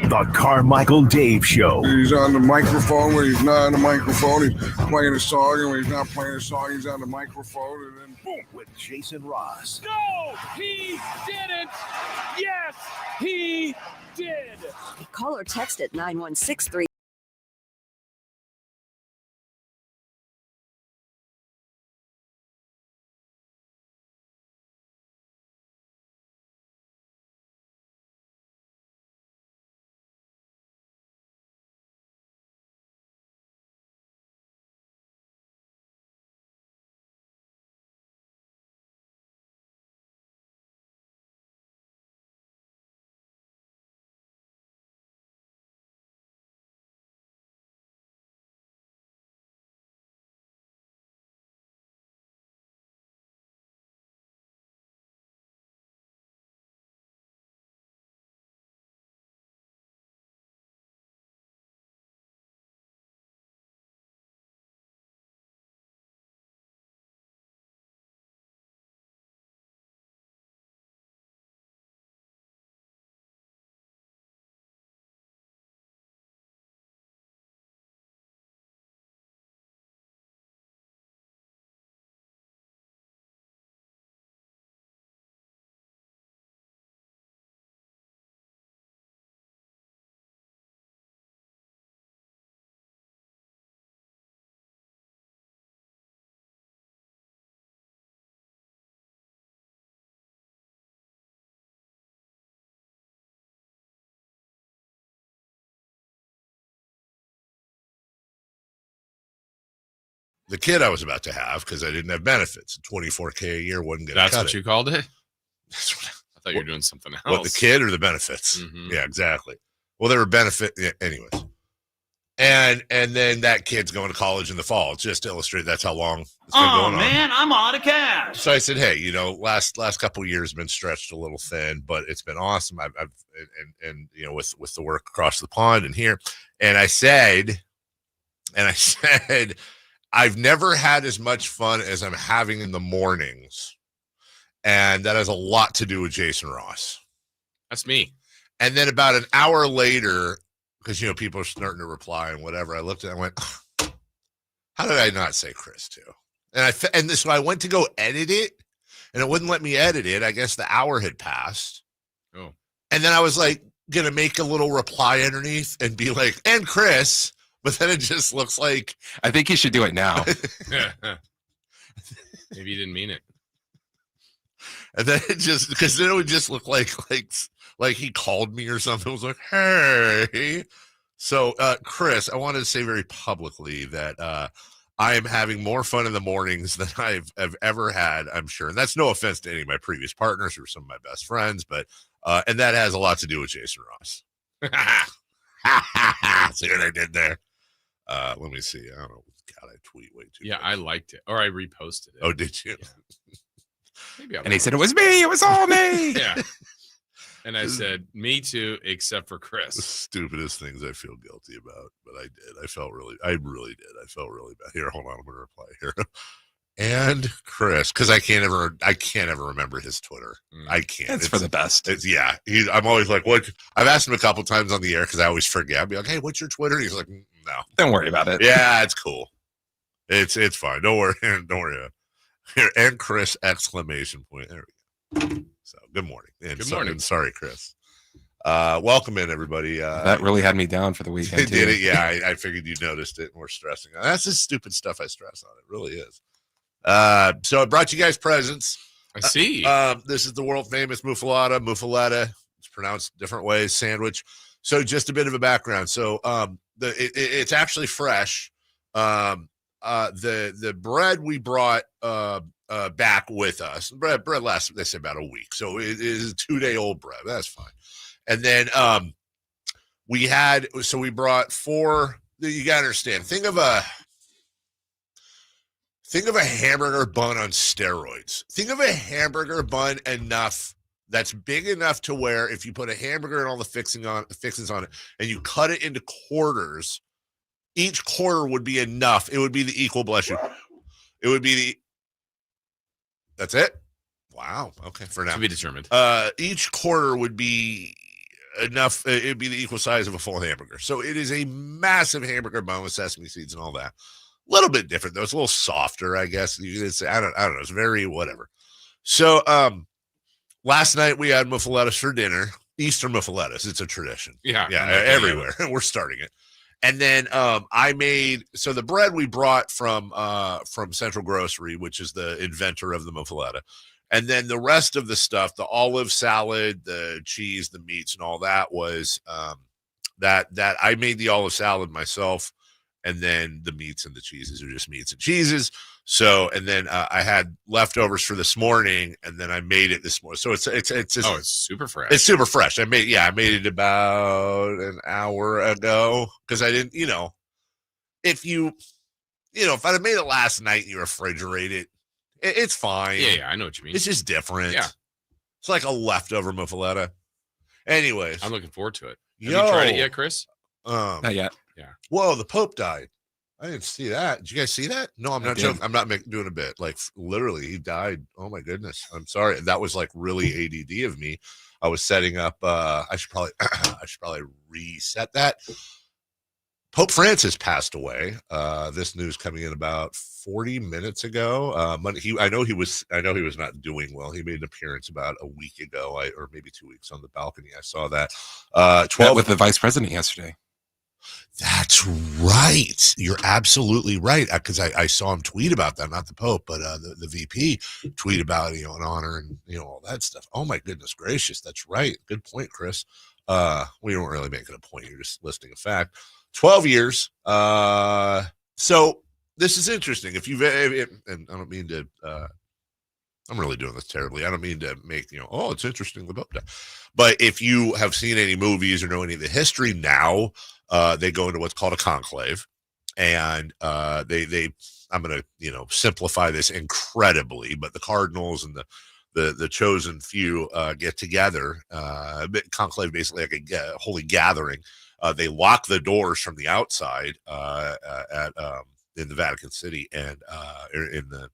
The Carmichael Dave Show. He's on the microphone when he's not on the microphone. He's playing a song, and when he's not playing a song, he's on the microphone, and then boom. With Jason Ross. No, he didn't. Yes, he did. Call or text at 9163. The kid I was about to have because I didn't have benefits. $24K a year wasn't going to cut it. That's what you called it? I thought you were doing something else. What, the kid or the benefits? Mm-hmm. Yeah, exactly. Well, they were anyways. And then that kid's going to college in the fall. It's just to illustrate that's how long it's been going on. Man, I'm out of cash. So I said, hey, last couple of years have been stretched a little thin, but it's been awesome. I've with the work across the pond and here. And I said, I've never had as much fun as I'm having in the mornings. And that has a lot to do with Jason Ross. That's me. And then about an hour later, because, people are starting to reply and whatever, I looked at it and went, how did I not say Chris too? So I went to go edit it, and it wouldn't let me edit it. I guess the hour had passed. Oh. And then I was like, going to make a little reply underneath and be like, and Chris. But then it just looks like. I think you should do it now. Maybe you didn't mean it. And then because then it would just look like he called me or something. It was like, hey. So, Chris, I wanted to say very publicly that I am having more fun in the mornings than I've ever had, I'm sure. And that's no offense to any of my previous partners who are some of my best friends, but and that has a lot to do with Jason Ross. See what I did there? Let me see. I don't know. God, I tweet way too much. I liked it. Or I reposted it. Oh, did you? Yeah. Maybe and he said, it was me. It was all me. Yeah. And I said, me too, except for Chris. The stupidest things I feel guilty about, but I did. I really did. I felt really bad. Here, hold on. I'm going to reply here. And Chris, because I can't ever remember his Twitter. I can't. It's for the best. I'm always like, what? I've asked him a couple times on the air because I always forget. I'd be like, hey, what's your Twitter? And he's like, no. Don't worry about it. Yeah, it's cool. It's fine. Don't worry. Don't worry. Here, and Chris, exclamation point. There we go. So good morning. And good morning. Sorry, Chris. Welcome in, everybody. That really had me down for the weekend. Did it? Yeah, I figured you noticed it and we're stressing. That's just stupid stuff I stress on. It really is. So I brought you guys presents. I see. This is the world famous muffaletta. It's pronounced different ways. Sandwich. So just a bit of a background. So it's actually fresh. The bread we brought back with us. Bread lasts, they say, about a week. So it is a 2-day-old bread. That's fine. And then we brought 4. You got to understand. Think of a hamburger bun on steroids. Think of a hamburger bun that's big enough to where if you put a hamburger and all the fixings on it and you cut it into quarters, each quarter would be enough. It would be the equal, bless you. It would be that's it? Wow. Okay, for now. To be determined. Each quarter would be enough. It'd be the equal size of a full hamburger. So it is a massive hamburger bone with sesame seeds and all that. A little bit different though. It's a little softer, I guess. I don't know. It's very whatever. So last night we had muffulettas for dinner. Easter muffulettas. It's a tradition. Yeah, everywhere. We're starting it. And then I made the bread we brought from Central Grocery, which is the inventor of the muffuletta. And then the rest of the stuff, the olive salad, the cheese, the meats, and all that was that I made the olive salad myself. And then the meats and the cheeses are just meats and cheeses. So, and then I had leftovers for this morning, and then I made it this morning. So it's super fresh. It's super fresh. I made it about an hour ago because I didn't, if I'd have made it last night and you refrigerate it, it's fine. Yeah, I know what you mean. It's just different. Yeah. It's like a leftover muffuletta. Anyways. I'm looking forward to it. Have you tried it yet, Chris? Not yet. Yeah. Whoa, the Pope died. I didn't see that. Did you guys see that? No, I'm not joking. I'm not doing a bit. Like literally, he died. Oh my goodness. I'm sorry. That was like really ADD of me. I was setting up. I should probably reset that. Pope Francis passed away. This news coming in about 40 minutes ago. I know he was not doing well. He made an appearance about a week ago, or maybe 2 weeks on the balcony. I saw that. 12 with the vice president yesterday. That's right. You're absolutely right. Because I saw him tweet about that, not the Pope, but the VP tweet about an honor and all that stuff. Oh my goodness gracious, that's right. Good point, Chris. We weren't really making a point. You're just listing a fact. 12 years. So this is interesting. If you've and I don't mean to. I'm really doing this terribly. I don't mean to make, it's interesting. But if you have seen any movies or know any of the history now, they go into what's called a conclave. And I'm going to, simplify this incredibly, but the cardinals and the chosen few get together. Conclave, basically like a holy gathering. They lock the doors from the outside in the Vatican City and in the,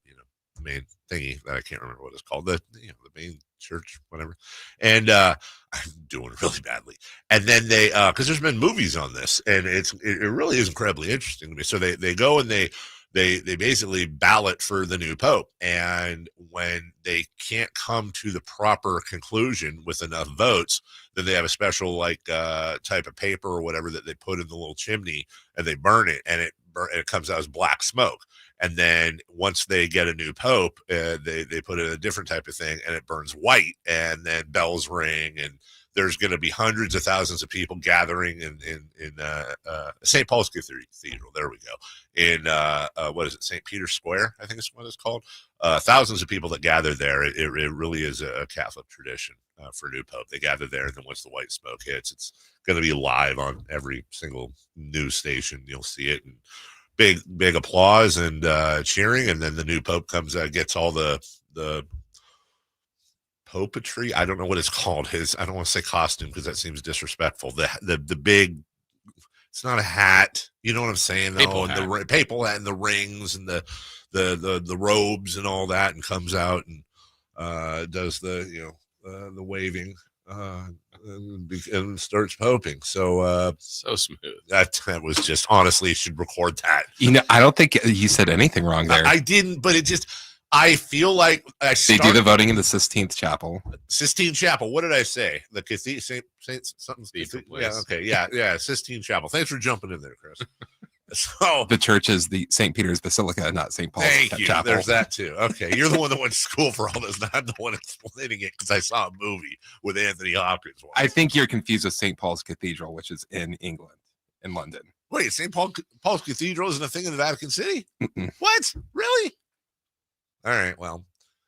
main thingy that I can't remember what it's called, the main church, whatever. And I'm doing really badly. And then they because there's been movies on this, and it really is incredibly interesting to me. So they go and they basically ballot for the new pope, and when they can't come to the proper conclusion with enough votes, then they have a special type of paper or whatever that they put in the little chimney, and they burn it, and it comes out as black smoke. And then once they get a new pope, they put in a different type of thing, and it burns white, and then bells ring, and there's going to be hundreds of thousands of people gathering in St. Paul's Cathedral. There we go. In what is it, St. Peter's Square? I think it's what it's called. Thousands of people that gather there. It really is a Catholic tradition for new pope. They gather there, and then once the white smoke hits, it's going to be live on every single news station. You'll see it, and big applause and cheering, and then the new pope comes out, gets all the popetry. I don't know what it's called. I don't want to say costume because that seems disrespectful. The big, it's not a hat. You know what I'm saying? Papal and hat. the papal hat and the rings and the robes and all that, and comes out and does the waving and starts poping. So so smooth. That was just, honestly, should record that. I don't think you said anything wrong there. I didn't, but it just, I feel like They do the voting in the Sistine Chapel. Sistine Chapel. What did I say? The cathedral, Saint something. Cathedral Yeah. place. Okay. Yeah. Sistine Chapel. Thanks for jumping in there, Chris. So The church is the St. Peter's Basilica, not St. Paul's thank you. Chapel. There's that too. Okay, you're the one that went to school for all this. Not I'm the one explaining it because I saw a movie with Anthony Hopkins. Once. I think you're confused with St. Paul's Cathedral, which is in England, in London. Wait, Paul's Cathedral isn't a thing in the Vatican City? Mm-mm. What? Really? All right. Well,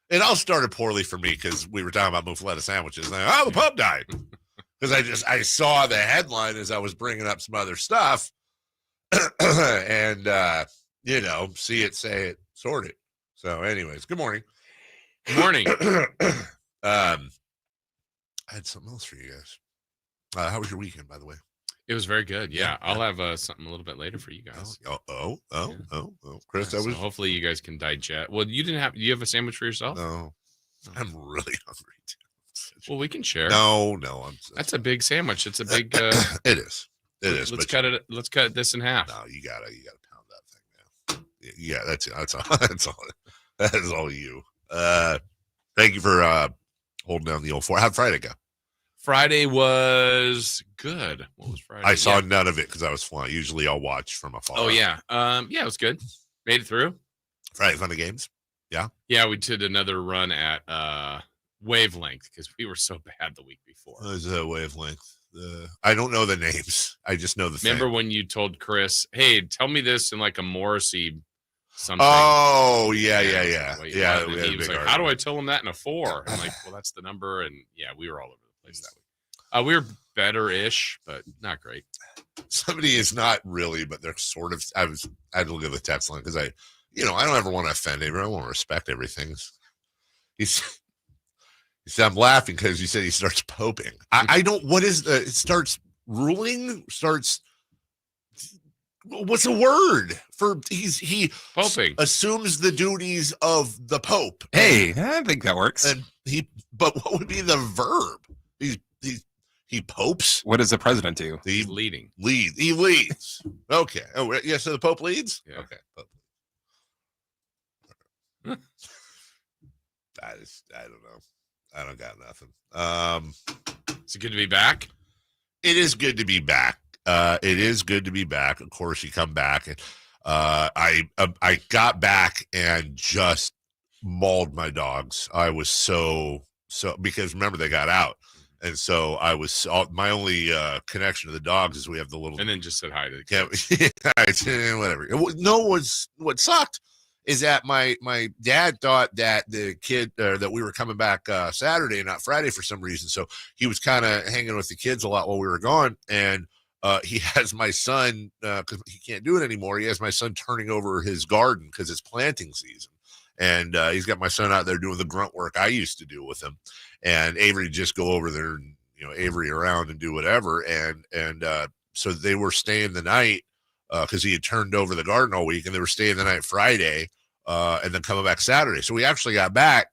it all started poorly for me because we were talking about muffuletta sandwiches. And the Pope died. Because I saw the headline as I was bringing up some other stuff. And, see it, say it, sort it. So anyways, good morning. Good morning. I had something else for you guys. How was your weekend, by the way? It was very good. Yeah, Yeah. I'll have something a little bit later for you guys. Oh. Chris, Yeah, that was... so hopefully you guys can digest. Well, you have a sandwich for yourself? No, I'm really hungry too. sandwich. Well, we can share. No, That's a big sandwich. It's a big. It is. It is. Let's cut it. Let's cut this in half. No, you gotta pound that thing now. Yeah, that's all. That's all. That is all you. Thank you for holding down the old four. How'd Friday go? Friday was good. What was Friday? I saw none of it because I was flying. Usually I'll watch from afar. Oh yeah. Yeah, it was good. Made it through. Friday fun and games. Yeah. Yeah, we did another run at Wavelength because we were so bad the week before. What is a Wavelength? I don't know the names. I just know the Remember thing. when you told Chris, "Hey, tell me this in like a Morrissey something." Oh, yeah. What you Yeah, wanted, we had and a he was big like, "How do I argument. tell him that in a 4?" I'm like, "Well, that's the number." And yeah, we were all over the place that week. We were better-ish, but not great. Somebody is not really, but they're sort of. I had to look at the text line because I don't ever want to offend anybody. I want to respect everything. He said, I'm laughing because you said he starts poping. I don't. What is it starts ruling? Starts. What's the word for he Poping. assumes the duties of the Pope. Hey, I think that works. And but what would be the verb? He popes. What does the president do? He's leading. He leads. Okay. Oh, yeah. So the Pope leads. Yeah. Okay. Pope. I don't know. I don't got nothing. Is it good to be back? It is good to be back. It is good to be back. Of course, you come back, and I got back and just mauled my dogs. I was so because remember they got out, and so I was my only connection to the dogs is we have the little And then just said hi to the kids. yeah, whatever. No, what sucked is that my dad thought that the kid that we were coming back Saturday, not Friday for some reason. So he was kind of hanging with the kids a lot while we were gone. And he has my son, because he can't do it anymore. He has my son turning over his garden because it's planting season. And he's got my son out there doing the grunt work I used to do with him. And Avery just go over there and, Avery around and do whatever. And so they were staying the night. Because he had turned over the garden all week, and they were staying the night Friday, and then coming back Saturday. So we actually got back,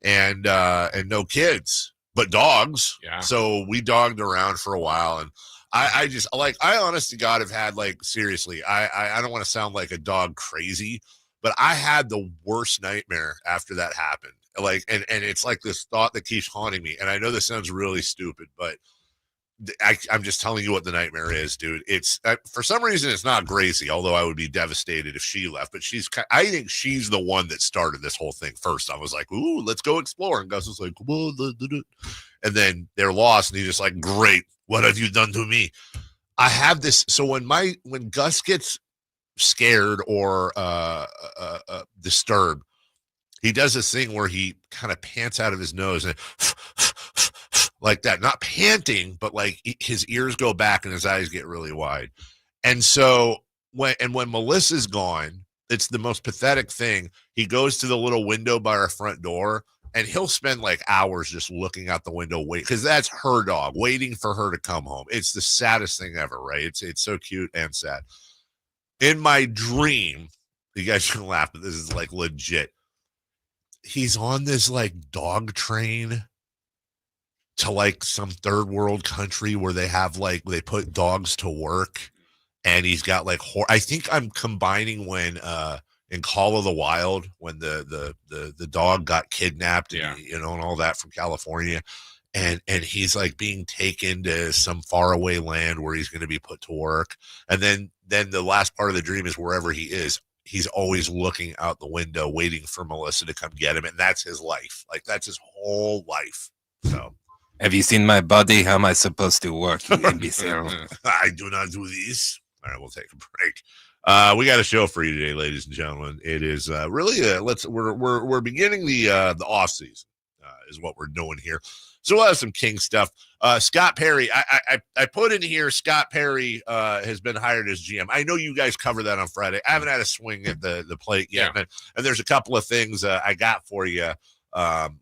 and no kids, but dogs. Yeah. So we dogged around for a while, and I just I honest to God have had seriously, I don't want to sound like a dog crazy, but I had the worst nightmare after that happened. And it's like this thought that keeps haunting me, and I know this sounds really stupid, but I'm just telling you what the nightmare is, dude. It's for some reason it's not Gracie, although I would be devastated if she left. But I think she's the one that started this whole thing first. I was like, "Ooh, let's go explore," and Gus was like, "Well," and then they're lost, and he's just like, "Great, what have you done to me?" I have this. So when Gus gets scared or disturbed, he does this thing where he kind of pants out of his nose and. Like that, not panting, but like his ears go back and his eyes get really wide. And so when Melissa's gone, it's the most pathetic thing. He goes to the little window by our front door and he'll spend hours just looking out the window, because that's her dog, waiting for her to come home. It's the saddest thing ever, right? It's so cute and sad. In my dream, you guys can laugh, but this is legit. He's on this dog train to some third world country where they have they put dogs to work, and he's got I think I'm combining when in Call of the Wild when the dog got kidnapped and and all that from California, and he's being taken to some faraway land where he's going to be put to work, and then the last part of the dream is wherever he is, he's always looking out the window waiting for Melissa to come get him, and that's his life. That's his whole life. So. Have you seen my body? How am I supposed to work, you imbecile? I do not do this. All right, we'll take a break. We got a show for you today, ladies and gentlemen. It is really we're beginning the off season is what we're doing here. So we'll have some King stuff. Scott Perry, I put in here. Scott Perry has been hired as GM. I know you guys covered that on Friday. I haven't had a swing at the plate yet, and there's a couple of things I got for you.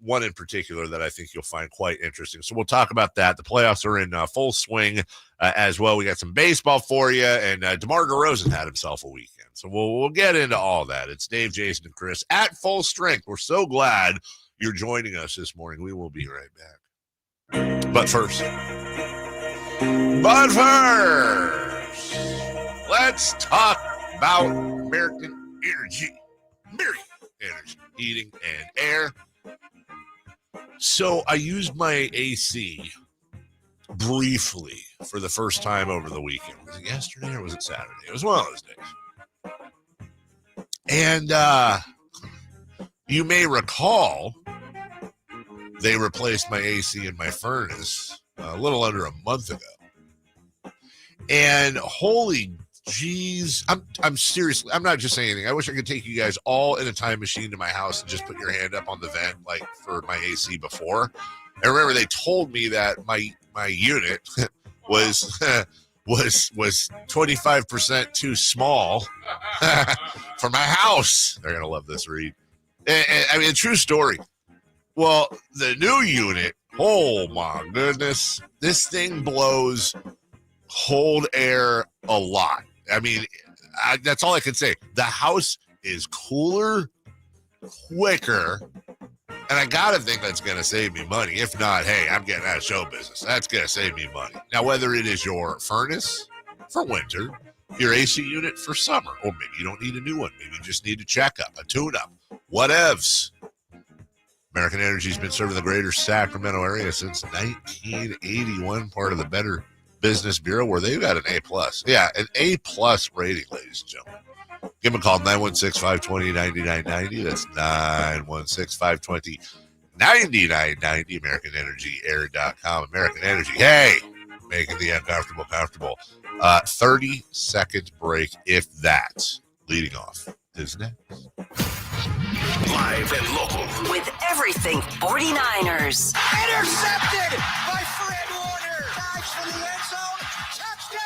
One in particular that I think you'll find quite interesting. So we'll talk about that. The playoffs are in full swing as well. We got some baseball for you, and DeMar DeRozan had himself a weekend. So we'll get into all that. It's Dave, Jason, and Chris at full strength. We're so glad you're joining us this morning. We will be right back. But first, let's talk about American Energy. American Energy, heating and air. So I used my AC briefly for the first time over the weekend. Was it yesterday or was it Saturday? It was one of those days. And you may recall they replaced my AC in my furnace a little under a month ago. And holy geez, I'm seriously, I'm not just saying anything. I wish I could take you guys all in a time machine to my house and just put your hand up on the vent like for my AC before. And remember, they told me that my unit was 25% too small for my house. They're gonna love this read. And, I mean, true story. Well, the new unit, oh my goodness, this thing blows cold air a lot. I mean, that's all I can say. The house is cooler, quicker, and I got to think that's going to save me money. If not, hey, I'm getting out of show business. That's going to save me money. Now, whether it is your furnace for winter, your AC unit for summer, or maybe you don't need a new one. Maybe you just need a checkup, a tune-up, whatevs. American Energy has been serving the greater Sacramento area since 1981, part of the Better Business Bureau, where they've got an A+. Yeah, an A+ rating, ladies and gentlemen. Give them a call, 916-520-9990. That's 916-520-9990. AmericanEnergyAir.com. American Energy, hey, making the uncomfortable comfortable. 30-second break, if that. Leading off is next. Live and local. With everything 49ers. Intercepted by Fred Warner. Dives for the end zone. Touchdown!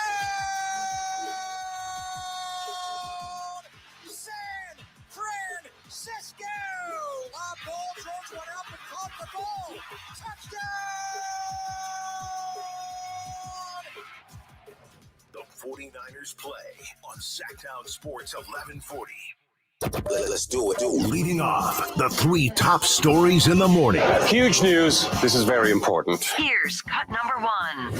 San Francisco! Bob Ball throws one up and caught the ball. Touchdown! The 49ers play on Sacktown Sports 1140. Let's do it. Leading off, the three top stories in the morning. Huge news. This is very important. Here's cut number one.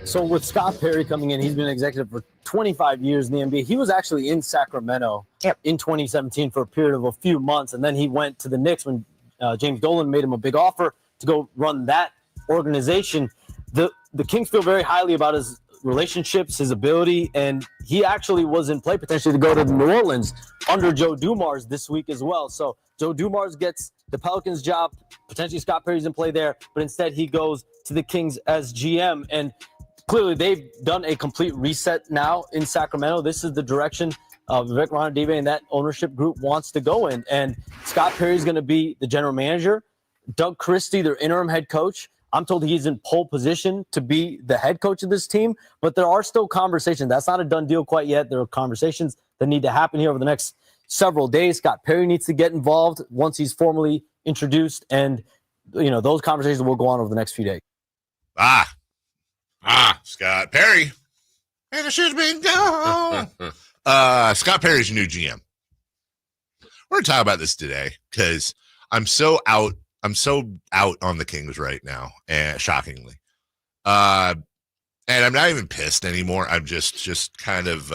So with Scott Perry coming in, he's been an executive for 25 years in the NBA. He was actually in Sacramento in 2017 for a period of a few months, and then he went to the Knicks when James Dolan made him a big offer to go run that organization. The Kings feel very highly about his relationships, his ability, and he actually was in play potentially to go to New Orleans under Joe Dumars this week as well. So Joe Dumars gets the Pelicans job. Potentially Scott Perry's in play there, but instead he goes to the Kings as GM. And clearly they've done a complete reset now in Sacramento. This is the direction Vivek Ranadive and that ownership group wants to go in. And Scott Perry's going to be the general manager. Doug Christie, their interim head coach, I'm told he's in pole position to be the head coach of this team, but there are still conversations. That's not a done deal quite yet. There are conversations that need to happen here over the next several days. Scott Perry needs to get involved once he's formally introduced, and those conversations will go on over the next few days. Scott Perry. And it should have been gone. Scott Perry's new GM. We're going to talk about this today because I'm so out on the Kings right now, and shockingly. And I'm not even pissed anymore. I'm just kind of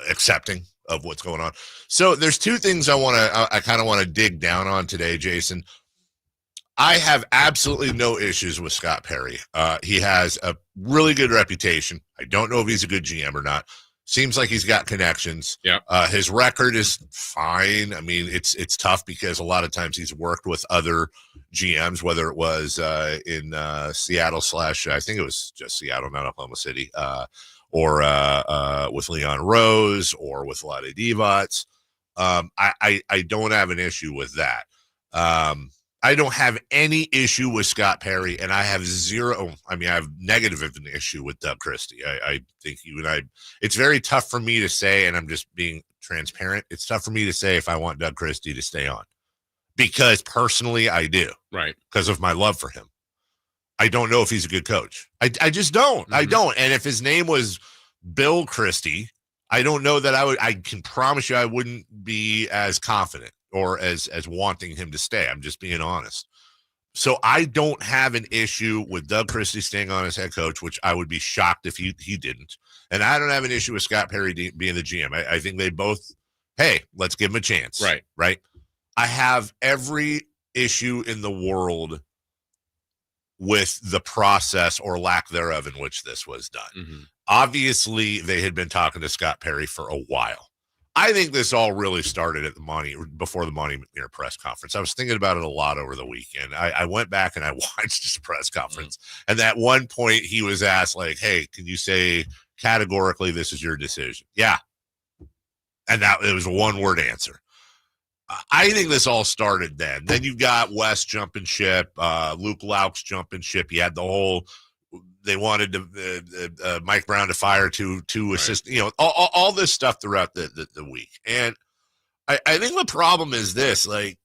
accepting of what's going on. So there's two things I kind of want to dig down on today, Jason. I have absolutely no issues with Scott Perry. He has a really good reputation. I don't know if he's a good GM or not. Seems like he's got connections. Yeah. His record is fine. I mean, it's tough because a lot of times he's worked with other GMs, whether it was in Seattle / I think it was just Seattle, not Oklahoma City, or with Leon Rose or with Vlade Divac. I don't have an issue with that. I don't have any issue with Scott Perry, and I have I have negative of an issue with Doug Christie. I think you and I, it's very tough for me to say, and I'm just being transparent. It's tough for me to say if I want Doug Christie to stay on, because personally I do, right? Because of my love for him. I don't know if he's a good coach. I just don't. Mm-hmm. I don't. And if his name was Bill Christie, I don't know that I can promise you I wouldn't be as confident or as wanting him to stay. I'm just being honest. So I don't have an issue with Doug Christie staying on as head coach, which I would be shocked if he didn't. And I don't have an issue with Scott Perry being the GM. I think they both, hey, let's give him a chance. Right. I have every issue in the world with the process or lack thereof in which this was done. Mm-hmm. Obviously, they had been talking to Scott Perry for a while. I think this all really started at before the Monty McNair press conference. I was thinking about it a lot over the weekend. I went back and I watched his press conference. And at one point he was asked, like, hey, can you say categorically this is your decision? Yeah. And it was a one-word answer. I think this all started then. Then you got West jumping ship, Luke Laux jumping ship. You had the whole they wanted Mike Brown to fire two assistants, all this stuff throughout the week. And I think the problem is this, like,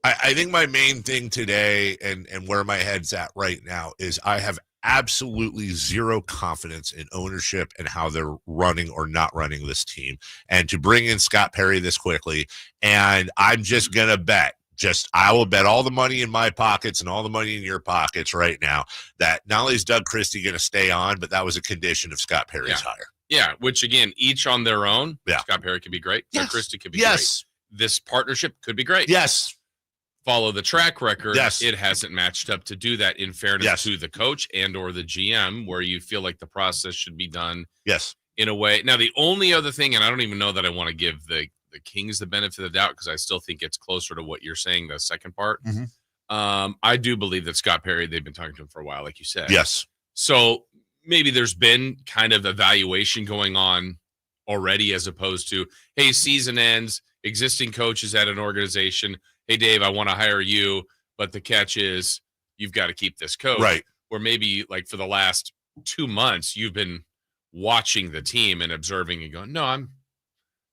I think my main thing today and where my head's at right now is I have absolutely zero confidence in ownership and how they're running or not running this team. And to bring in Scott Perry this quickly, and I'm just going to bet, I will bet all the money in my pockets and all the money in your pockets right now that not only is Doug Christie going to stay on, but that was a condition of Scott Perry's hire. Yeah, which again, each on their own. Yeah. Scott Perry could be great. Yes. Doug Christie could be great. This partnership could be great. Yes. Follow the track record. Yes. It hasn't matched up to do that in fairness to the coach and or the GM, where you feel like the process should be done in a way. Now, the only other thing, and I don't even know that I want to give the Kings the benefit of the doubt because I still think it's closer to what you're saying, the second part. Mm-hmm. I do believe that Scott Perry, they've been talking to him for a while, like you said. Yes. So maybe there's been kind of evaluation going on already as opposed to, hey, season ends, existing coaches at an organization. Hey, Dave, I want to hire you, but the catch is you've got to keep this coach. Right. Or maybe like for the last 2 months, you've been watching the team and observing and going, no, I'm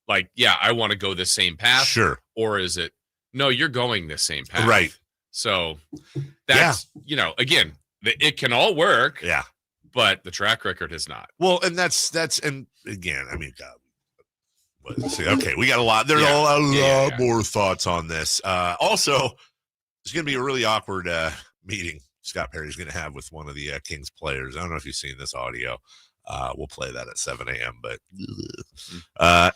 like, yeah, I want to go the same path. Sure. Or is it, no, you're going the same path. Right. So that's, again, it can all work. Yeah. But the track record has not. Well, and that's, and again, I mean, okay, we got a lot. There's a lot more thoughts on this. Also, it's going to be a really awkward meeting Scott Perry's going to have with one of the Kings players. I don't know if you've seen this audio. We'll play that at 7 a.m. But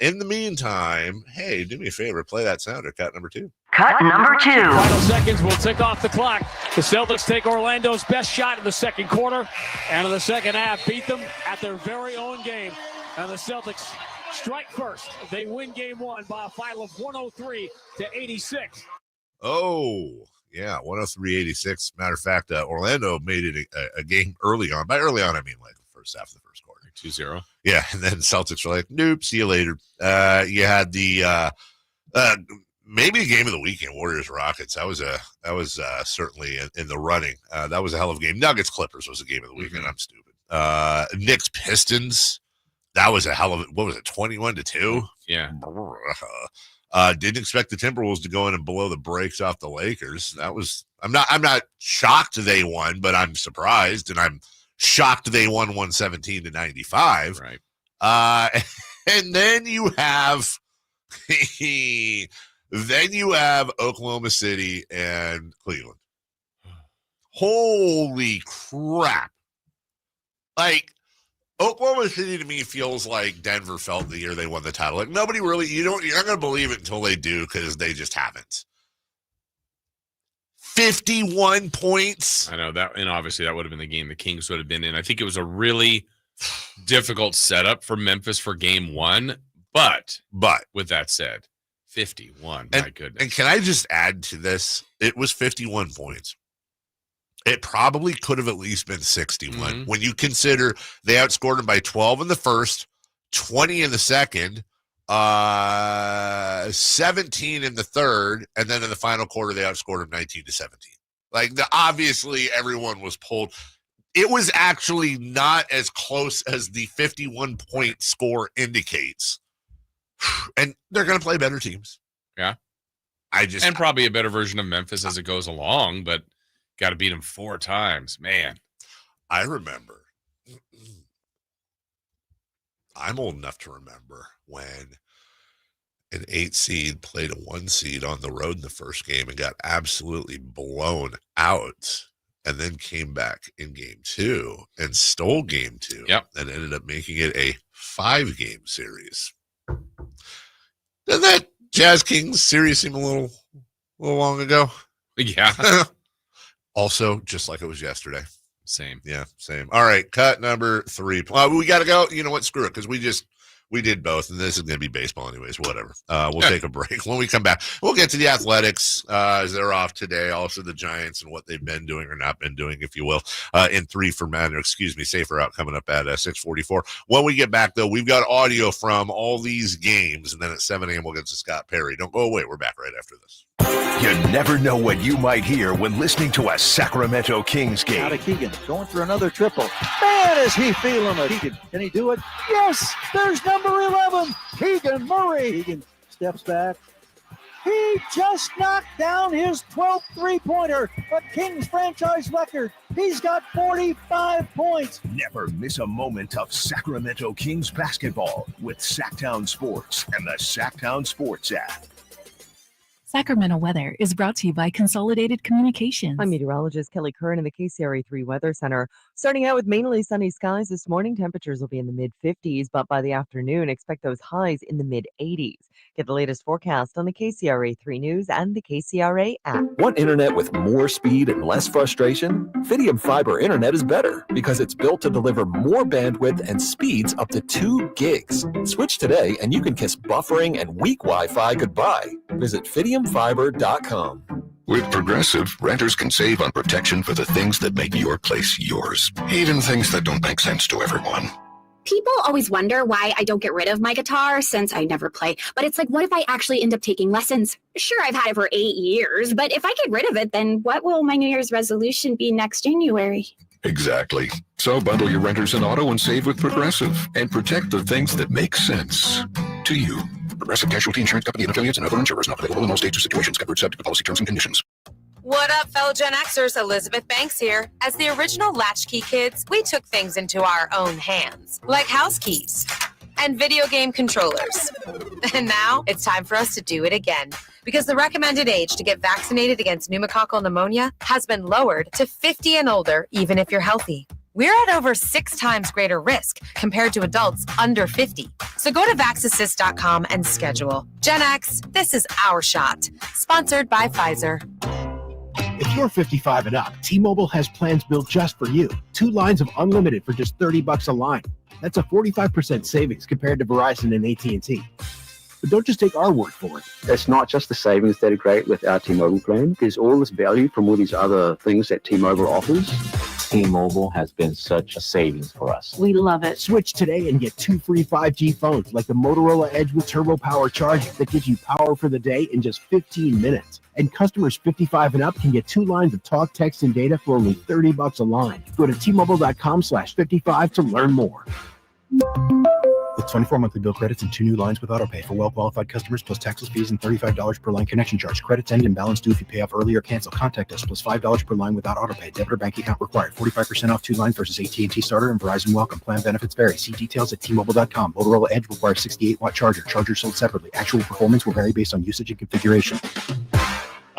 in the meantime, hey, do me a favor, play that sounder, cut number 2. Cut number 2. Final seconds will tick off the clock. The Celtics take Orlando's best shot in the second quarter, and in the second half, beat them at their very own game. And the Celtics strike first. They win game 1 by a final of 103-86. Oh, yeah, 103-86. Matter of fact, Orlando made it a game early on. By early on, I mean like the first half of the first quarter. 2-0. Yeah, and then Celtics were like, nope, see you later. You had the maybe game of the weekend, Warriors-Rockets. That was certainly in the running. That was a hell of a game. Nuggets-Clippers was a game of the weekend. I'm stupid. Knicks-Pistons. That was a hell of it. What was it, 21-2? Yeah. Didn't expect the Timberwolves to go in and blow the brakes off the Lakers. I'm not shocked they won, but I'm surprised, and I'm shocked they won 117-95. Right. And then you have Oklahoma City and Cleveland. Holy crap. Like, Oklahoma City to me feels like Denver felt the year they won the title. Like nobody really, you're not going to believe it until they do because they just haven't. 51 points. I know that, and obviously that would have been the game the Kings would have been in. I think it was a really difficult setup for Memphis for game 1, but with that said, 51. My goodness. And can I just add to this? It was 51 points. It probably could have at least been 61 when you consider they outscored them by 12 in the first, 20 in the second, 17 in the third, and then in the final quarter they outscored them 19-17. Like obviously everyone was pulled. It was actually not as close as the 51-point score indicates. And they're going to play better teams. Yeah. And probably a better version of Memphis as it goes along, but got to beat them 4 times, man. I remember. I'm old enough to remember when an 8 seed played a 1 seed on the road in the first game and got absolutely blown out, and then came back in game 2 and stole game 2. Yep. And ended up making it a 5-game series. Doesn't that Jazz Kings series seem a little long ago? Yeah. Also, just like it was yesterday. Same. Yeah, same. All right, cut number 3. We got to go. You know what? Screw it, because we did both, and this is going to be baseball anyways. Whatever. We'll take a break. When we come back, we'll get to the Athletics as they're off today. Also the Giants and what they've been doing or not been doing, if you will. In 3 for men, or excuse me, safer out coming up at 6:44. When we get back, though, we've got audio from all these games, and then at 7 a.m. we'll get to Scott Perry. Don't go away. We're back right after this. You never know what you might hear when listening to a Sacramento Kings game. Out of Keegan, going for another triple. Man, is he feeling it. Keegan, can he do it? Yes, there's number 11, Keegan Murray. Keegan steps back. He just knocked down his 12th three-pointer, a Kings franchise record. He's got 45 points. Never miss a moment of Sacramento Kings basketball with Sacktown Sports and the Sacktown Sports app. Sacramento weather is brought to you by Consolidated Communications. I'm meteorologist Kelly Curran in the KCRA 3 Weather Center. Starting out with mainly sunny skies this morning, temperatures will be in the mid-50s, but by the afternoon, expect those highs in the mid-80s. Get the latest forecast on the KCRA 3 News and the KCRA app. Want internet with more speed and less frustration? Fidium Fiber Internet is better because it's built to deliver more bandwidth and speeds up to 2 gigs. Switch today and you can kiss buffering and weak Wi-Fi goodbye. Visit FidiumFiber.com. With Progressive, renters can save on protection for the things that make your place yours, even things that don't make sense to everyone. People always wonder why I don't get rid of my guitar since I never play. But it's like, what if I actually end up taking lessons? Sure, I've had it for 8 years, but if I get rid of it, then what will my New Year's resolution be next January? Exactly. So bundle your renters and auto and save with Progressive and protect the things that make sense to you. Progressive Casualty Insurance Company and affiliates and other insurers not available in all states or situations. Covered subject to policy terms and conditions. What up, fellow Gen Xers? Elizabeth Banks here. As the original Latchkey kids, we took things into our own hands, like house keys and video game controllers. And now it's time for us to do it again, because the recommended age to get vaccinated against pneumococcal pneumonia has been lowered to 50 and older, even if you're healthy. We're at over 6 times greater risk compared to adults under 50. So go to vaxassist.com and schedule. Gen X, this is our shot. Sponsored by Pfizer. If you're 55 and up, T-Mobile has plans built just for you. 2 lines of unlimited for just $30 a line. That's a 45% savings compared to Verizon and AT&T. But don't just take our word for it. It's not just the savings that are great with our T-Mobile plan. There's all this value from all these other things that T-Mobile offers. T-Mobile has been such a savings for us. We love it. Switch today and get 2 free 5G phones like the Motorola Edge with Turbo Power Charging that gives you power for the day in just 15 minutes. And customers 55 and up can get 2 lines of talk, text, and data for only $30 a line. Go to T-Mobile.com/55 to learn more. With 24 monthly bill credits and 2 new lines with autopay for well-qualified customers, plus taxes, fees, and $35 per line connection charge. Credits end and balance due if you pay off early or cancel. Contact us, plus $5 per line without autopay. Debit or bank account required. 45% off 2 lines versus AT&T Starter and Verizon Welcome. Plan benefits vary. See details at T-Mobile.com. Motorola Edge requires 68-watt charger. Chargers sold separately. Actual performance will vary based on usage and configuration.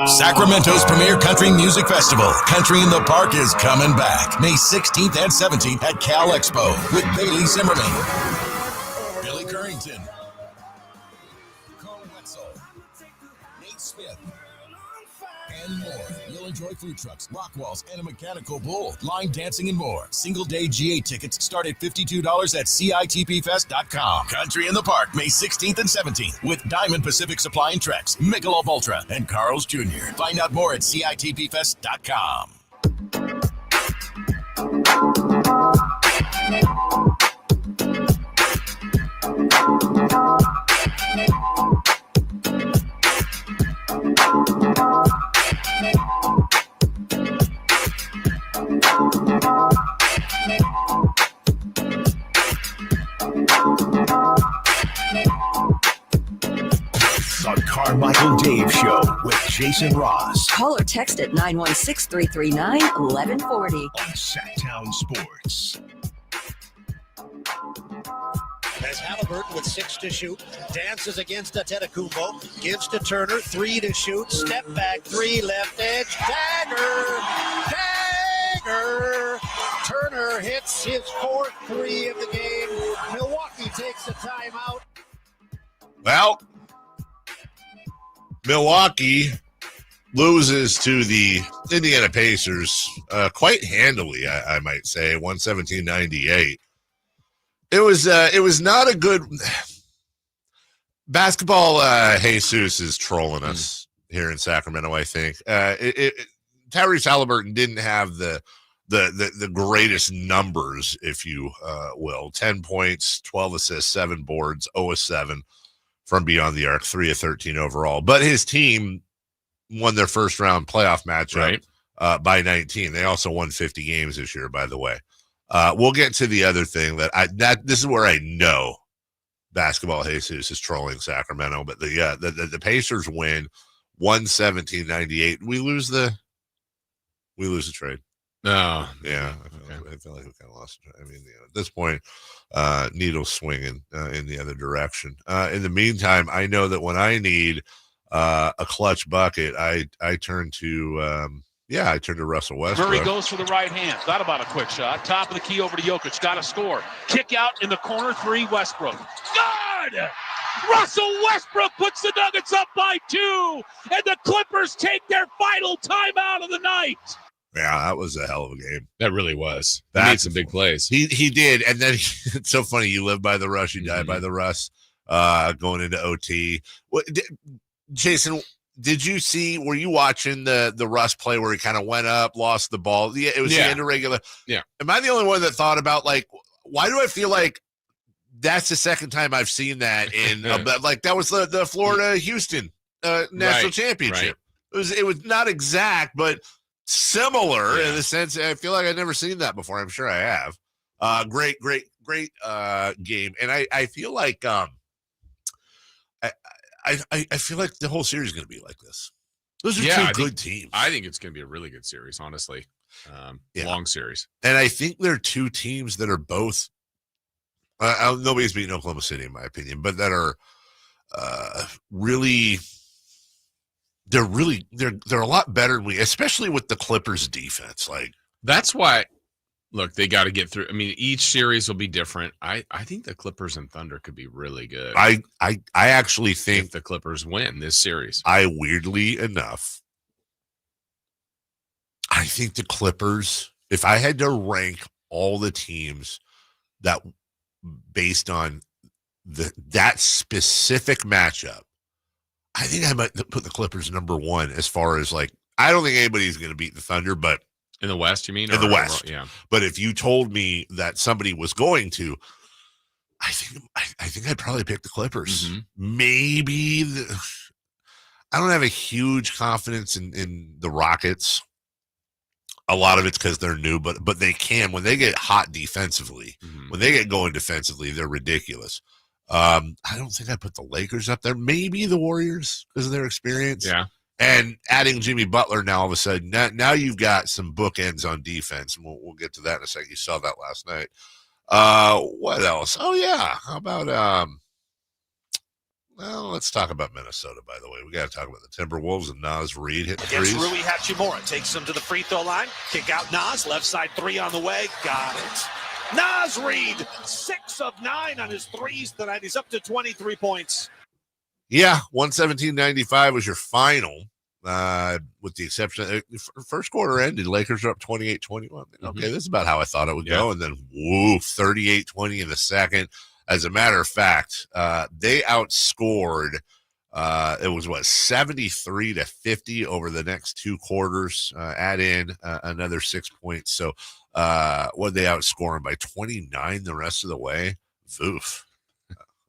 Sacramento's premier country music festival, Country in the Park, is coming back May 16th and 17th at Cal Expo with Bailey Zimmerman, Billy Currington, Carl Wetzel, Nate Smith, and more. You'll enjoy food trucks, rock walls, and a mechanical bull, line dancing, and more. Single-day GA tickets start at $52 at CITPFest.com. Country in the Park, May 16th and 17th with Diamond Pacific Supply and Trex, Michelob Ultra, and Carl's Jr. Find out more at CITPFest.com. The Carmichael Dave Show with Jason Ross. Call or text at 916-339-1140. On Sacktown Sports. as Halliburton with 6 to shoot, dances against Antetokounmpo, gives to Turner, 3 to shoot, step back, 3, left edge, dagger. Turner hits his 4th 3 of the game. Milwaukee takes a timeout. Well, Milwaukee loses to the Indiana Pacers quite handily, I might say, 117-98. It was not a good basketball. Jesus is trolling us here in Sacramento, I think. Tyrese Halliburton didn't have the greatest numbers, if you will. 10 points, 12 assists, 7 boards, 0 of 7 from beyond the arc, 3 of 13 overall. But his team won their first round playoff matchup by 19. They also won 50 games this year, by the way. We'll get to the other thing this is where I know basketball Jesus is trolling Sacramento, but the Pacers win 117-98. We lose the trade. Oh, yeah. I feel like we kind of lost it. I mean, at this point, needles swinging in the other direction. In the meantime, I know that when I need a clutch bucket, I turn to Russell Westbrook. Murray goes for the right hand. Thought about a quick shot. Top of the key over to Jokic. Got to score. Kick out in the corner. 3, Westbrook. Good! Russell Westbrook puts the Nuggets up by 2, and the Clippers take their final timeout of the night. Yeah, that was a hell of a game. That really was. He made some big plays. He did, and then it's so funny. You live by the rush, you die by the rush. Going into OT. Jason, did you see? Were you watching the Russ play where he kind of went up, lost the ball? Yeah, it was the end of regular. Yeah. Am I the only one that thought about why do I feel like that's the second time I've seen that in that was the Florida Houston national championship. Right. It was not exact, but similar in the sense. I feel like I've never seen that before. I'm sure I have. Great game, and I feel like I feel like the whole series is going to be like this. Those are two good teams. I think it's going to be a really good series, honestly. Long series. And I think they're two teams that are both nobody's beaten Oklahoma City, in my opinion, but that are really they're a lot better than especially with the Clippers defense. That's why. Look, they got to get through. I mean, each series will be different. I think the Clippers and Thunder could be really good. I actually think if the Clippers win this series. Weirdly enough, I think the Clippers, if I had to rank all the teams that based on that specific matchup, I think I might put the Clippers number 1 as far as I don't think anybody's going to beat the Thunder, but in the West, you mean? In the West, yeah. But if you told me that somebody was going to, I think I'd probably pick the Clippers. Mm-hmm. Maybe I don't have a huge confidence in the Rockets. A lot of it's because they're new, but they can when they get hot defensively. Mm-hmm. When they get going defensively, they're ridiculous. I don't think I put the Lakers up there. Maybe the Warriors because of their experience. Yeah. And adding Jimmy Butler now, all of a sudden, now you've got some bookends on defense, and we'll get to that in a second. You saw that last night. What else? Oh, yeah. How about let's talk about Minnesota, by the way. We got to talk about the Timberwolves and Naz Reid hitting Against threes. Rui Hachimura. Takes him to the free throw line. Kick out Naz. Left side 3 on the way. Got it. Naz Reid, 6 of 9 on his threes tonight. He's up to 23 points. Yeah, 117-95 was your final, with the exception first quarter ended. Lakers are up 28-21. Okay, this is about how I thought it would go. And then, 38-20 in the second. As a matter of fact, they outscored, it was 73-50 over the next 2 quarters. Add in another 6 points. So what they outscore them by 29 the rest of the way. Oof.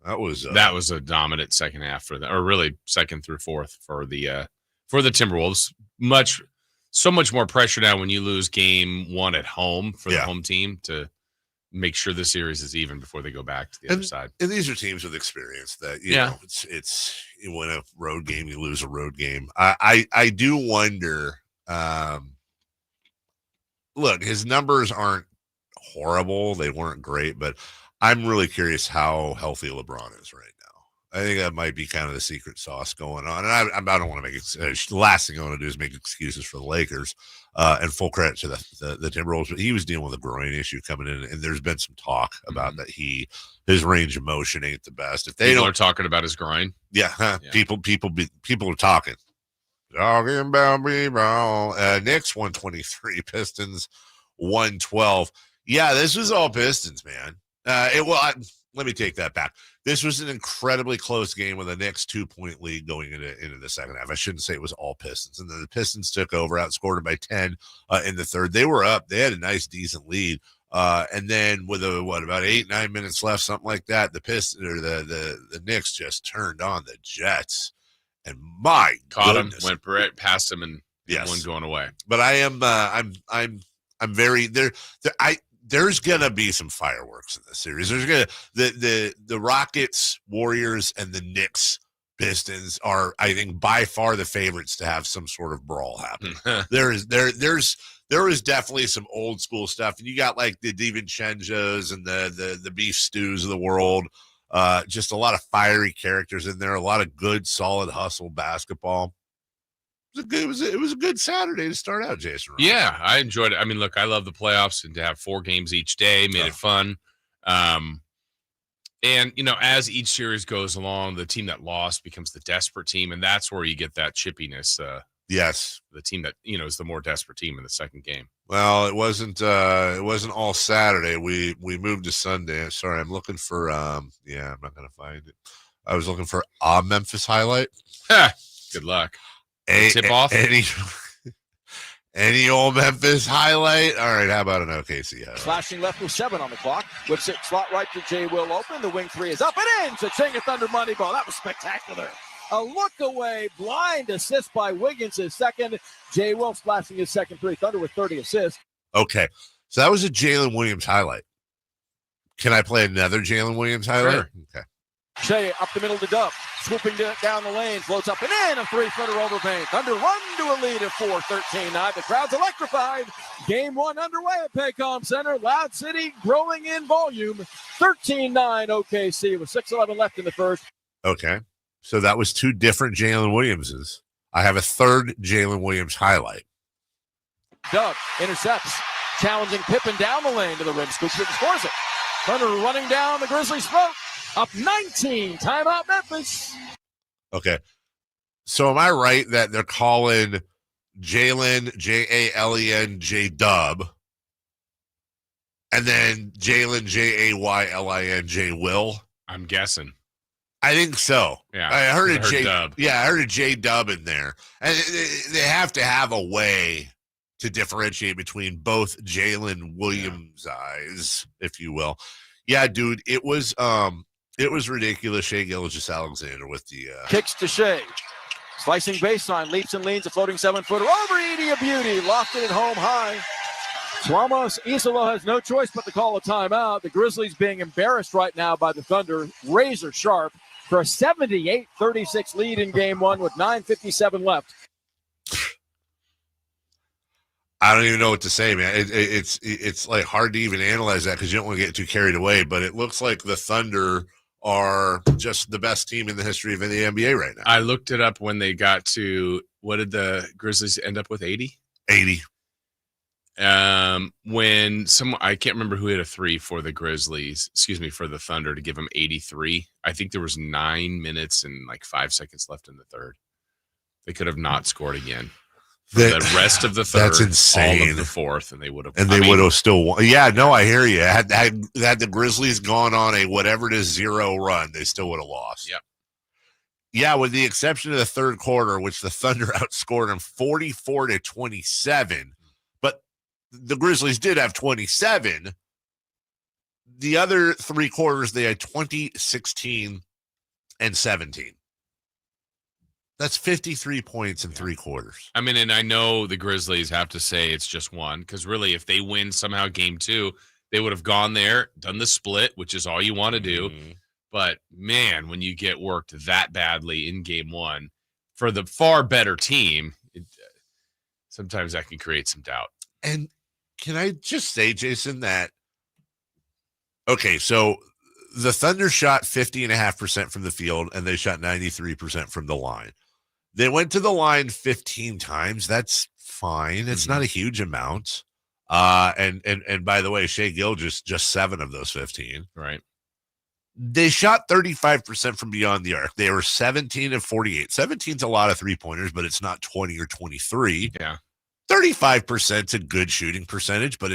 That was a dominant second half for them, or really second through fourth for the Timberwolves. So much more pressure now when you lose game 1 at home for the home team to make sure the series is even before they go back to the other side. And these are teams with experience that you know it's you win a road game, you lose a road game. I do wonder. Look, his numbers aren't horrible; they weren't great, but I'm really curious how healthy LeBron is right now. I think that might be kind of the secret sauce going on. And I don't want to make it. The last thing I want to do is make excuses for the Lakers. And full credit to the Timberwolves, but he was dealing with a groin issue coming in, and there's been some talk about that his range of motion ain't the best. If people are talking about his groin, people are talking. Talking about people. Knicks 123, Pistons 112. Yeah, this was all Pistons, man. Let me take that back. This was an incredibly close game with a Knicks 2-point lead going into the second half. I shouldn't say it was all Pistons. And then the Pistons took over, outscored them by 10 in the third. They were up. They had a nice, decent lead. And then with about 8-9 minutes left, something like that, the Pistons or the Knicks just turned on the Jets. And my caught goodness. him, went past him, and one going away. But I am I'm very there. There's gonna be some fireworks in this series. There's gonna the Rockets, Warriors, and the Knicks, Pistons are, I think, by far the favorites to have some sort of brawl happen. There is definitely some old school stuff, and you got like the DiVincenzo's and the beef stews of the world. Just a lot of fiery characters in there. A lot of good, solid hustle basketball. It was a good Saturday to start out, Jason. Yeah, I enjoyed it. I mean, look, I love the playoffs, and to have 4 games each day made it fun. And, as each series goes along, the team that lost becomes the desperate team, and that's where you get that chippiness. Yes. The team that, is the more desperate team in the second game. Well, it wasn't all Saturday. We moved to Sunday. Sorry, I'm looking for I'm not going to find it. I was looking for a Memphis highlight. Good luck. Tip off? Any old Memphis highlight? All right, how about an OKC highlight? Slashing left with 7 on the clock. Whips it slot right to Jay Will open. The wing 3 is up and in. Ching Thunder money ball. That was spectacular. A look away, blind assist by Wiggins, his second. Jay Will splashing his second 3. Thunder with 30 assists. Okay, so that was a Jalen Williams highlight. Can I play another Jalen Williams highlight? Sure. Okay. Shea up the middle to Dub, swooping down the lane, floats up and in, a 3-footer over Payne. Thunder run to a lead of 4-13-9. The crowd's electrified. Game 1 underway at Paycom Center. Loud City growing in volume. 13-9 OKC with 6:11 left in the first. Okay, so that was 2 different Jalen Williamses. I have a third Jalen Williams highlight. Dub intercepts, challenging Pippen down the lane to the rim. Scoops it and scores it. Thunder running down the Grizzlies' throat. Up 19. Timeout, Memphis. Okay. So am I right that they're calling Jalen, Jalen, J-Dub, and then Jalen, Jaylin, Will? I'm guessing. I think so. Yeah. I heard a J-Dub. Yeah, I heard a J-Dub in there. And they have to have a way to differentiate between both Jalen Williams' eyes, if you will. Yeah, dude, it was ridiculous. Shea Gilgeous-Alexander with the kicks to Shea. Slicing baseline, leaps and leans, a floating 7-footer over Edie a beauty, lofted it home high. Suamos Isola has no choice but to call a timeout. The Grizzlies being embarrassed right now by the Thunder, razor sharp for a 78-36 lead in game 1 with 9:57 left. I don't even know what to say, man. It's like hard to even analyze that because you don't want to get too carried away. But it looks like the Thunder are just the best team in the history of the NBA right now. I looked it up when they got to, what did the Grizzlies end up with? 80? 80. When I can't remember who hit a 3 for the Grizzlies, for the Thunder to give them 83. I think there was 9 minutes and like 5 seconds left in the third. They could have not scored again. The rest of the third, that's insane. All of the fourth, and they would have. And they would have still won. Yeah, no, I hear you. Had the Grizzlies gone on a whatever it is 0 run, they still would have lost. Yep. Yeah, with the exception of the third quarter, which the Thunder outscored them 44-27, but the Grizzlies did have 27. The other 3 quarters, they had 20, 16, and 17. That's 53 points in 3 quarters. I mean, and I know the Grizzlies have to say it's just 1 because really, if they win somehow game 2, they would have gone there, done the split, which is all you want to do. Mm-hmm. But man, when you get worked that badly in game 1 for the far better team, sometimes that can create some doubt. And can I just say, Jason, that okay, so the Thunder shot 50.5% from the field, and they shot 93% from the line. They went to the line 15 times. That's fine. It's not a huge amount. And by the way, Shea Gilgeous, just 7 of those 15. Right. They shot 35% from beyond the arc. They were 17 of 48. 17's a lot of three-pointers, but it's not 20 or 23. Yeah. 35%'s a good shooting percentage, but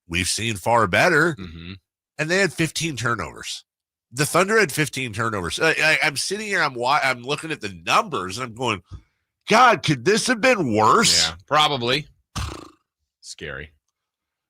we've seen far better. Mm-hmm. And they had 15 turnovers. The Thunder had 15 turnovers. I'm sitting here, I'm looking at the numbers, and I'm going, God, could this have been worse? Yeah, probably. Scary.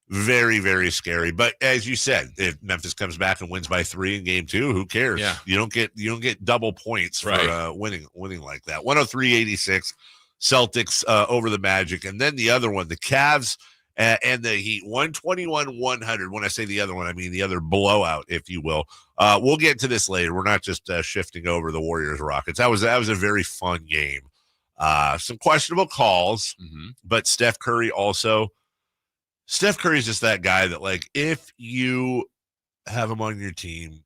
Very, very scary. But as you said, if Memphis comes back and wins by 3 in game 2, who cares? Yeah. You don't get double points for winning like that. 103-86, Celtics over the Magic. And then the other one, the Cavs and the Heat, 121-100. When I say the other one, I mean the other blowout, if you will. We'll get to this later. We're not just shifting over the Warriors-Rockets. That was a very fun game. Some questionable calls, but Steph Curry is just that guy that, like, if you have him on your team,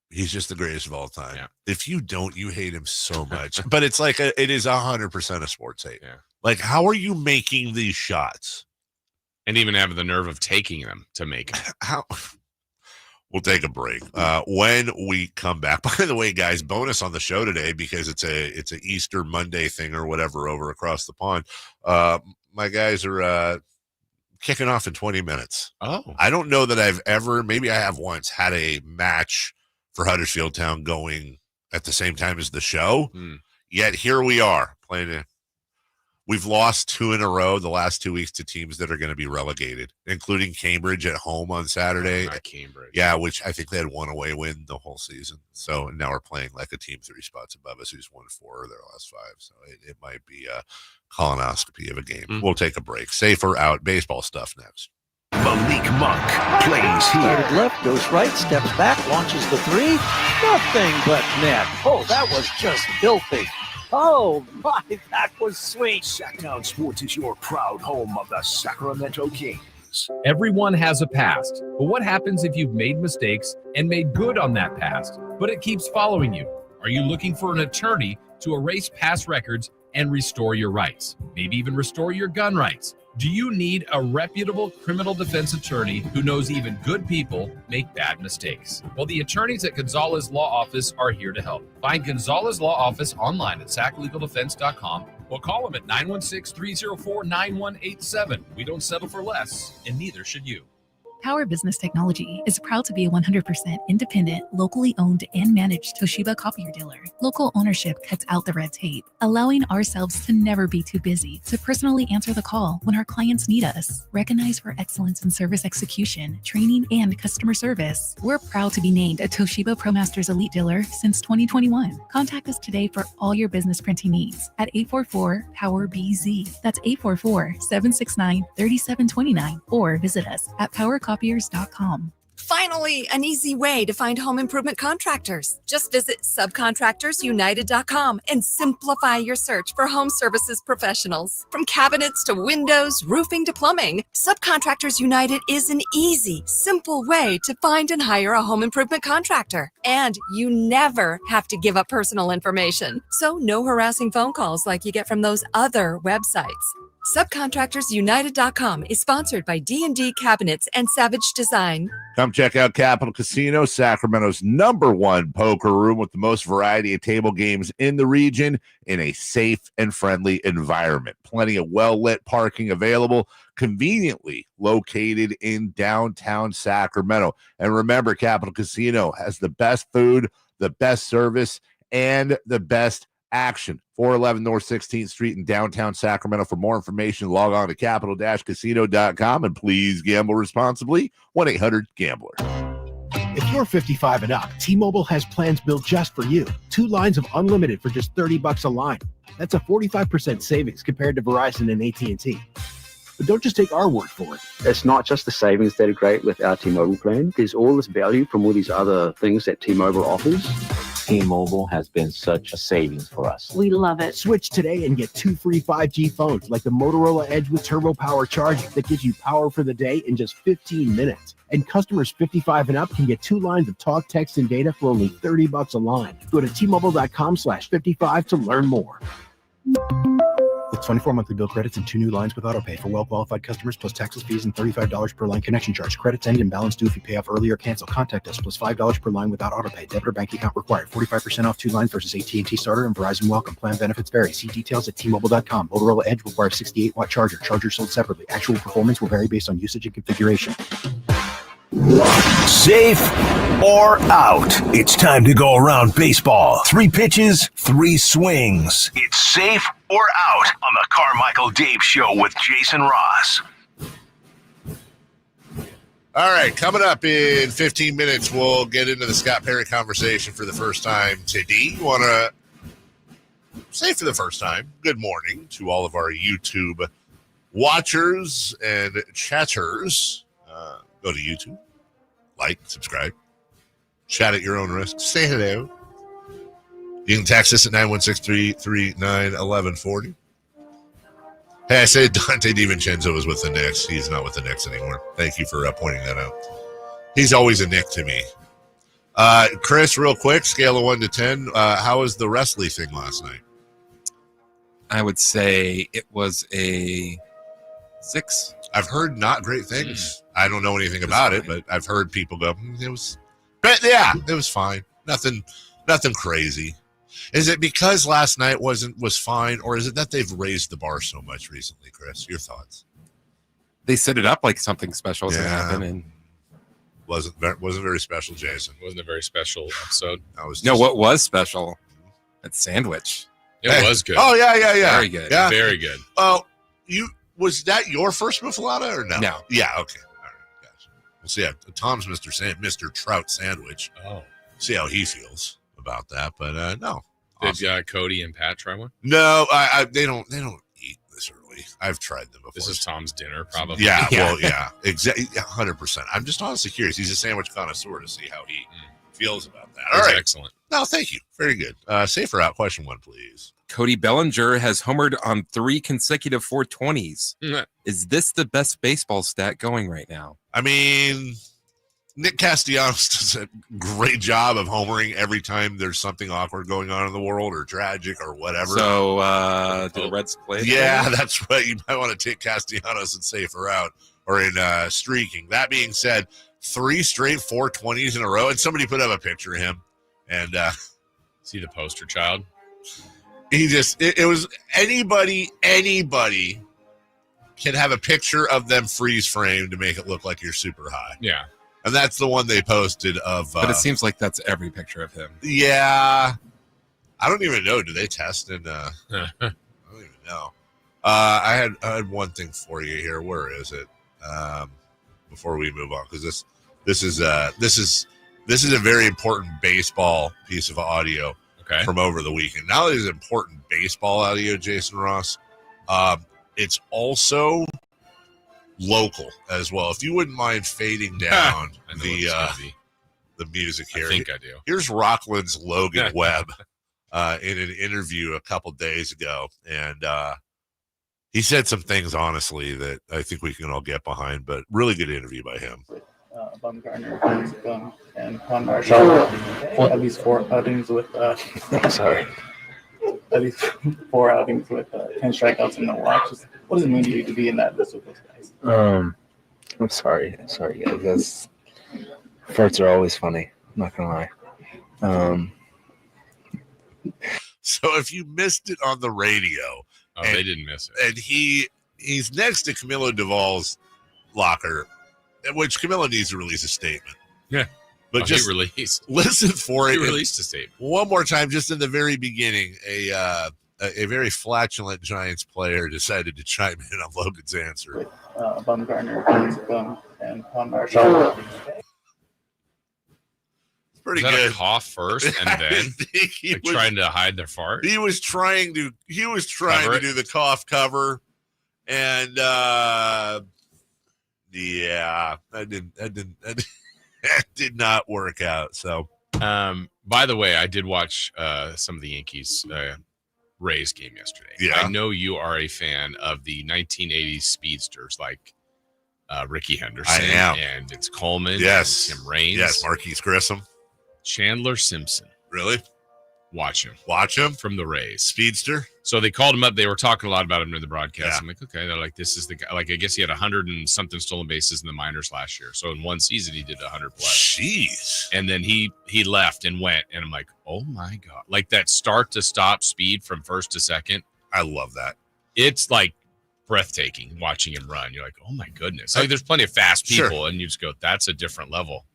he's just the greatest of all time. Yeah. If you don't, you hate him so much. But it's like it is 100% a sports hate. Yeah. Like, how are you making these shots? And even have the nerve of taking them to make them. How? We'll take a break. When we come back, by the way, guys, bonus on the show today because it's a Easter Monday thing or whatever over across the pond. My guys are kicking off in 20 minutes. Oh. I don't know that I've ever, maybe I have once, had a match for Huddersfield Town going at the same time as the show. Yet here we are playing it. We've lost 2 in a row the last 2 weeks to teams that are going to be relegated, including Cambridge at home on Saturday. Not Cambridge. Yeah, which I think they had 1 away win the whole season. So now we're playing like a team 3 spots above us who's won 4 of their last 5. So it might be a colonoscopy of a game. We'll take a break. Safer out. Baseball stuff next. Malik Monk plays here. Started left, goes right, steps back, launches the 3. Nothing but net. Oh, that was just filthy. Oh, my, that was sweet. Sacktown Sports is your proud home of the Sacramento Kings. Everyone has a past, but what happens if you've made mistakes and made good on that past, but it keeps following you? Are you looking for an attorney to erase past records and restore your rights? Maybe even restore your gun rights? Do you need a reputable criminal defense attorney who knows even good people make bad mistakes? Well, the attorneys at Gonzalez Law Office are here to help. Find Gonzalez Law Office online at saclegaldefense.com or call them at 916-304-9187. We don't settle for less, and neither should you. Power Business Technology is proud to be a 100% independent, locally owned and managed Toshiba copier dealer. Local ownership cuts out the red tape, allowing ourselves to never be too busy to personally answer the call when our clients need us. Recognized for excellence in service execution, training, and customer service, we're proud to be named a Toshiba ProMasters Elite Dealer since 2021. Contact us today for all your business printing needs at 844-POWER-BZ. That's 844-769-3729, or visit us at powercopiers.com. Finally, an easy way to find home improvement contractors. Just visit subcontractorsunited.com and simplify your search for home services professionals. From cabinets to windows, roofing to plumbing, Subcontractors United is an easy, simple way to find and hire a home improvement contractor. And you never have to give up personal information. So no harassing phone calls like you get from those other websites. Subcontractorsunited.com is sponsored by D&D Cabinets and Savage Design. Come check out Capital Casino, Sacramento's #1 poker room with the most variety of table games in the region in a safe and friendly environment. Plenty of well-lit parking available, conveniently located in downtown Sacramento. And remember, Capital Casino has the best food, the best service, and the best action. 411 North 16th Street in downtown Sacramento. For more information, log on to capital-casino.com, and please gamble responsibly. 1-800-GAMBLER. If you're 55 and up, T-Mobile has plans built just for you. 2 lines of unlimited for just $30 a line. That's a 45% savings compared to Verizon and AT&T. But don't just take our word for it. It's not just the savings that are great with our T-Mobile plan. There's all this value from all these other things that T-Mobile offers. T-Mobile has been such a savings for us. We love it. Switch today and get 2 free 5G phones like the Motorola Edge with turbo power charging that gives you power for the day in just 15 minutes. And customers 55 and up can get 2 lines of talk, text, and data for only $30 a line. Go to T-Mobile.com/55 to learn more. With 24 monthly bill credits and 2 new lines with autopay for well-qualified customers plus taxes, fees, and $35 per line connection charge. Credits end and balance due if you pay off early or cancel. Contact us plus $5 per line without autopay. Debit or bank account required. 45% off 2 lines versus AT&T Starter and Verizon Welcome. Plan benefits vary. See details at T-Mobile.com. Motorola Edge requires 68-watt charger. Charger sold separately. Actual performance will vary based on usage and configuration. Safe or out? It's time to go around baseball. 3 pitches, 3 swings. It's safe or out on the Carmichael Dave Show with Jason Ross. All right, coming up in 15 minutes, we'll get into the Scott Perry conversation for the first time today. You want to say for the first time, good morning to all of our YouTube watchers and chatters. Go to YouTube, like, subscribe, chat at your own risk, say hello. You can text us at 916-339-1140. Hey, I said Dante DiVincenzo is with the Knicks. He's not with the Knicks anymore. Thank you for pointing that out. He's always a Knick to me. Chris, real quick, scale of 1 to 10. How was the wrestling thing last night? I would say it was a 6. I've heard not great things. I don't know anything about it, but I've heard people go, it was fine. Nothing crazy. Is it because last night was fine, or is it that they've raised the bar so much recently, Chris? Your thoughts? They set it up like something special was going to happen, and wasn't very special, Jason. Wasn't a very special episode. What was special? That sandwich. It was good. Oh yeah. Very good. Yeah. Very good. Oh, was that your first muffalata or no? No. Yeah. Okay. All right. Gotcha. We'll see. Tom's Mr. Trout sandwich. Oh. See how he feels about that, but no. Did Cody and Pat try one? No, they don't eat this early. I've tried them before. This is Tom's dinner, probably. Yeah. Well, yeah. Exactly. 100%. I'm just honestly curious. He's a sandwich connoisseur to see how he feels about that. All right. Excellent. No, thank you. Very good. Safe or out? Question 1, please. Cody Bellinger has homered on 3 consecutive 420s. Is this the best baseball stat going right now? I mean, Nick Castellanos does a great job of homering every time there's something awkward going on in the world or tragic or whatever. So, do the Reds play? Yeah, that's right. You might want to take Castellanos and safer out or in streaking. That being said, 3 straight 420s in a row, and somebody put up a picture of him. And see the poster child? He just, it was anybody can have a picture of them freeze framed to make it look like you're super high. Yeah. And that's the one they posted of. But it seems like that's every picture of him. Yeah. I don't even know. Do they test? And I don't even know. I had one thing for you here. Where is it? Before we move on, because this is a very important baseball piece of audio. Okay. From over the weekend. Not only is it important baseball audio, Jason Ross, it's also local as well. If you wouldn't mind fading down the music here. I think I do. Here's Rockland's Logan Webb in an interview a couple days ago. And he said some things, honestly, that I think we can all get behind, but really good interview by him. Bumgarner, and Juan Marshall, at least 4 outings with at least 4 outings with 10 strikeouts in the walk. What does it mean to you to be in that list with those guys? I'm sorry guys. Farts are always funny. I'm not gonna lie. So if you missed it on the radio, they didn't miss it, and he's next to Camilo Duvall's locker. Which Camilo needs to release a statement. Yeah. But just listen for it. He released a statement. One more time, just in the very beginning, a very flatulent Giants player decided to chime in on Logan's answer. Bumgarner, and Juan Marshall. It's pretty good. good. A cough first, and then trying to hide their fart. He was trying to do the cough cover, and yeah, that did not work out. So By the way, I did watch some of the Yankees Rays game yesterday. Yeah. I know you are a fan of the 1980s speedsters like Ricky Henderson. I am. And Vince Coleman. Yes. And Tim Raines. Yes, Marquise Grissom. Chandler Simpson. Really? Watch him. Watch him? From the Rays. Speedster? So they called him up. They were talking a lot about him during the broadcast. Yeah. I'm like, okay. They're like, this is the guy. Like, I guess he had 100 and something stolen bases in the minors last year. So in one season, he did 100 plus. Jeez. And then he left and went. And I'm like, oh my God. Like that start to stop speed from first to second. I love that. It's like breathtaking watching him run. You're like, oh my goodness. Like, there's plenty of fast people. Sure. And you just go, that's a different level.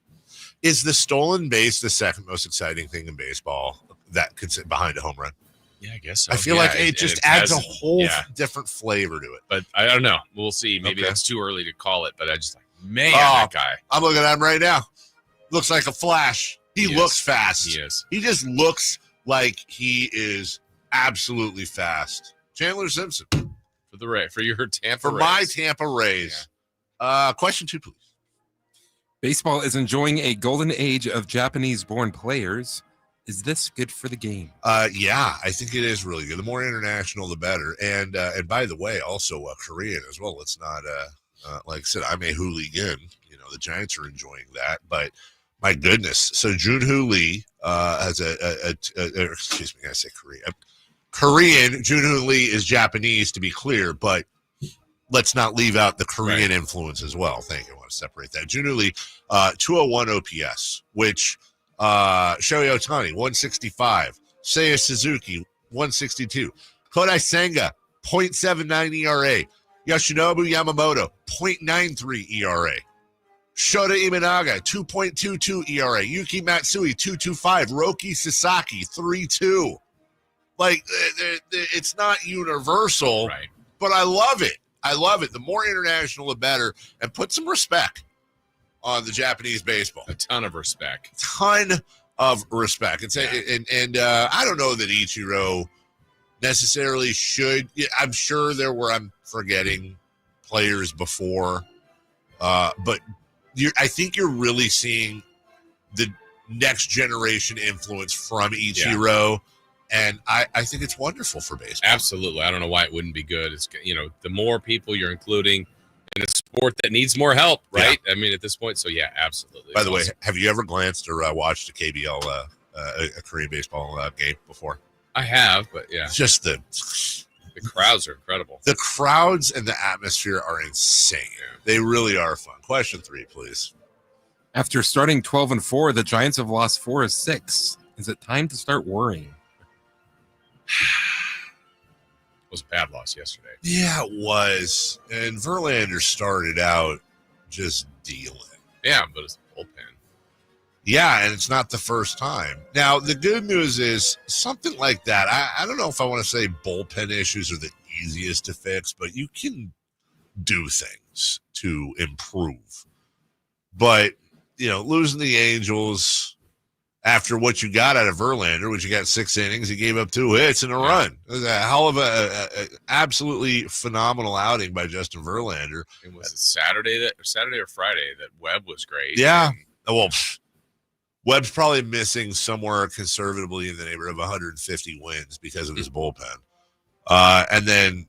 Is the stolen base the second most exciting thing in baseball that could sit behind a home run? Yeah, I guess so. I feel like it just adds a whole different flavor to it. But I don't know. We'll see. Maybe that's too early to call it. But I just like, man, Oh, that guy. I'm looking at him right now. Looks like a flash. He He looks is. fast. He is. He just looks like he is absolutely fast. Chandler Simpson. For the Ray, for your Tampa For Rays. my Tampa Rays. Question 2, please. Baseball is enjoying a golden age of Japanese-born players. Is this good for the game? Yeah, I think it is really good. The more international, the better. And by the way, also Korean as well. Let's not, like I said, I'm a hooligan. You know, the Giants are enjoying that. But my goodness, so Junhoo Lee has excuse me, I say Korean. Korean. Junhoo Lee is Japanese, to be clear, but let's not leave out the Korean influence as well. Thank you. I want to separate that. Junhoo Lee, 201 OPS, which Shohei Ohtani, 165. Seiya Suzuki, 162. Kodai Senga, 0.79 ERA. Yoshinobu Yamamoto, 0.93 ERA. Shota Imanaga, 2.22 ERA. Yuki Matsui, 2.25. Roki Sasaki, 3.2. Like, it's not universal, but I love it. I love it. The more international, the better. And put some respect on the Japanese baseball. A ton of respect. Ton of respect. And I don't know that Ichiro necessarily should. I'm sure I'm forgetting players before, but I think you're really seeing the next generation influence from Ichiro. Yeah. And I think it's wonderful for baseball. Absolutely. I don't know why it wouldn't be good. It's, the more people you're including in a sport that needs more help, right? Yeah. I mean, at this point. So, yeah, absolutely. By the way, have you ever glanced or watched a KBL, a Korean baseball game before? I have, but yeah. Just the crowds are incredible. The crowds and the atmosphere are insane. Yeah. They really are fun. Question 3, please. After starting 12-4, the Giants have lost 4 of 6. Is it time to start worrying? It was a bad loss yesterday. Yeah, it was. And Verlander started out just dealing. Yeah, but it's a bullpen. Yeah, and it's not the first time. Now, the good news is something like that. I don't know if I want to say bullpen issues are the easiest to fix, but you can do things to improve. But, losing the Angels after what you got out of Verlander, which you got 6 innings, he gave up 2 hits and a run. It was a hell of a absolutely phenomenal outing by Justin Verlander. It was Saturday or Friday that Webb was great. Yeah. Well, Webb's probably missing somewhere conservatively in the neighborhood of 150 wins because of his bullpen. And then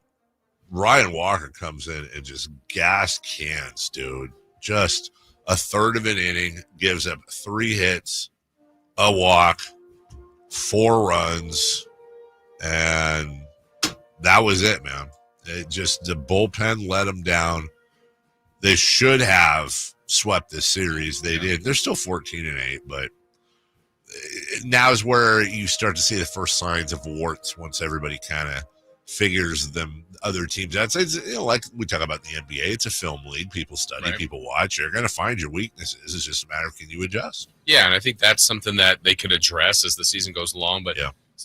Ryan Walker comes in and just gas cans, dude. Just a third of an inning, gives up 3 hits, a walk, 4 runs, and that was it, man. The bullpen let them down. They should have swept this series. They did. They're still 14-8, but now is where you start to see the first signs of warts once everybody kind of figures them other teams out. It's like we talk about in the NBA, it's a film league. People study, people watch. You're going to find your weaknesses. It's just a matter of can you adjust? Yeah, and I think that's something that they could address as the season goes along. But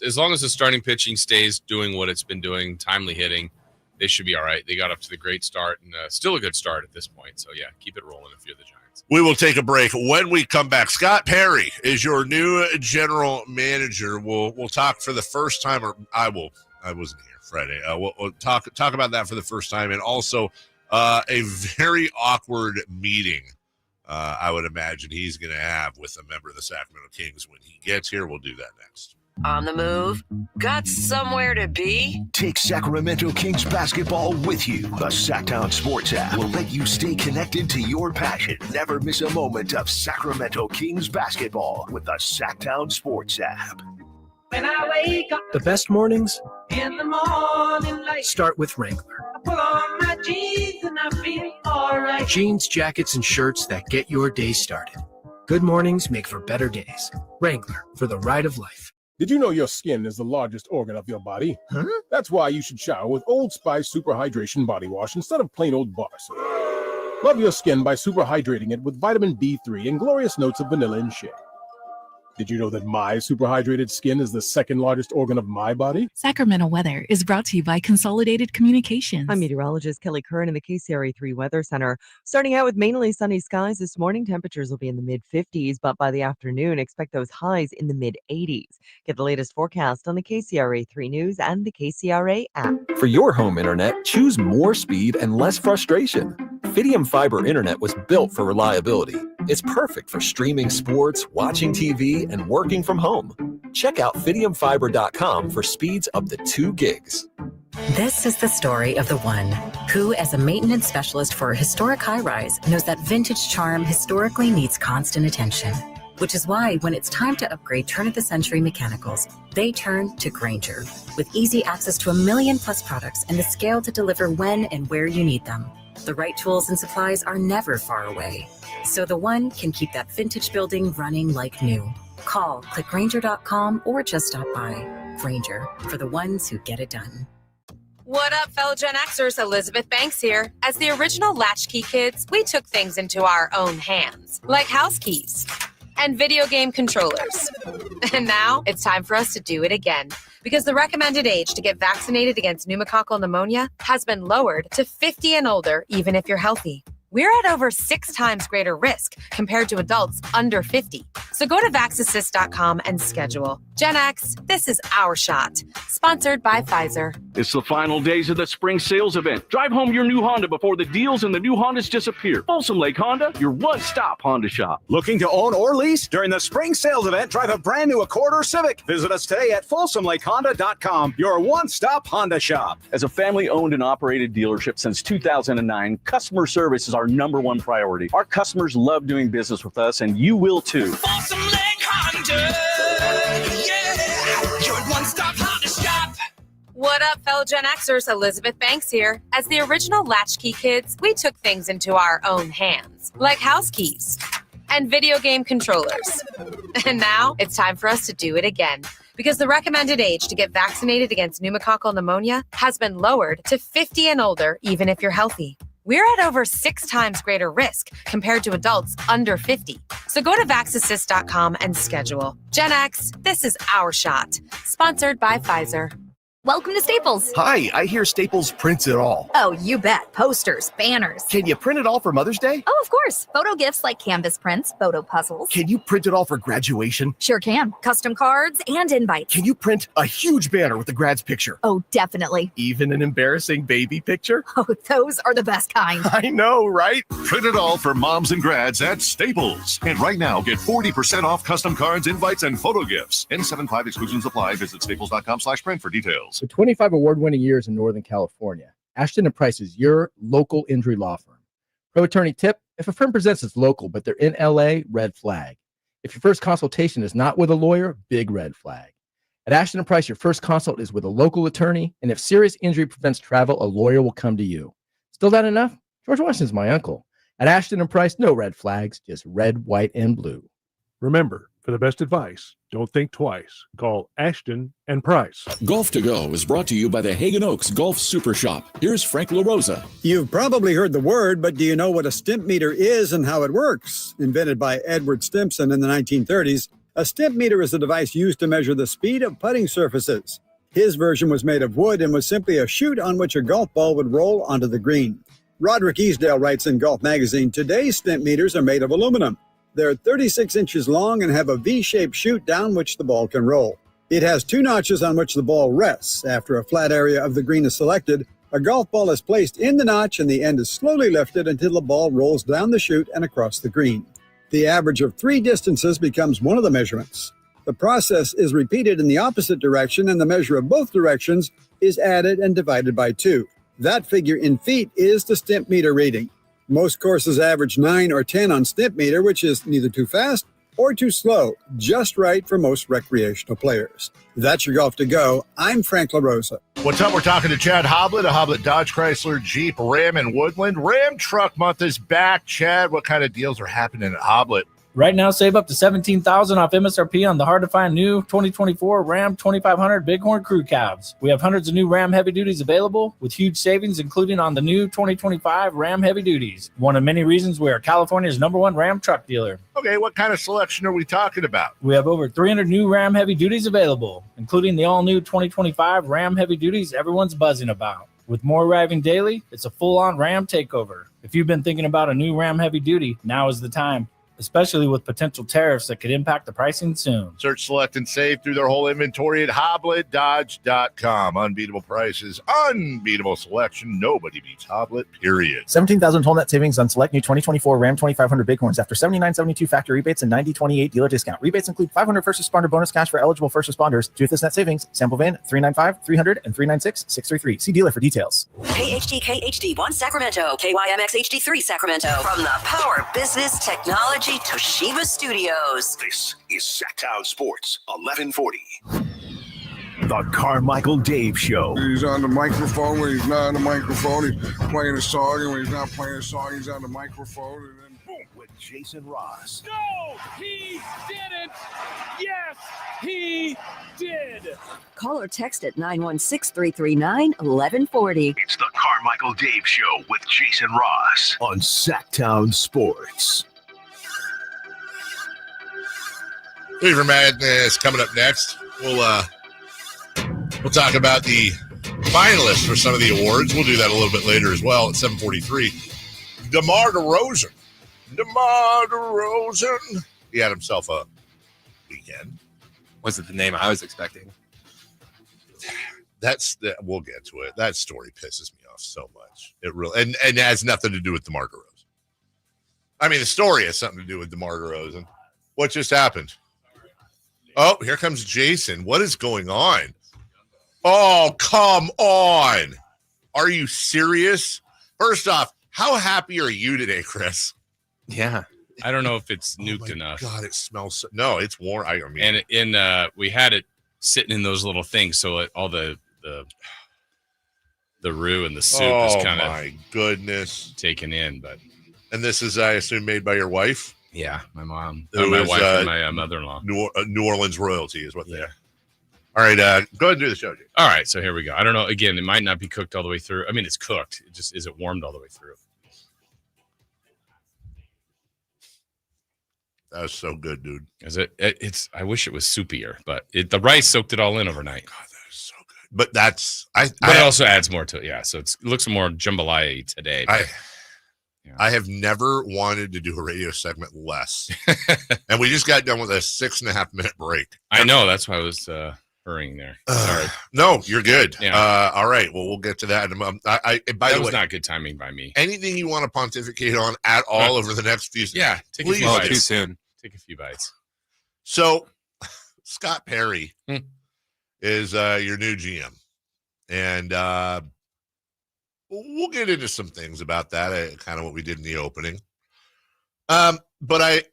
as long as the starting pitching stays doing what it's been doing, timely hitting, they should be all right. They got up to the great start and still a good start at this point. So, yeah, keep it rolling if you're the Giants. We will take a break. When we come back, Scott Perry is your new general manager. We'll talk for the first time, or I wasn't here Friday. We'll talk about that for the first time, and also a very awkward meeting I would imagine he's going to have with a member of the Sacramento Kings when he gets here. We'll do that next. On the move? Got somewhere to be? Take Sacramento Kings basketball with you. The Sacktown Sports app will let you stay connected to your passion. Never miss a moment of Sacramento Kings basketball with the Sacktown Sports app. When I wake up, The best mornings in the morning light, start with Wrangler. I pull on my jeans and I feel alright. Jeans, jackets, and shirts that get your day started. Good mornings make for better days. Wrangler, for the ride of life. Did you know your skin is the largest organ of your body? Huh? That's why you should shower with Old Spice Super Hydration Body Wash instead of plain old bar soap. Love your skin by super hydrating it with vitamin B3 and glorious notes of vanilla and shea. Did you know that my super hydrated skin is the second largest organ of my body? Sacramento weather is brought to you by Consolidated Communications. I'm meteorologist Kelly Curran in the KCRA 3 Weather Center. Starting out with mainly sunny skies this morning, temperatures will be in the mid-50s, but by the afternoon, expect those highs in the mid-80s. Get the latest forecast on the KCRA 3 News and the KCRA app. For your home internet, choose more speed and less frustration. Fidium Fiber Internet was built for reliability. It's perfect for streaming sports, watching TV, and working from home. Check out fidiumfiber.com for speeds up to 2 gigs. This is the story of the one who, as a maintenance specialist for a historic high-rise, knows that vintage charm historically needs constant attention. Which is why when it's time to upgrade turn-of-the-century mechanicals, they turn to Grainger. With easy access to 1 million+ products and the scale to deliver when and where you need them. The right tools and supplies are never far away. So the one can keep that vintage building running like new. Call, click Grainger.com, or just stop by. Grainger, for the ones who get it done. What up, fellow Gen Xers? Elizabeth Banks here. As the original latchkey kids, we took things into our own hands, like house keys and video game controllers. And now it's time for us to do it again, because the recommended age to get vaccinated against pneumococcal pneumonia has been lowered to 50 and older, even if you're healthy. We're at over 6 times greater risk compared to adults under 50. So go to vaxassist.com and schedule. Gen X, this is our shot. Sponsored by Pfizer. It's the final days of the spring sales event. Drive home your new Honda before the deals and the new Hondas disappear. Folsom Lake Honda, your one-stop Honda shop. Looking to own or lease? During the spring sales event, drive a brand new Accord or Civic. Visit us today at folsomlakehonda.com, your one-stop Honda shop. As a family-owned and operated dealership since 2009, customer service is our number one priority. Our customers love doing business with us, and you will too. Folsom Lake Honda, yeah, your one-stop Honda shop. What up, fellow Gen Xers? Elizabeth Banks here. As the original latchkey kids, we took things into our own hands, like house keys and video game controllers. And now it's time for us to do it again, because the recommended age to get vaccinated against pneumococcal pneumonia has been lowered to 50 and older, even if you're healthy. We're at over 6 times greater risk compared to adults under 50. So go to vaxassist.com and schedule. Gen X, this is our shot. Sponsored by Pfizer. Welcome to Staples. Hi, I hear Staples prints it all. Oh, you bet. Posters, banners. Can you print it all for Mother's Day? Oh, of course. Photo gifts like canvas prints, photo puzzles. Can you print it all for graduation? Sure can. Custom cards and invites. Can you print a huge banner with the grad's picture? Oh, definitely. Even an embarrassing baby picture? Oh, those are the best kind. I know, right? Print it all for moms and grads at Staples. And right now, get 40% off custom cards, invites, and photo gifts. N75 exclusions apply. Visit staples.com/print for details. For 25 award-winning years in Northern California, Ashton & Price is your local injury law firm. Pro attorney tip: if a firm presents as local but they're in LA, red flag. If your first consultation is not with a lawyer, big red flag. At Ashton & Price, your first consult is with a local attorney, and if serious injury prevents travel, a lawyer will come to you. Still not enough? George Washington's my uncle. At Ashton & Price, no red flags, just red, white, and blue. Remember, for the best advice, don't think twice. Call Ashton and Price. Golf to Go is brought to you by the Hagen Oaks Golf Super Shop. Here's Frank LaRosa. You've probably heard the word, but do you know what a stimp meter is and how it works? Invented by Edward Stimpson in the 1930s, a stimp meter is a device used to measure the speed of putting surfaces. His version was made of wood and was simply a chute on which a golf ball would roll onto the green. Roderick Easdale writes in Golf Magazine, today's stimp meters are made of aluminum. They're 36 inches long and have a V-shaped chute down which the ball can roll. It has 2 notches on which the ball rests. After a flat area of the green is selected, A golf ball is placed in the notch and the end is slowly lifted until the ball rolls down the chute and across the green. The average of 3 distances becomes one of the measurements. The process is repeated in the opposite direction, and the measure of both directions is added and divided by 2. That figure in feet is the stimp meter reading. Most courses average 9 or 10 on stimp meter, which is neither too fast or too slow, just right for most recreational players. That's your Golf to Go. I'm Frank LaRosa. What's up? We're talking to Chad Hoblet of Hoblet Dodge Chrysler Jeep Ram and Woodland. Ram Truck Month is back. Chad, what kind of deals are happening at Hoblet? Right now, save up to $17,000 off MSRP on the hard-to-find new 2024 Ram 2500 Bighorn Crew Cabs. We have hundreds of new Ram Heavy Duties available with huge savings, including on the new 2025 Ram Heavy Duties. One of many reasons we are California's #1 Ram truck dealer. Okay, what kind of selection are we talking about? We have over 300 new Ram Heavy Duties available, including the all-new 2025 Ram Heavy Duties everyone's buzzing about. With more arriving daily, it's a full-on Ram takeover. If you've been thinking about a new Ram Heavy Duty, now is the time, especially with potential tariffs that could impact the pricing soon. Search, select, and save through their whole inventory at HobletDodge.com. Unbeatable prices, unbeatable selection. Nobody beats Hoblet, period. $17,000 total net savings on select new 2024 Ram 2500 Bighorns after $79.72 factory rebates and $90.28 dealer discount. Rebates include $500 first responder bonus cash for eligible first responders. Due to this net savings, sample VIN 395, 300, and 396, 633. See dealer for details. KHD-1 Sacramento, KYMX HD3 Sacramento. From the Power Business Technology Toshiba Studios. This is Sacktown Sports 1140. The Carmichael Dave Show. He's on the microphone when he's not on the microphone. He's playing a song, and when he's not playing a song, he's on the microphone. And then boom, with Jason Ross. No, he didn't. Yes, he did. Call or text at 916-339-1140. It's the Carmichael Dave Show with Jason Ross on Sacktown Sports. Fever Madness coming up next. We'll talk about the finalists for some of the awards. We'll do that a little bit later as well at 7:43. DeMar DeRozan. He had himself a weekend. Wasn't the name I was expecting. We'll get to it. That story pisses me off so much. It really and it has nothing to do with DeMar DeRozan. I mean, the story has something to do with DeMar DeRozan. What just happened? Oh, here comes Jason. What is going on? Oh, come on. Are you serious? First off, how happy are you today, Chris? Yeah. I don't know if it's nuked enough. God, it smells so, no, it's warm. I mean, and we had it sitting in those little things, so all the roux and the soup is kind of, my goodness, taken in. And this is, I assume, made by your wife. Yeah, my mom, my wife, and my mother-in-law. New Orleans royalty is what they are. All right, go ahead and do the show, Jake. All right, so here we go. I don't know. Again, it might not be cooked all the way through. I mean, it's cooked. It just isn't warmed all the way through. That was so good, dude. Is it? It's. I wish it was soupier, but the rice soaked it all in overnight. God, that is so good. But that's But it also adds more to it. Yeah, so it looks more jambalaya today. I have never wanted to do a radio segment less. And we just got done with a 6.5 minute break. I know. That's why I was hurrying there. Sorry. No, you're good. Yeah. All right. Well, we'll get to that. By the way, was not good timing by me. Anything you want to pontificate on at all over the next few seconds? Yeah. Take a few bites. Too soon. Take a few bites. So, Scott Perry is your new GM. And we'll get into some things about that, kind of what we did in the opening. But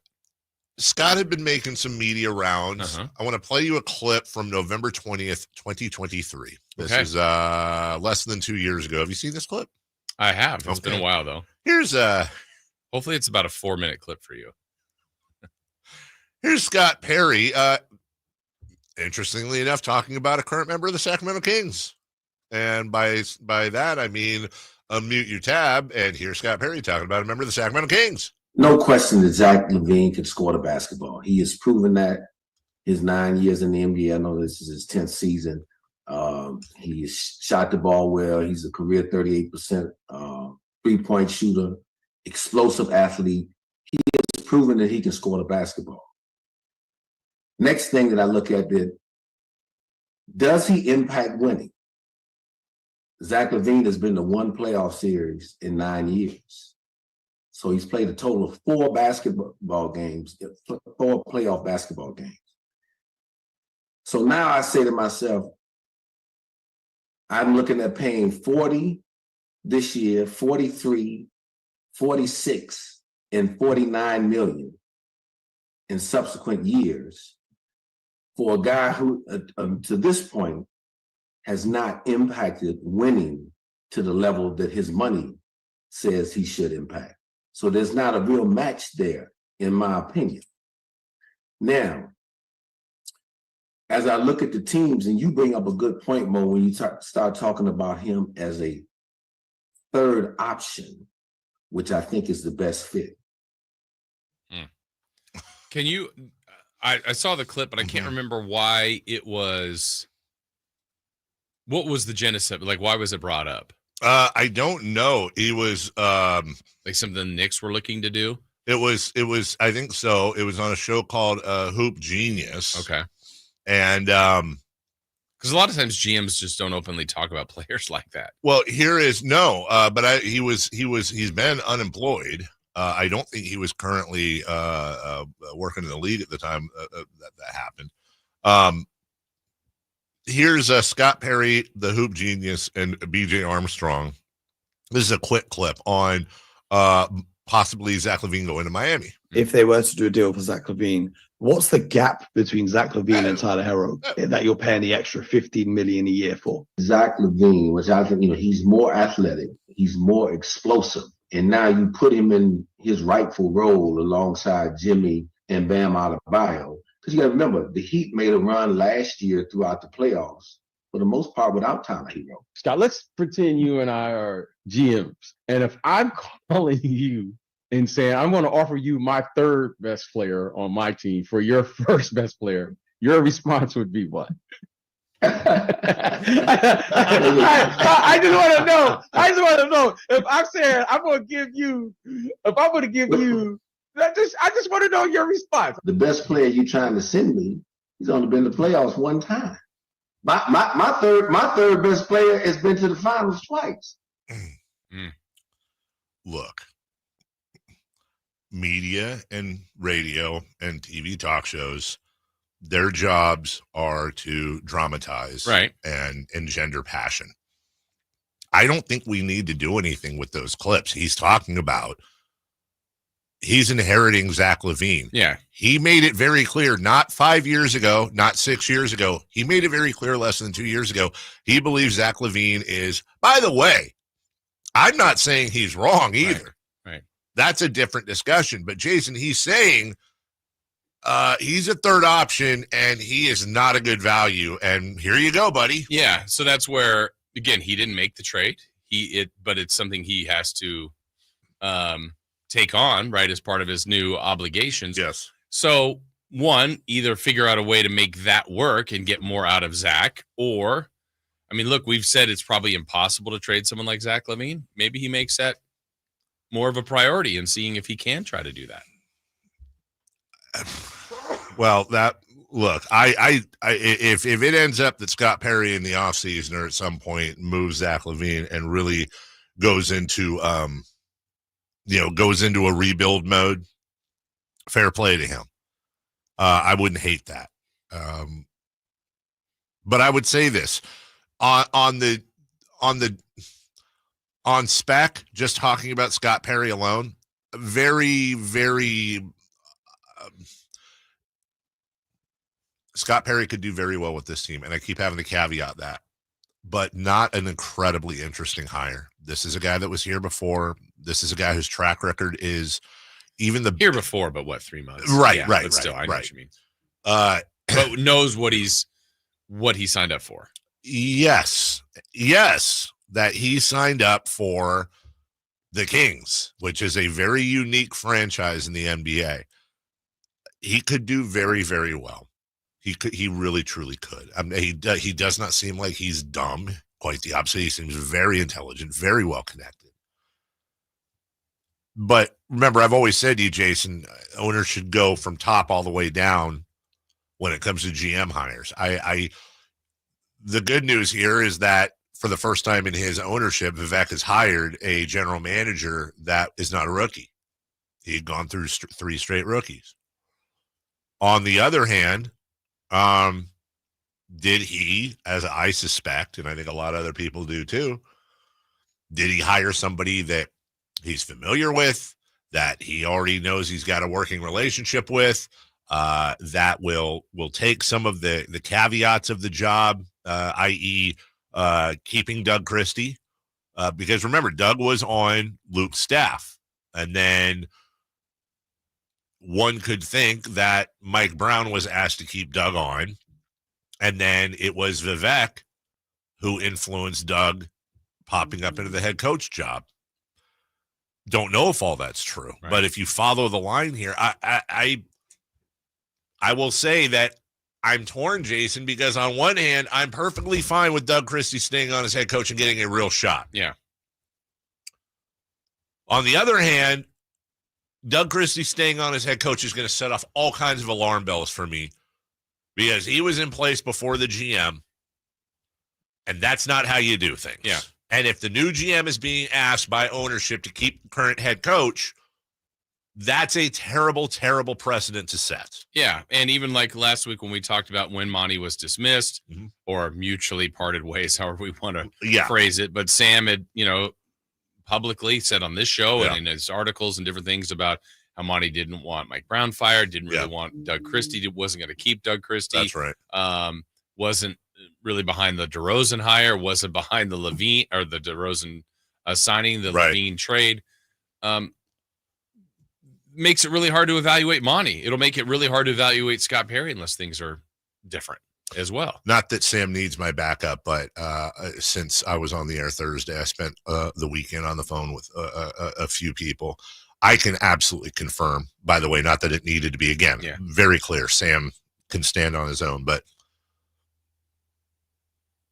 Scott had been making some media rounds. I want to play you a clip from November 20th, 2023. This is less than 2 years ago. Have you seen this clip? I have. It's been a while, though. Here's hopefully it's about a 4-minute clip for you. Here's Scott Perry, interestingly enough, talking about a current member of the Sacramento Kings. And by that, I mean, unmute your tab, and here's Scott Perry talking about a member of the Sacramento Kings. No question that Zach LaVine can score the basketball. He has proven that his 9 years in the NBA. I know this is his 10th season. He shot the ball well. He's a career 38% three-point shooter, explosive athlete. He has proven that he can score the basketball. Next thing that I look at, does he impact winning? Zach LaVine has been to one playoff series in 9 years. So he's played a total of 4 basketball games, 4 playoff basketball games. So now I say to myself, I'm looking at paying 40 this year, 43, 46, and 49 million in subsequent years for a guy who, to this point, has not impacted winning to the level that his money says he should impact. So there's not a real match there, in my opinion. Now, as I look at the teams, and you bring up a good point, Mo, when you start talking about him as a third option, which I think is the best fit. Can you, I saw the clip, but I can't remember why it was, what was the genesis? Like, why was it brought up? I don't know. It was like something the Knicks were looking to do. It was, I think so. It was on a show called Hoop Genius. Okay. And because a lot of times GMs just don't openly talk about players like that. Well, he's been unemployed. I don't think he was currently working in the league at the time that happened. Here's Scott Perry, the Hoop Genius, and BJ Armstrong. This is a quick clip on possibly Zach LaVine going to Miami. If they were to do a deal for Zach LaVine, what's the gap between Zach LaVine and Tyler Herro that you're paying the extra $15 million a year for? Zach LaVine, which I think, he's more athletic, he's more explosive, and now you put him in his rightful role alongside Jimmy and Bam Adebayo. Because you got to remember, the Heat made a run last year throughout the playoffs, for the most part, without Tyler Herro. Scott, let's pretend you and I are GMs. And if I'm calling you and saying, I'm going to offer you my third best player on my team for your first best player, your response would be what? I just want to know. If I'm saying I'm going to give you, I just want to know your response. The best player you're trying to send me, he's only been to the playoffs one time. My third best player has been to the finals twice. Look, media and radio and TV talk shows, their jobs are to dramatize, right, and engender passion. I don't think we need to do anything with those clips. He's talking about he's inheriting Zach LaVine. Yeah. He made it very clear, not 5 years ago, not 6 years ago. He made it very clear less than 2 years ago. He believes Zach LaVine is, by the way, I'm not saying he's wrong either. Right. That's a different discussion. But Jason, he's saying he's a third option and he is not a good value. And here you go, buddy. Yeah. So that's where, again, he didn't make the trade. But it's something he has to take on, right, as part of his new obligations. Yes. So one, either figure out a way to make that work and get more out of Zach, or, I mean, look, we've said it's probably impossible to trade someone like Zach LaVine. Maybe he makes that more of a priority and seeing if he can try to do that. Well, if it ends up that Scott Perry in the offseason or at some point moves Zach LaVine and really goes into a rebuild mode, fair play to him. I wouldn't hate that. But I would say this on spec, just talking about Scott Perry alone, very, very, Scott Perry could do very well with this team. And I keep having to caveat that, but not an incredibly interesting hire. This is a guy that was here before. This is a guy whose track record is even the here before, but what, 3 months? Right, yeah, right, but still, right, I know right. what you mean. But knows what he signed up for. Yes, that he signed up for the Kings, which is a very unique franchise in the NBA. He could do very, very well. He really, truly could. I mean, he does not seem like he's dumb. Quite the opposite. He seems very intelligent, very well connected. But remember, I've always said to you, Jason, owners should go from top all the way down when it comes to GM hires. The good news here is that for the first time in his ownership, Vivek has hired a general manager that is not a rookie. He had gone through 3 straight rookies. On the other hand, did he, as I suspect, and I think a lot of other people do too, did he hire somebody that he's familiar with, that he already knows he's got a working relationship with, that will take some of the caveats of the job, i.e., keeping Doug Christie? Because remember, Doug was on Luke's staff. And then one could think that Mike Brown was asked to keep Doug on. And then it was Vivek who influenced Doug popping up into the head coach job. Don't know if all that's true, right. But if you follow the line here, I will say that I'm torn, Jason, because on one hand, I'm perfectly fine with Doug Christie staying on as head coach and getting a real shot. Yeah. On the other hand, Doug Christie staying on as head coach is going to set off all kinds of alarm bells for me, because he was in place before the GM, and that's not how you do things. Yeah. And if the new GM is being asked by ownership to keep the current head coach, that's a terrible, terrible precedent to set. Yeah, and even like last week when we talked about when Monty was dismissed or mutually parted ways, however we want to phrase it, but Sam had, publicly said on this show and in his articles and different things about how Monty didn't want Mike Brown fired, didn't really want Doug Christie, wasn't going to keep Doug Christie. That's right. Wasn't really behind the DeRozan hire, wasn't behind the Levine or the DeRozan signing, the Levine trade. Makes it really hard to evaluate Monty. It'll make it really hard to evaluate Scott Perry unless things are different as well. Not that Sam needs my backup, but since I was on the air Thursday, I spent the weekend on the phone with a few people. I can absolutely confirm, by the way, not that it needed to be, again, very clear. Sam can stand on his own, but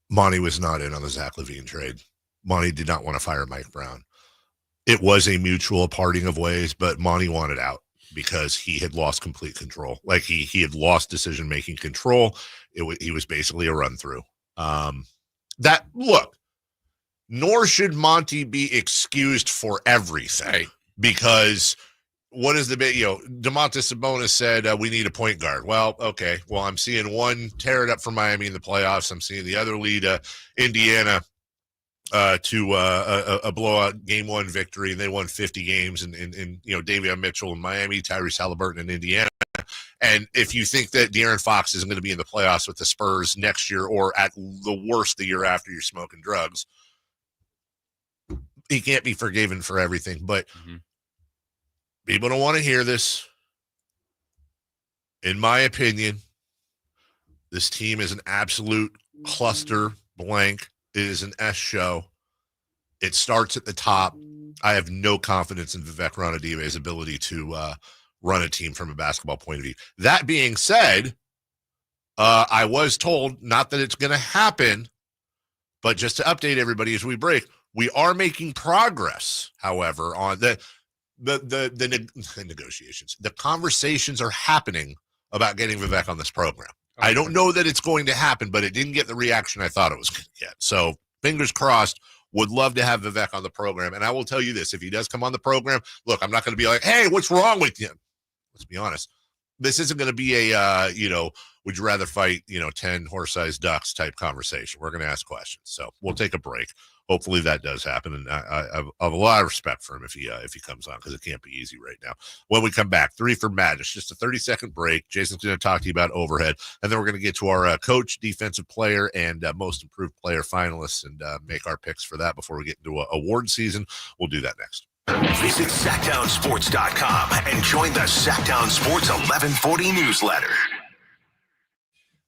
Monty was not in on the Zach LaVine trade. Monty did not want to fire Mike Brown. It was a mutual parting of ways, but Monty wanted out because he had lost complete control. Like he had lost decision-making control. He was basically a run-through. Nor should Monty be excused for everything, because what is the bit? Domantas Sabonis said we need a point guard. Well, okay. Well, I'm seeing one tear it up for Miami in the playoffs. I'm seeing the other lead Indiana to a blowout game 1 victory. They won 50 games, and Davion Mitchell in Miami, Tyrese Halliburton in Indiana. And if you think that De'Aaron Fox isn't going to be in the playoffs with the Spurs next year, or at the worst the year after, you're smoking drugs, he can't be forgiven for everything. But people don't want to hear this. In my opinion, this team is an absolute cluster blank. It is an S show. It starts at the top. I have no confidence in Vivek Ranadive's ability to run a team from a basketball point of view. That being said, I was told, not that it's going to happen, but just to update everybody as we break, we are making progress, however, on the negotiations. The conversations are happening about getting Vivek on this program. I don't know that it's going to happen, but it didn't get the reaction I thought it was going to get. So fingers crossed. Would love to have Vivek on the program. And I will tell you this, if he does come on the program, look, I'm not going to be like, hey, what's wrong with you? Let's be honest. This isn't going to be a, would you rather fight, 10 horse-sized ducks type conversation. We're going to ask questions. So we'll take a break. Hopefully that does happen. And I have a lot of respect for him if he comes on, because it can't be easy right now. When we come back, 3 for Madness, just a 30-second break. Jason's going to talk to you about overhead. And then we're going to get to our coach, defensive player, and most improved player finalists and make our picks for that before we get into award season. We'll do that next. Visit SacktownSports.com and join the Sacktown Sports 1140 newsletter.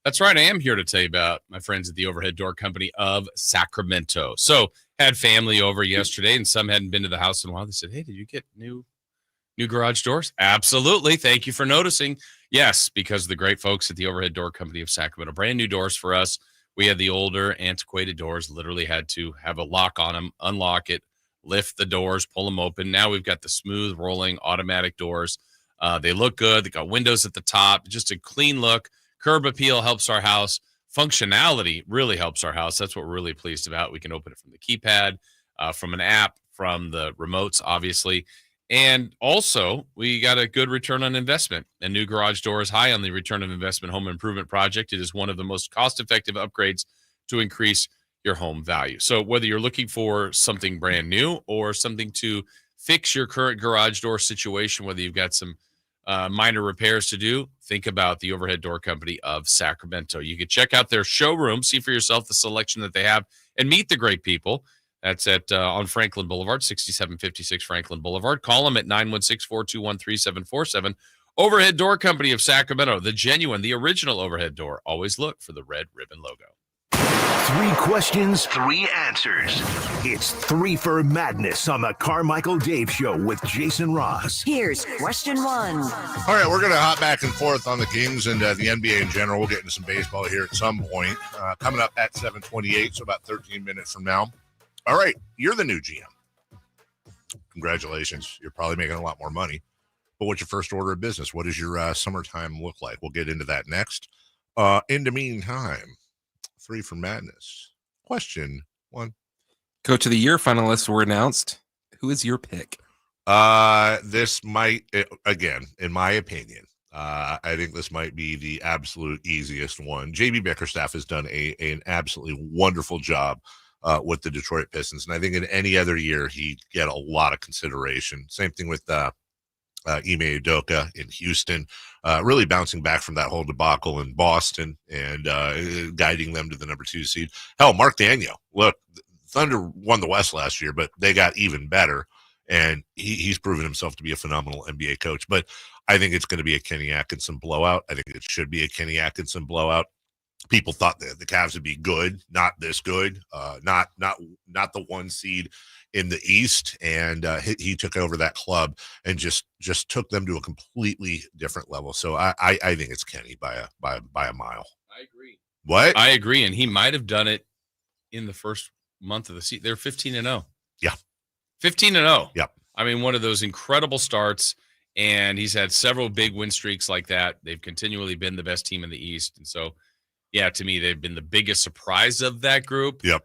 That's right. I am here to tell you about my friends at the Overhead Door Company of Sacramento. So had family over yesterday, and some hadn't been to the house in a while. They said, hey, did you get new garage doors? Absolutely. Thank you for noticing. Yes, because the great folks at the Overhead Door Company of Sacramento, brand new doors for us. We had the older antiquated doors, literally had to have a lock on them, unlock it, lift the doors, pull them open. Now we've got the smooth rolling automatic doors. They look good. They got windows at the top, just a clean look. Curb appeal helps our house functionality really helps our house. That's what we're really pleased about. We can open it from the keypad, from an app, from the remotes, obviously. And also, we got a good return on investment. A new garage door is high on the return of investment home improvement project. It is one of the most cost-effective upgrades to increase your home value. So whether you're looking for something brand new or something to fix your current garage door situation, whether you've got some minor repairs to do, think about the Overhead Door Company of Sacramento. You can check out their showroom, see for yourself the selection that they have, and meet the great people. That's at on Franklin Boulevard, 6756 Franklin Boulevard. Call them at 916-421-3747. Overhead Door Company of Sacramento, the genuine, the original overhead door. Always look for the red ribbon logo. 3 questions, 3 answers. It's 3 for Madness on the Carmichael Dave Show with Jason Ross. Here's question 1. All right, we're going to hop back and forth on the Kings and the NBA in general. We'll get into some baseball here at some point. Coming up at 7:28, so about 13 minutes from now. All right, you're the new GM. Congratulations. You're probably making a lot more money. But what's your first order of business? What does your summertime look like? We'll get into that next. In the meantime, 3 for Madness. Question 1. Coach of the Year finalists were announced. Who is your pick? This might, again, in my opinion, I think this might be the absolute easiest one. JB Bickerstaff has done an absolutely wonderful job with the Detroit Pistons. And I think in any other year, he'd get a lot of consideration. Same thing with Ime Udoka in Houston, really bouncing back from that whole debacle in Boston and guiding them to the number 2 seed. Hell, Mark Daniel, look, Thunder won the West last year, but they got even better. And he's proven himself to be a phenomenal NBA coach. But I think it's going to be a Kenny Atkinson blowout. I think it should be a Kenny Atkinson blowout. People thought that the Cavs would be good, not this good, not the 1 seed in the East, and he took over that club and just took them to a completely different level. So I think it's Kenny by a mile. I agree. What? I agree, and he might have done it in the first month of the season. They're 15-0. Yeah, 15-0. Yep. I mean, one of those incredible starts, and he's had several big win streaks like that. They've continually been the best team in the East, and so. Yeah, to me, they've been the biggest surprise of that group. Yep.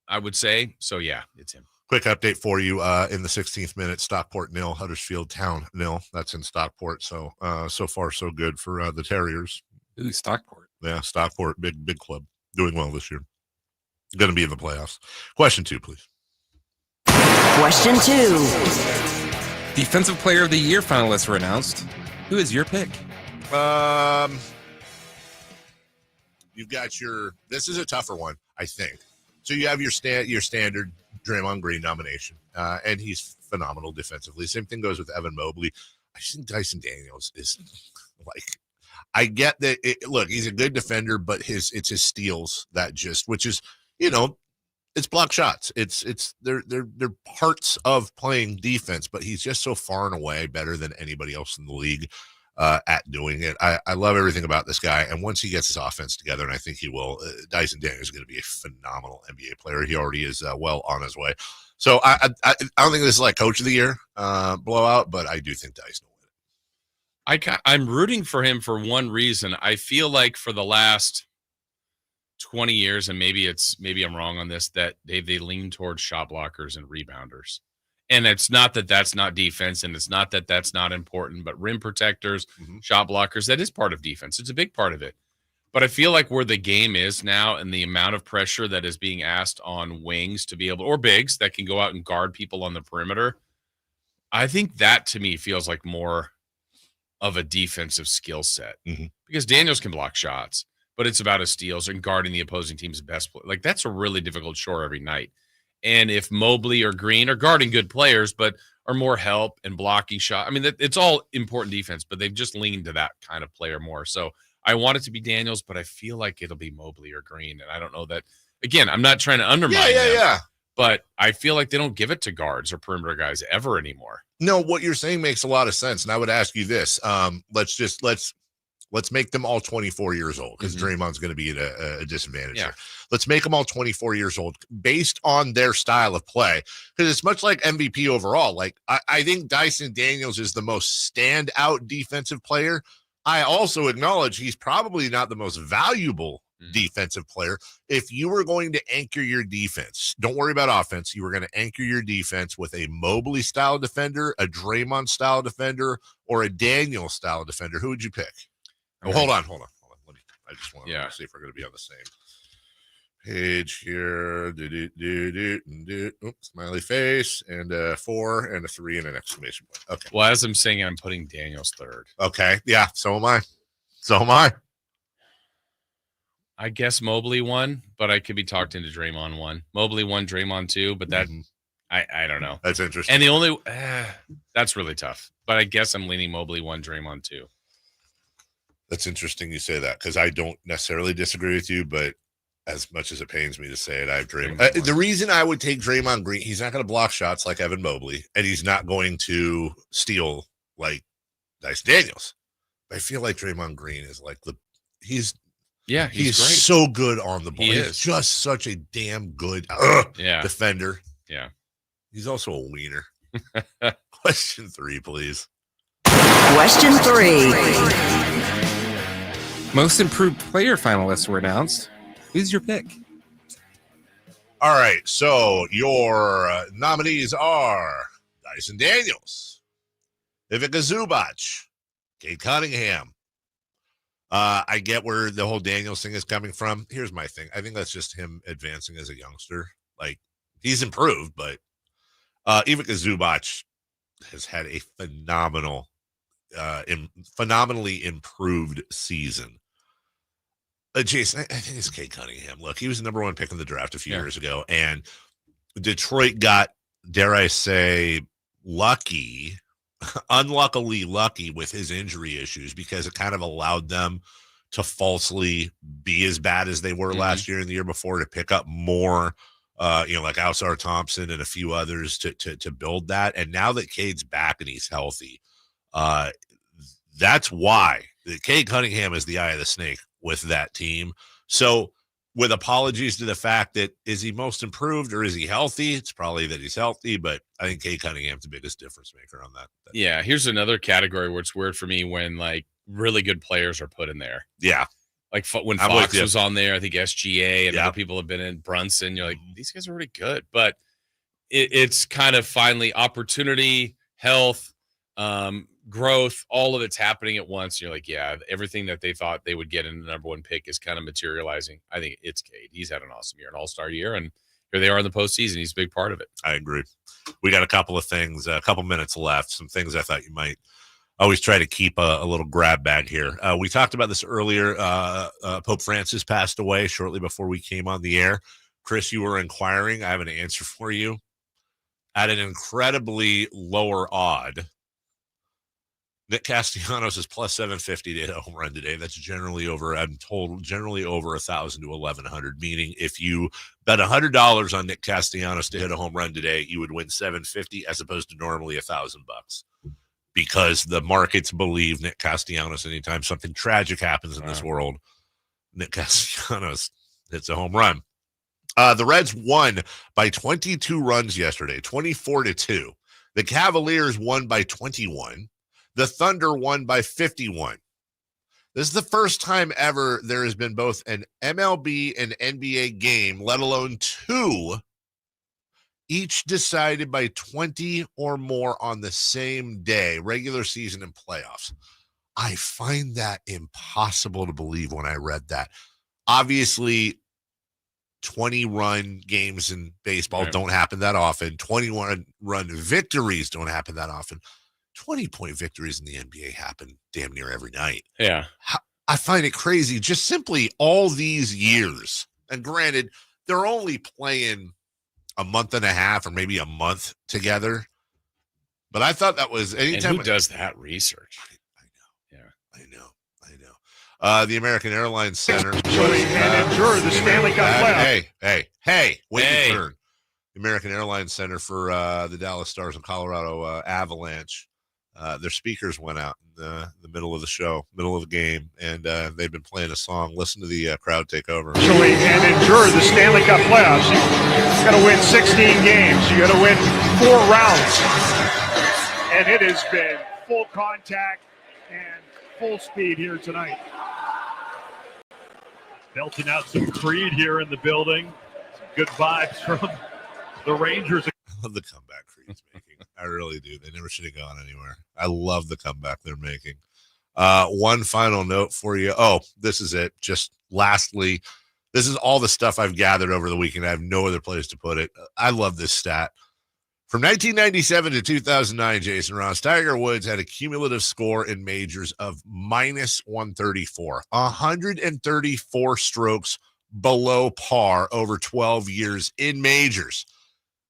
I would say. So, yeah, it's him. Quick update for you in the 16th minute, Stockport 0, Huddersfield Town 0. That's in Stockport. So, so far, so good for the Terriers. Ooh, Stockport. Yeah, Stockport, big club. Doing well this year. Going to be in the playoffs. Question 2, please. Question 2. Defensive Player of the Year finalists were announced. Who is your pick? You've got this is a tougher one, I think. So you have your standard Draymond Green nomination, and he's phenomenal defensively. Same thing goes with Evan Mobley. I think Dyson Daniels is like, I get that. Look, he's a good defender, but it's his steals that which is, it's block shots. They're parts of playing defense, but he's just so far and away better than anybody else in the league. At doing it. I love everything about this guy. And once he gets his offense together, and I think he will, Dyson Daniels is going to be a phenomenal NBA player. He already is well on his way. So I don't think this is like Coach of the Year blowout, but I do think Dyson will win it. I'm rooting for him for one reason. I feel like for the last 20 years, and maybe I'm wrong on this, that they lean towards shot blockers and rebounders. And it's not that that's not defense, and it's not that that's not important, but rim protectors, shot blockers, that is part of defense. It's a big part of it. But I feel like where the game is now and the amount of pressure that is being asked on wings to be able, or bigs that can go out and guard people on the perimeter, I think that to me feels like more of a defensive skill set. Because Daniels can block shots, but it's about his steals and guarding the opposing team's best player. Like, that's a really difficult chore every night. And if Mobley or Green are guarding good players, but are more help and blocking shot, I mean, it's all important defense, but they've just leaned to that kind of player more. So I want it to be Daniels, but I feel like it'll be Mobley or Green. And I don't know that, again, I'm not trying to undermine them, but I feel like they don't give it to guards or perimeter guys ever anymore. No, what you're saying makes a lot of sense. And I would ask you this. Let's make them all 24 years old, because Draymond's going to be at a disadvantage here. Let's make them all 24 years old based on their style of play, because it's much like MVP overall. Like, I think Dyson Daniels is the most standout defensive player. I also acknowledge he's probably not the most valuable defensive player. If you were going to anchor your defense, don't worry about offense. You were going to anchor your defense with a Mobley style defender, a Draymond style defender, or a Daniel style defender. Who would you pick? Oh, hold on. I just want to see if we're going to be on the same page here. Oops, smiley face and a 4 and a 3 and an exclamation point. Okay. Well, as I'm saying, I'm putting Daniels third. Okay. Yeah. So am I. I guess Mobley 1, but I could be talked into Draymond 1. Mobley 1, Draymond 2, but that I don't know. That's interesting. And the only that's really tough. But I guess I'm leaning Mobley 1, Draymond 2. That's interesting you say that because I don't necessarily disagree with you, but as much as it pains me to say it, I have Draymond. The reason I would take Draymond Green, he's not going to block shots like Evan Mobley, and he's not going to steal like Dice Daniels. But I feel like Draymond Green is like he's great. So good on the ball. He's just such a damn good defender. Yeah. He's also a wiener. Question 3, please. Question 3. Most improved player finalists were announced. Who's your pick? All right, so your nominees are Dyson Daniels, Ivica Zubac, Cade Cunningham. I get where the whole Daniels thing is coming from. Here's my thing. I think that's just him advancing as a youngster. Like, he's improved, but Ivica Zubac has had a phenomenally improved season. Jason, I think it's Cade Cunningham. Look, he was the number 1 pick in the draft a few years ago, and Detroit got, dare I say, unluckily lucky with his injury issues because it kind of allowed them to falsely be as bad as they were last year and the year before to pick up more, like Ausar Thompson and a few others to build that. And now that Cade's back and he's healthy, that's why Cade Cunningham is the eye of the snake with that team. So with apologies to the fact that is he most improved or is he healthy? It's probably that he's healthy, but I think Cade Cunningham's the biggest difference maker on that. Yeah. Here's another category where it's weird for me when like really good players are put in there. Yeah. Like when Fox was on there, I think SGA and other people have been in Brunson. You're like, these guys are really good, but it's kind of finally opportunity, health, growth, all of it's happening at once. You're like, yeah, everything that they thought they would get in the number 1 pick is kind of materializing. I think it's Cade. He's had an awesome year, an all-star year, and here they are in the postseason. He's a big part of it. I agree. We got a couple of things, a couple minutes left, some things I thought you might always try to keep a little grab bag here. We talked about this earlier. Pope Francis passed away shortly before we came on the air. Chris, you were inquiring. I have an answer for you. At an incredibly lower odd, Nick Castellanos is plus 750 to hit a home run today. That's generally over, I'm told, generally over 1,000 to 1,100, meaning if you bet $100 on Nick Castellanos to hit a home run today, you would win 750 as opposed to normally $1,000 because the markets believe Nick Castellanos, anytime something tragic happens in this world, Nick Castellanos hits a home run. The Reds won by 22 runs yesterday, 24-2. The Cavaliers won by 21. The Thunder won by 51. This is the first time ever there has been both an MLB and NBA game, let alone 2, each decided by 20 or more on the same day, regular season and playoffs. I find that impossible to believe when I read that. Obviously, 20-run games in baseball don't happen that often. 21-run victories don't happen that often. 20-point victories in the NBA happen damn near every night. Yeah. I find it crazy. Just simply all these years. And granted, they're only playing a month and a half or maybe a month together. But I thought that was anytime. And who does that research? I know. The American Airlines Center. And ensure the Stanley Cup playoff. Hey, wait your turn. The American Airlines Center for the Dallas Stars and Colorado Avalanche. Their speakers went out in the middle of the show, middle of the game, and they've been playing a song. Listen to the crowd take over. And ensure the Stanley Cup playoffs. You got to win 16 games. You got to win 4 rounds. And it has been full contact and full speed here tonight. Belting out some Creed here in the building. Some good vibes from the Rangers. I love the comeback Creed's making. I really do. They never should have gone anywhere. I love the comeback they're making. One final note for you. Oh, this is it. Just lastly, this is all the stuff I've gathered over the weekend. I have no other place to put it. I love this stat. From 1997 to 2009, Jason Ross, Tiger Woods had a cumulative score in majors of minus 134, 134 strokes below par over 12 years in majors.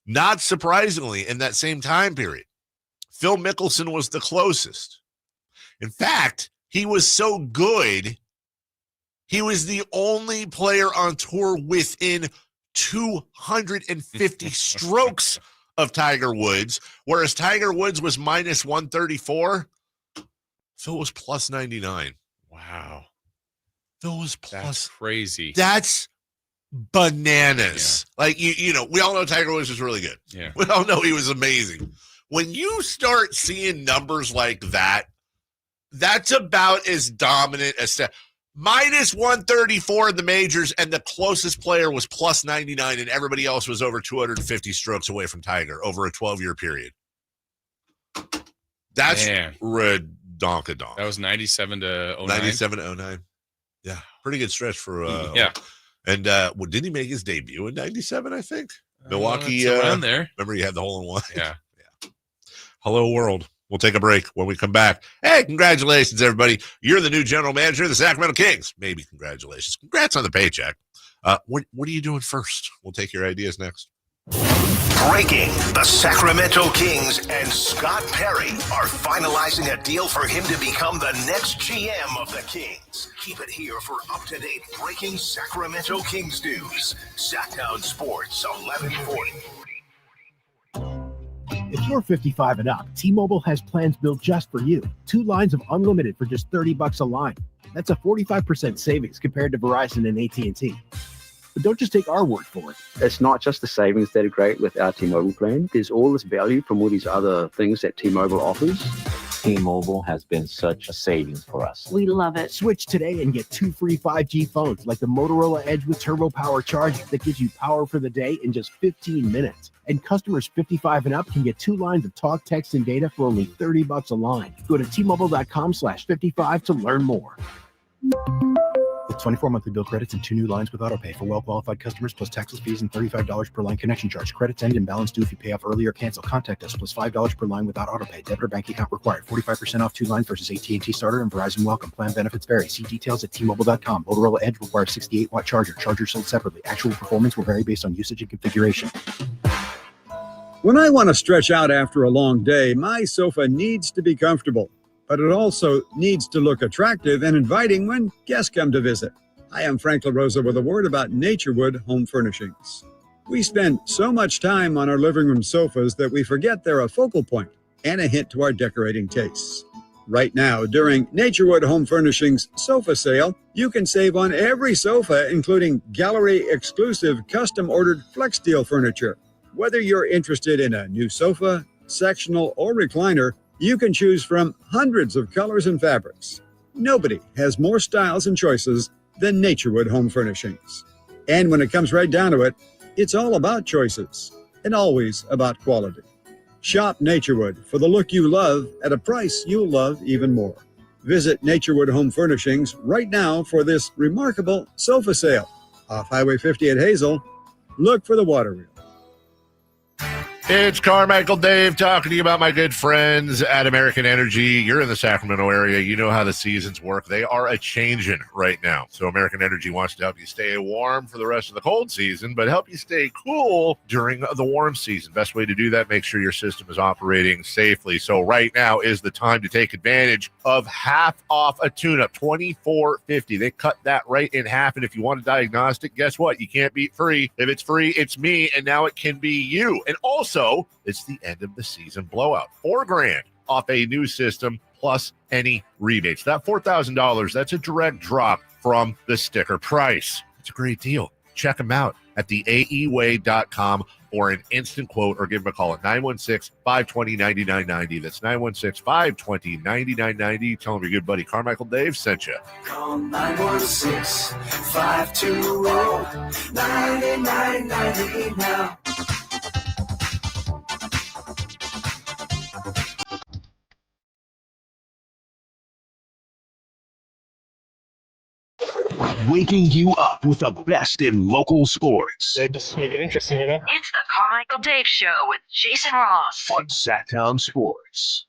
Not surprisingly, in that same time period, Phil Mickelson was the closest. In fact, he was so good, he was the only player on tour within 250 strokes of Tiger Woods, whereas Tiger Woods was minus 134. Phil was plus 99. Wow. Phil was plus. That's crazy. That's bananas. Yeah. Like, you know, we all know Tiger Woods was really good. Yeah. We all know he was amazing. When you start seeing numbers like that, that's about as dominant as minus 134 in the majors, and the closest player was plus 99, and everybody else was over 250 strokes away from Tiger over a 12-year period. That's redonkadonk. That was 97 to 09. 97 to 09. Yeah, pretty good stretch for yeah. And didn't he make his debut in 97, I think? Milwaukee. Around there. Remember, he had the hole-in-one? Yeah. Hello, world. We'll take a break. When we come back, hey, congratulations, everybody. You're the new general manager of the Sacramento Kings. Maybe congratulations. Congrats on the paycheck. What are you doing first? We'll take your ideas next. Breaking: the Sacramento Kings and Scott Perry are finalizing a deal for him to become the next GM of the Kings. Keep it here for up-to-date breaking Sacramento Kings news. Sacktown Sports 1140. If you're 55 and up, T-Mobile has plans built just for you. 2 lines of unlimited for just $30 a line. That's a 45% savings compared to Verizon and AT&T. But don't just take our word for it. It's not just the savings that are great with our T-Mobile plan. There's all this value from all these other things that T-Mobile offers. T-Mobile has been such a savings for us. We love it. Switch today and get 2 free 5G phones like the Motorola Edge with Turbo Power charging that gives you power for the day in just 15 minutes. And customers 55 and up can get 2 lines of talk, text, and data for only $30 a line. Go to T-Mobile.com/55 to learn more. With 24 monthly bill credits and 2 new lines with autopay for well-qualified customers, plus taxes, fees, and $35 per line connection charge. Credits end and balance due if you pay off early or cancel. Contact us, plus $5 per line without autopay. Debit or bank account required. 45% off 2 lines versus AT&T Starter and Verizon Welcome. Plan benefits vary. See details at T-Mobile.com. Motorola Edge requires 68-watt charger. Charger sold separately. Actual performance will vary based on usage and configuration. When I want to stretch out after a long day, my sofa needs to be comfortable, but it also needs to look attractive and inviting when guests come to visit. Hi, I'm Frank LaRosa with a word about Naturewood Home Furnishings. We spend so much time on our living room sofas that we forget they're a focal point and a hint to our decorating tastes. Right now, during Naturewood Home Furnishings sofa sale, you can save on every sofa, including gallery-exclusive custom-ordered flex steel furniture. Whether you're interested in a new sofa, sectional, or recliner, you can choose from hundreds of colors and fabrics. Nobody has more styles and choices than Naturewood Home Furnishings. And when it comes right down to it, it's all about choices and always about quality. Shop Naturewood for the look you love at a price you'll love even more. Visit Naturewood Home Furnishings right now for this remarkable sofa sale. Off Highway 50 at Hazel, look for the water wheel. It's Carmichael Dave talking to you about my good friends at American Energy. You're in the Sacramento area. You know how the seasons work. They are a-changing right now. So American Energy wants to help you stay warm for the rest of the cold season, but help you stay cool during the warm season. Best way to do that, make sure your system is operating safely. So right now is the time to take advantage of half off a tune-up, $24.50. They cut that right in half, and if you want a diagnostic, guess what? You can't beat free. If it's free, it's me, and now it can be you. And also, it's the end of the season blowout. $4,000 off a new system plus any rebates. That $4,000, that's a direct drop from the sticker price. It's a great deal. Check them out at the aeway.com or an instant quote, or give them a call at 916-520-9990. That's 916-520-9990. Tell them your good buddy Carmichael Dave sent you. Call 916-520-9990 now. Waking you up with the best in local sports. They just make it interesting, you know? It's the Carmichael Dave Show with Jason Ross on Sacktown Sports.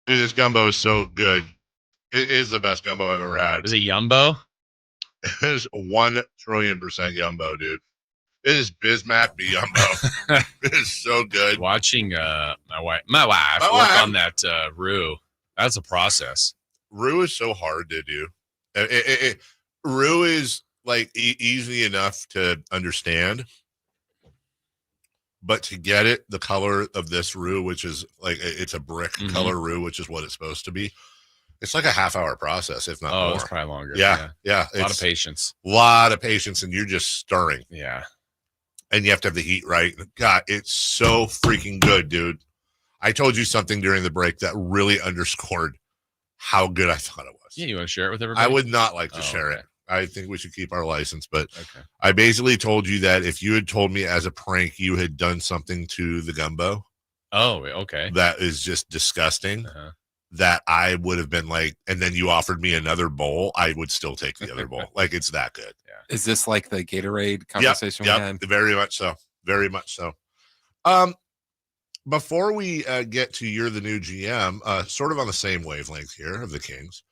Dude, this gumbo is so good. It is the best gumbo I've ever had. Is it Yumbo? It is 1 trillion % Yumbo, dude. It is Bismack be Yumbo. It is so good. Watching my wife work on that roux. That's a process. Roux is so hard to do. Roux is like easy enough to understand, but to get it, the color of this roux, which is like it's a brick color roux, which is what it's supposed to be. It's like a half-hour process, if not more. Oh, it's probably longer. Yeah. A lot of patience. A lot of patience, and you're just stirring. Yeah. And you have to have the heat right. God, it's so freaking good, dude. I told you something during the break that really underscored how good I thought it was. Yeah, you want to share it with everybody? I would not like to share it. I think we should keep our license, but I basically told you that if you had told me as a prank you had done something to the gumbo. Oh, okay. That is just disgusting. That I would have been like, and then you offered me another bowl, I would still take the other bowl. Like, it's that good. Yeah. Is this like the Gatorade conversation we had? Very much so. Very much so. Before we get to You're the New GM, sort of on the same wavelength here of the Kings,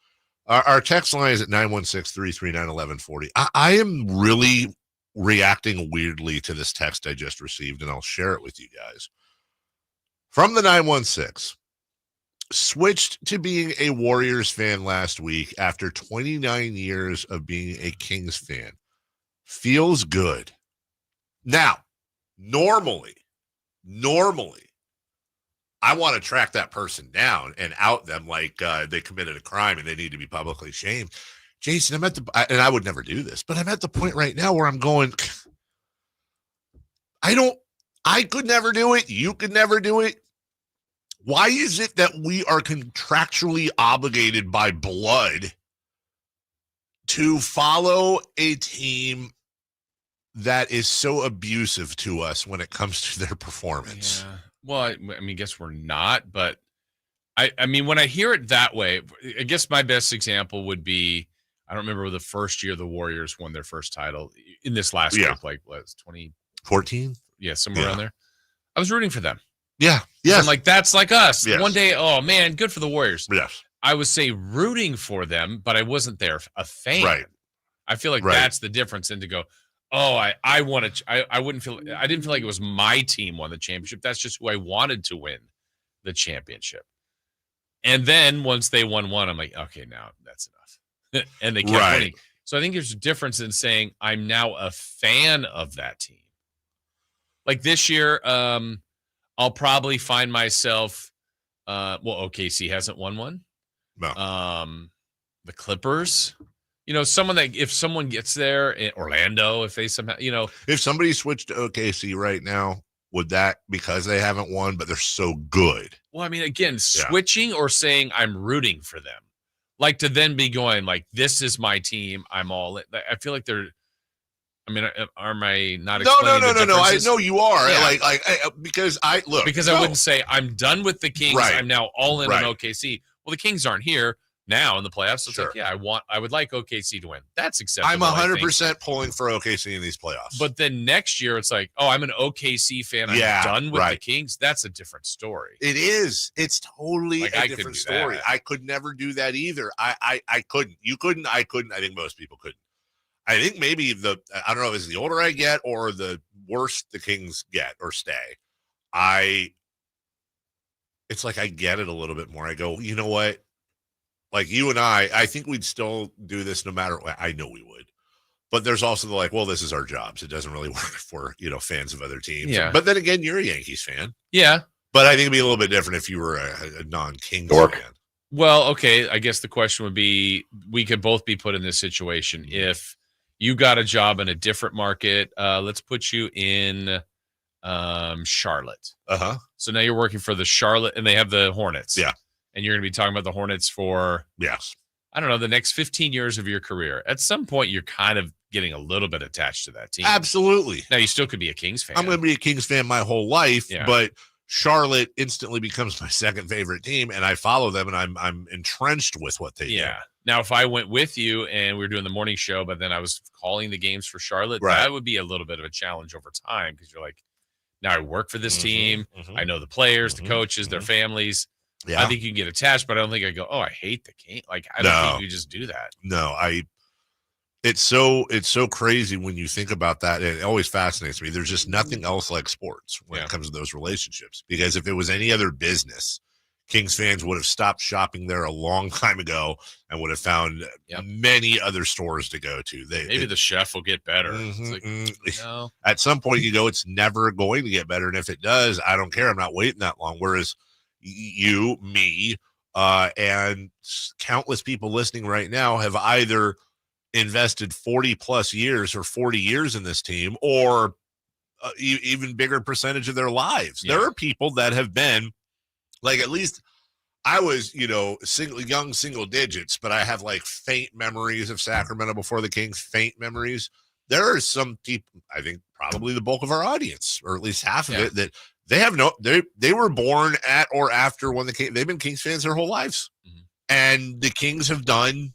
our text line is at 916-339-1140. I am really reacting weirdly to this text I just received, and I'll share it with you guys. From the 916, switched to being a Warriors fan last week after 29 years of being a Kings fan. Feels good. Now, normally, I want to track that person down and out them like they committed a crime and they need to be publicly shamed. Jason, I'm at the, and I would never do this, but I'm at the point right now where I'm going, I could never do it. You could never do it. Why is it that we are contractually obligated by blood to follow a team that is so abusive to us when it comes to their performance? Yeah. Well, I mean, guess we're not, but I mean, when I hear it that way, I guess my best example would be, I don't remember the first year the Warriors won their first title in this last group, like what was 2014? Yeah, somewhere around there. I was rooting for them. Yeah. Yeah. I'm like, that's like us. Yes. One day, oh man, good for the Warriors. Yes. I would say rooting for them, but I wasn't there a fan. Right. I feel like that's the difference. And to go, oh, I want to, I didn't feel like it was my team won the championship. That's just who I wanted to win the championship. And then once they won one, I'm like, okay, now that's enough. And they kept winning. So I think there's a difference in saying I'm now a fan of that team. Like this year, I'll probably find myself, OKC hasn't won one. No. The Clippers, someone that if someone gets there in Orlando, if they somehow, if somebody switched to OKC right now, would that because they haven't won, but they're so good? Well, I mean, again, switching or saying I'm rooting for them, like to then be going like, this is my team. I'm all in. I feel like they're, I mean, am I not explaining No. I know you are. Yeah. Because I wouldn't say I'm done with the Kings. Right. I'm now all in Right. on OKC. Well, the Kings aren't here now in the playoffs. So it's like, I would like OKC to win. That's acceptable. I'm 100% pulling for OKC in these playoffs. But then next year, it's like, oh, I'm an OKC fan. I'm done with the Kings. That's a different story. It is. It's totally a different story. That. I could never do that either. I couldn't. You couldn't. I couldn't. I think most people couldn't. I think maybe I don't know if it's the older I get or the worse the Kings get or stay. It's like I get it a little bit more. I go, you know what? Like you and I think we'd still do this no matter what. I know we would. But there's also the like, well, this is our jobs. It doesn't really work for, fans of other teams. Yeah. But then again, you're a Yankees fan. Yeah. But I think it'd be a little bit different if you were a non-Kings fan. Well, okay. I guess the question would be, we could both be put in this situation. If you got a job in a different market, let's put you in Charlotte. Uh-huh. So now you're working for the Charlotte, and they have the Hornets. Yeah. And you're going to be talking about the Hornets for, I don't know, the next 15 years of your career. At some point, you're kind of getting a little bit attached to that team. Absolutely. Now, you still could be a Kings fan. I'm going to be a Kings fan my whole life, Yeah. but Charlotte instantly becomes my second favorite team, and I follow them, and I'm entrenched with what they do. Now, if I went with you and we were doing the morning show, but then I was calling the games for Charlotte, that would be a little bit of a challenge over time, because you're like, now I work for this team. I know the players, the coaches, their families. Yeah. I think you can get attached, but I don't think I go, oh, I hate the King. Like, I don't think you just do that. No, it's so crazy when you think about that. And it always fascinates me. There's just nothing else like sports when it comes to those relationships, because if it was any other business, Kings fans would have stopped shopping there a long time ago and would have found many other stores to go to. Maybe the chef will get better. It's like, no. At some point you go, it's never going to get better. And if it does, I don't care. I'm not waiting that long. Whereas you, me, and countless people listening right now have either invested 40 plus years or 40 years in this team, or even bigger percentage of their lives. There are people that have been like, at least I was, single digits, but I have like faint memories of Sacramento before the Kings, faint memories. There are some people, I think probably the bulk of our audience, or at least half of it, that they were born at or after when they've been Kings fans their whole lives. And the Kings have done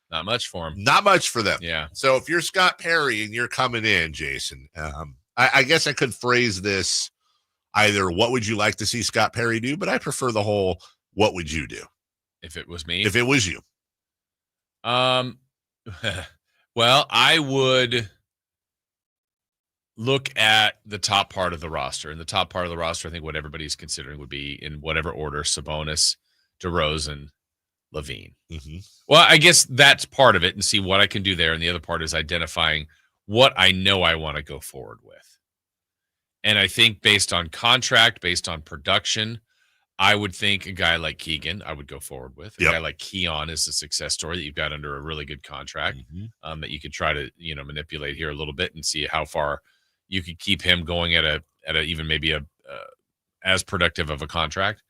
not much for them. Not much for them. Yeah. So if you're Scott Perry and you're coming in, Jason, I guess I could phrase this either, what would you like to see Scott Perry do? But I prefer the whole, what would you do? If it was me? If it was you. Well, I would look at the top part of the roster. And the top part of the roster, I think what everybody's considering would be, in whatever order, Sabonis, DeRozan, Levine. Well, I guess that's part of it, and see what I can do there. And the other part is identifying what I know I want to go forward with. And I think based on contract, based on production, I would think a guy like Keegan, I would go forward with. A guy like Keon is a success story that you've got under a really good contract, that you could try to, manipulate here a little bit and see how far you could keep him going at a even maybe a as productive of a contract.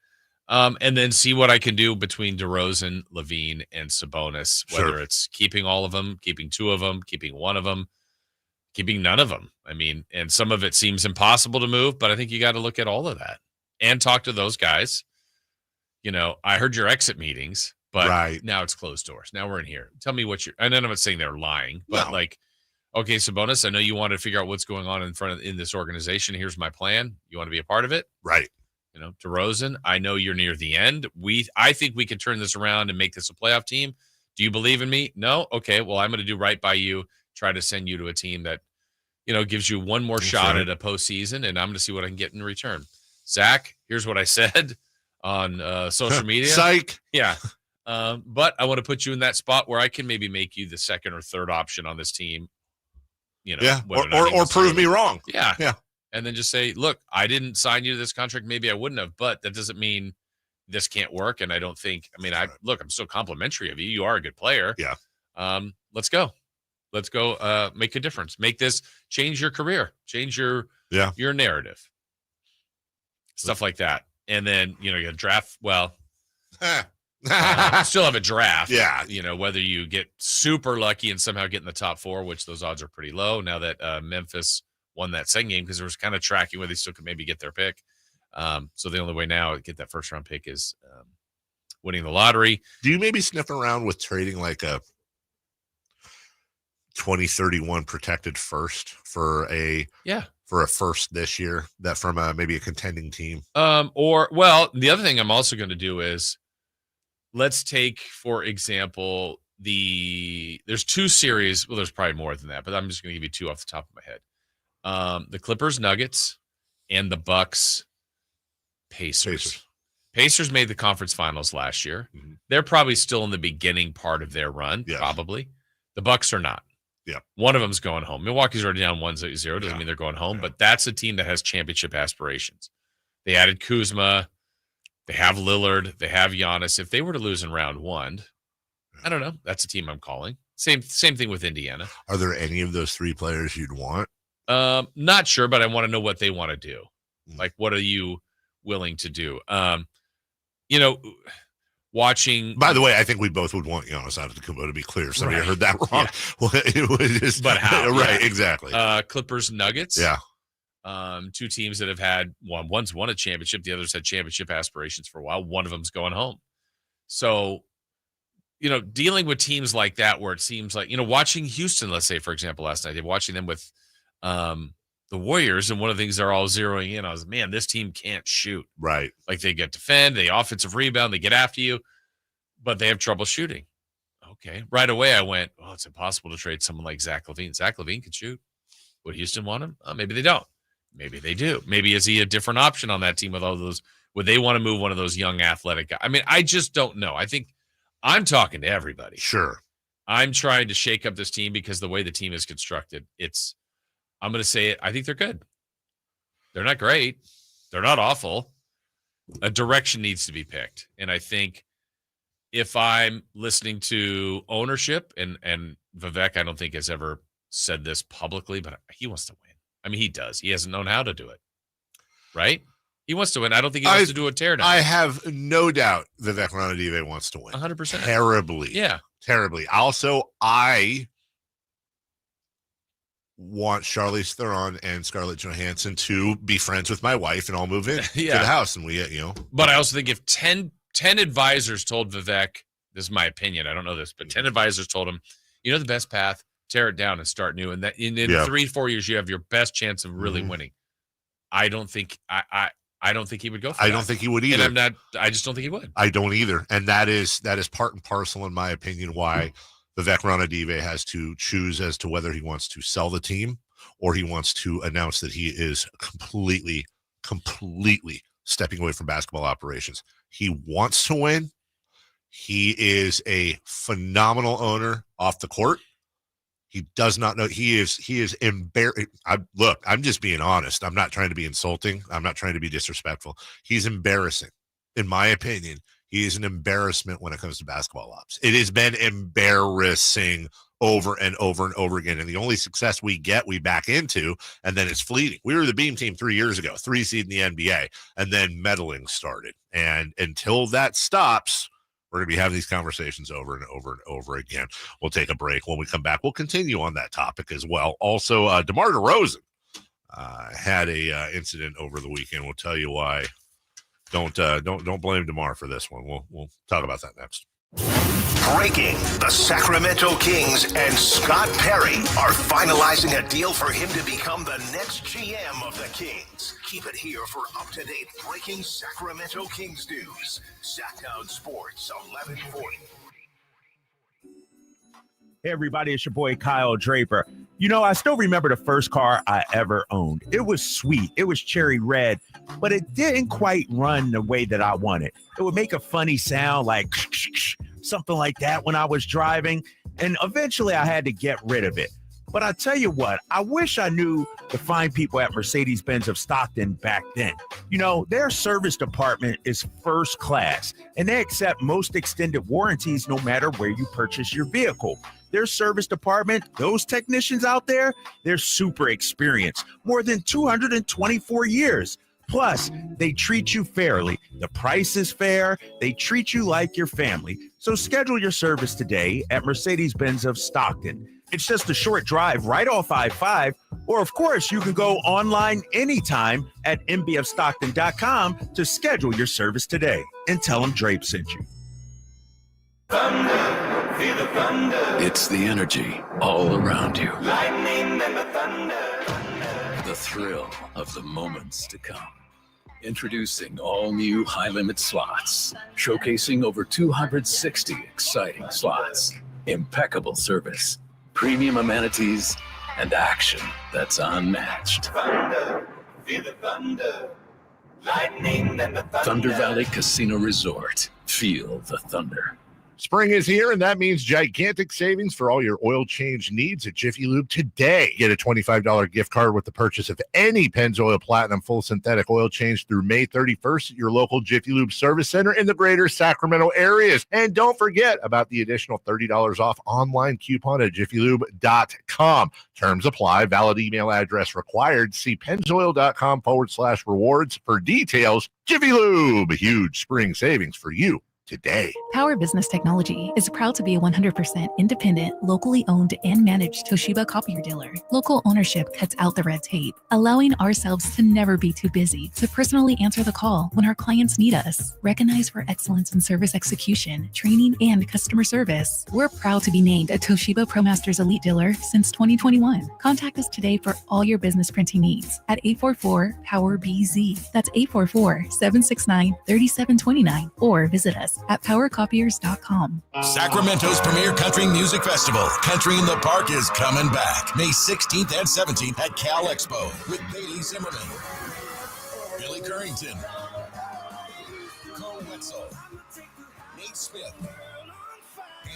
And then see what I can do between DeRozan, Levine, and Sabonis, whether it's keeping all of them, keeping two of them, keeping one of them, keeping none of them. I mean, and some of it seems impossible to move, but I think you got to look at all of that and talk to those guys. I heard your exit meetings, but now it's closed doors. Now we're in here. Tell me what and then I'm not saying they're lying, but okay, Sabonis, I know you want to figure out what's going on in this organization. Here's my plan. You want to be a part of it? Right. DeRozan, I know you're near the end. I think we can turn this around and make this a playoff team. Do you believe in me? No? Okay, well, I'm going to do right by you, try to send you to a team that, gives you one more shot at a postseason, and I'm going to see what I can get in return. Zach, here's what I said on social media. Psych. Yeah. But I want to put you in that spot where I can maybe make you the second or third option on this team. Or prove me wrong. Yeah. Yeah. And then just say, look, I didn't sign you to this contract. Maybe I wouldn't have, but that doesn't mean this can't work. And I don't think, I'm so complimentary of you. You are a good player. Yeah. Let's go. Let's go make a difference. Make this, change your career, change your narrative. Stuff like that. And then, you draft. Well, still have a draft. Yeah. Whether you get super lucky and somehow get in the top 4, which those odds are pretty low now that Memphis won that second game, because there was kind of tracking where they still could maybe get their pick. So the only way now to get that first round pick is winning the lottery. Do you maybe sniff around with trading like a 2031 protected first for a first this year, that from maybe a contending team? The other thing I'm also going to do is, let's take, for example, there's 2 series. Well, there's probably more than that, but I'm just going to give you 2 off the top of my head. The Clippers Nuggets and the Bucks Pacers. Pacers made the conference finals last year. They're probably still in the beginning part of their run, probably. The Bucks are not. Yeah. One of them's going home. Milwaukee's already down 1-0. Doesn't mean they're going home, but that's a team that has championship aspirations. They added Kuzma. They have Lillard. They have Giannis. If they were to lose in round 1, I don't know. That's a team I'm calling. Same thing with Indiana. Are there any of those 3 players you'd want? Not sure, but I want to know what they want to do. Like, what are you willing to do? Watching. By the way, I think we both would want Giannis Antetokounmpo, to be clear. Somebody heard that wrong. Yeah. Well, it was just, But how? Right, Yeah. exactly. Clippers, Nuggets. Yeah. 2 teams that have had one's won a championship, the other's had championship aspirations for a while. One of them's going home. So, dealing with teams like that, where it seems like, watching Houston, let's say, for example, last night, watching them with the Warriors, and one of the things they're all zeroing in on is, man, this team can't shoot. Right. Like, they get defend, they offensive rebound, they get after you, but they have trouble shooting. Okay. Right away, I went, it's impossible to trade someone like Zach LaVine. Zach LaVine can shoot. Would Houston want him? Maybe they don't. Maybe they do. Maybe is he a different option on that team with all those? Would they want to move one of those young athletic guys? I mean, I just don't know. I think I'm talking to everybody. Sure. I'm trying to shake up this team because the way the team is constructed, I'm going to say it. I think they're good. They're not great. They're not awful. A direction needs to be picked. And I think if I'm listening to ownership, and Vivek, I don't think has ever said this publicly, but he wants to win. I mean, he does. He hasn't known how to do it. Right? He wants to win. I don't think he wants to do a teardown. I have no doubt that Vivek Ranadive wants to win. 100%. Terribly. Yeah. Terribly. Also, I want Charlize Theron and Scarlett Johansson to be friends with my wife, and I'll move in to the house, and we, But I also think if 10 advisors told Vivek, this is my opinion, I don't know this, but 10 advisors told him, the best path, tear it down and start new, and that in 3-4 years you have your best chance of really winning. I don't think I don't think he would go for I that. don't think he would either. And I just don't think he would. I don't either. And that is part and parcel, in my opinion, why Vivek Ranadive has to choose as to whether he wants to sell the team or he wants to announce that he is completely stepping away from basketball operations. He wants to win. He is a phenomenal owner off the court. He does not know. He is embarrassed. Look, I'm just being honest. I'm not trying to be insulting. I'm not trying to be disrespectful. He's embarrassing. In my opinion, he is an embarrassment when it comes to basketball ops. It has been embarrassing over and over and over again. And the only success we get, we back into, and then it's fleeting. We were the beam team 3 years ago, 3 seed in the NBA, and then meddling started. And until that stops, we're going to be having these conversations over and over and over again. We'll take a break. When we come back, we'll continue on that topic as well. Also, DeMar DeRozan had a incident over the weekend. We'll tell you why. Don't blame DeMar for this one. We'll talk about that next. Breaking: the Sacramento Kings and Scott Perry are finalizing a deal for him to become the next GM of the Kings. Keep it here for up-to-date breaking Sacramento Kings news. Sacktown Sports 1140. Hey everybody, it's your boy Kyle Draper. I still remember the first car I ever owned. It was sweet. It was cherry red, but it didn't quite run the way that I wanted. It would make a funny sound like something like that when I was driving, and eventually I had to get rid of it. But I tell you what, I wish I knew the fine people at Mercedes-Benz of Stockton back then. Their service department is first class, and they accept most extended warranties no matter where you purchase your vehicle. Their service department, those technicians out there, they're super experienced, more than 224 years. Plus, they treat you fairly. The price is fair. They treat you like your family. So schedule your service today at Mercedes-Benz of Stockton. It's just a short drive right off I-5, or of course, you can go online anytime at mbfstockton.com to schedule your service today and tell them Drape sent you. Thunder, feel the thunder. It's the energy all around you. Lightning and the thunder. The thrill of the moments to come. Introducing all new high-limit slots, showcasing over 260 exciting slots, impeccable service, premium amenities, and action that's unmatched. Thunder, feel the thunder. Lightning and the thunder. Thunder Valley Casino Resort. Feel the thunder. Spring is here, and that means gigantic savings for all your oil change needs at Jiffy Lube today. Get a $25 gift card with the purchase of any Pennzoil Platinum full synthetic oil change through May 31st at your local Jiffy Lube service center in the greater Sacramento areas. And don't forget about the additional $30 off online coupon at jiffylube.com. Terms apply. Valid email address required. See pennzoil.com/rewards for details. Jiffy Lube, huge spring savings for you today. Power Business Technology is proud to be a 100% independent, locally owned and managed Toshiba copier dealer. Local ownership cuts out the red tape, allowing ourselves to never be too busy to personally answer the call when our clients need us. Recognized for excellence in service execution, training, and customer service, we're proud to be named a Toshiba ProMasters Elite Dealer since 2021. Contact us today for all your business printing needs at 844-POWER-BZ. That's 844-769-3729, or visit us at powercopiers.com. Sacramento's premier country music festival, Country in the Park, is coming back May 16th and 17th at Cal Expo with Bailey Zimmerman, Billy Currington, Cole Wetzel, Nate Smith,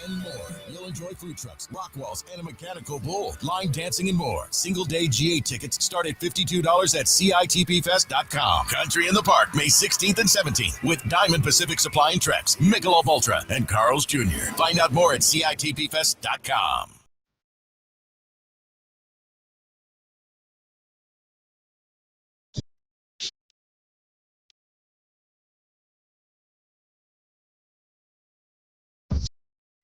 and more. You'll enjoy food trucks, rock walls, and a mechanical bull, line dancing, and more. Single-day GA tickets start at $52 at CITPFest.com. Country in the Park, May 16th and 17th with Diamond Pacific Supply and Trex, Michelob Ultra, and Carl's Jr. Find out more at CITPFest.com.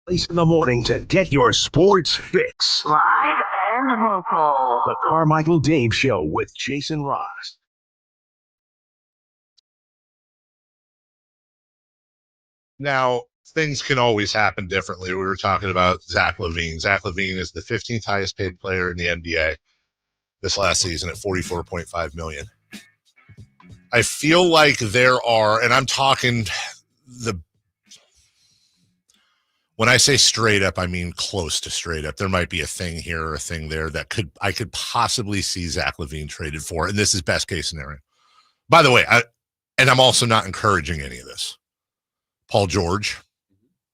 Place in the morning to get your sports fix. Live and local. The Carmichael Dave Show with Jason Ross. Now, things can always happen differently. We were talking about Zach LaVine. Zach LaVine is the 15th highest paid player in the NBA this last season at $44.5 million. I feel like there are, and I'm talking when I say straight up, I mean close to straight up. There might be a thing here or a thing there that I could possibly see Zach LaVine traded for, and this is best case scenario. By the way, I'm also not encouraging any of this. Paul George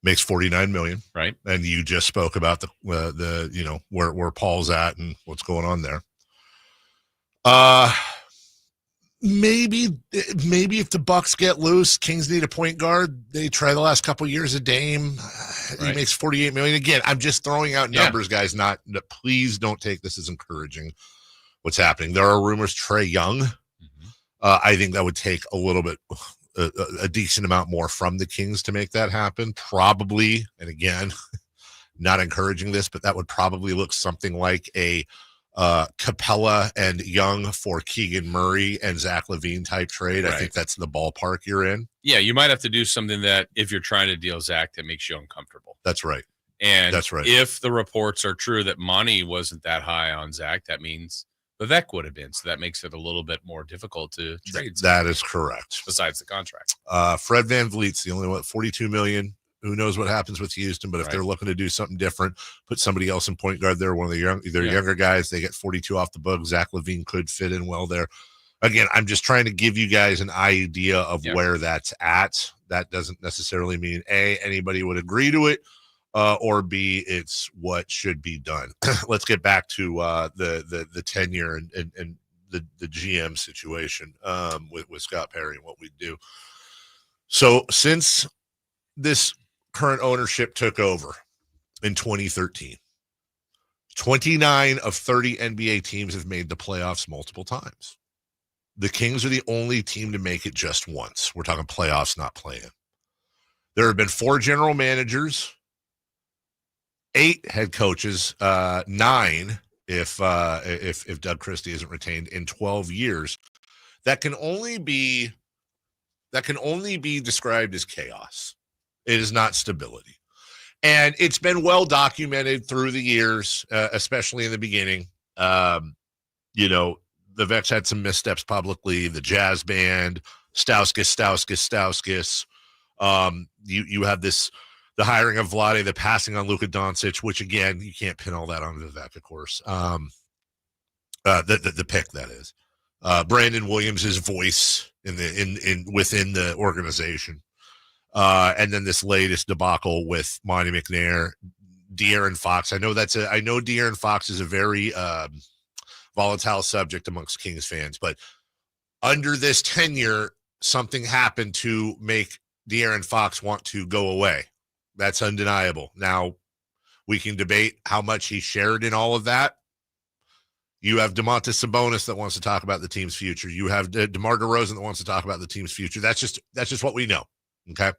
makes $49 million, right? And you just spoke about the where Paul's at and what's going on there. Maybe if the Bucks get loose, Kings need a point guard. They try the last couple of years of Dame. He makes $48 million. Again, I'm just throwing out numbers, guys. Please don't take this as encouraging what's happening. There are rumors Trae Young. I think that would take a little bit, a decent amount more from the Kings to make that happen. Probably, and again, not encouraging this, but that would probably look something like a Capella and Young for Keegan Murray and Zach LaVine type trade. Right. I think that's the ballpark you're in. Yeah, you might have to do something that if you're trying to deal Zach that makes you uncomfortable. That's right. And that's right. If the reports are true that Monty wasn't that high on Zach, that means Vivek would have been. So that makes it a little bit more difficult to trade. That is correct. Besides the contract. Fred VanVleet's the only one, $42 million. Who knows what happens with Houston, but if they're looking to do something different, put somebody else in point guard there, one of the younger guys, they get 42 off the book. Zach LaVine could fit in well there. Again, I'm just trying to give you guys an idea of where that's at. That doesn't necessarily mean A, anybody would agree to it, or B, it's what should be done. Let's get back to the tenure and the GM situation with Scott Perry and what we do. So since this current ownership took over in 2013, 29 of 30 NBA teams have made the playoffs multiple times. The Kings are the only team to make it just once. We're talking playoffs, not play-in. There have been 4 general managers, 8 head coaches, 9 if Doug Christie isn't retained in 12 years. That can only be described as chaos. It is not stability. And it's been well documented through the years, especially in the beginning. The Vex had some missteps publicly, the jazz band, Stauskas. You have the hiring of Vlade, the passing on Luka Doncic, which again, you can't pin all that on Vivek, of course. The pick, that is. Brandon Williams' voice within the organization. And then this latest debacle with Monty McNair, De'Aaron Fox. I know De'Aaron Fox is a very volatile subject amongst Kings fans, but under this tenure, something happened to make De'Aaron Fox want to go away. That's undeniable. Now, we can debate how much he shared in all of that. You have Domantas Sabonis that wants to talk about the team's future. You have DeMar DeRozan that wants to talk about the team's future. That's just what we know. Okay.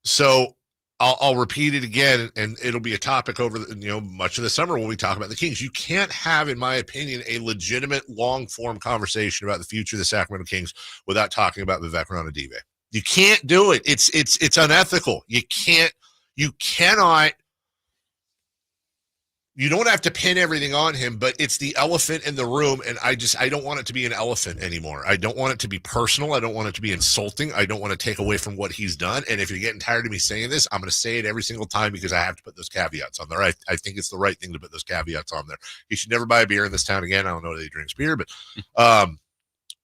So I'll repeat it again, and it'll be a topic over much of the summer when we talk about the Kings. You can't have, in my opinion, a legitimate long-form conversation about the future of the Sacramento Kings without talking about Vivek Ranadive. You can't do it. It's unethical. You cannot. You don't have to pin everything on him, but it's the elephant in the room, and I don't want it to be an elephant anymore. I don't want it to be personal. I don't want it to be insulting. I don't want to take away from what he's done. And if you're getting tired of me saying this, I'm going to say it every single time because I have to put those caveats on there. I think it's the right thing to put those caveats on there. He should never buy a beer in this town again. I don't know that he drinks beer, but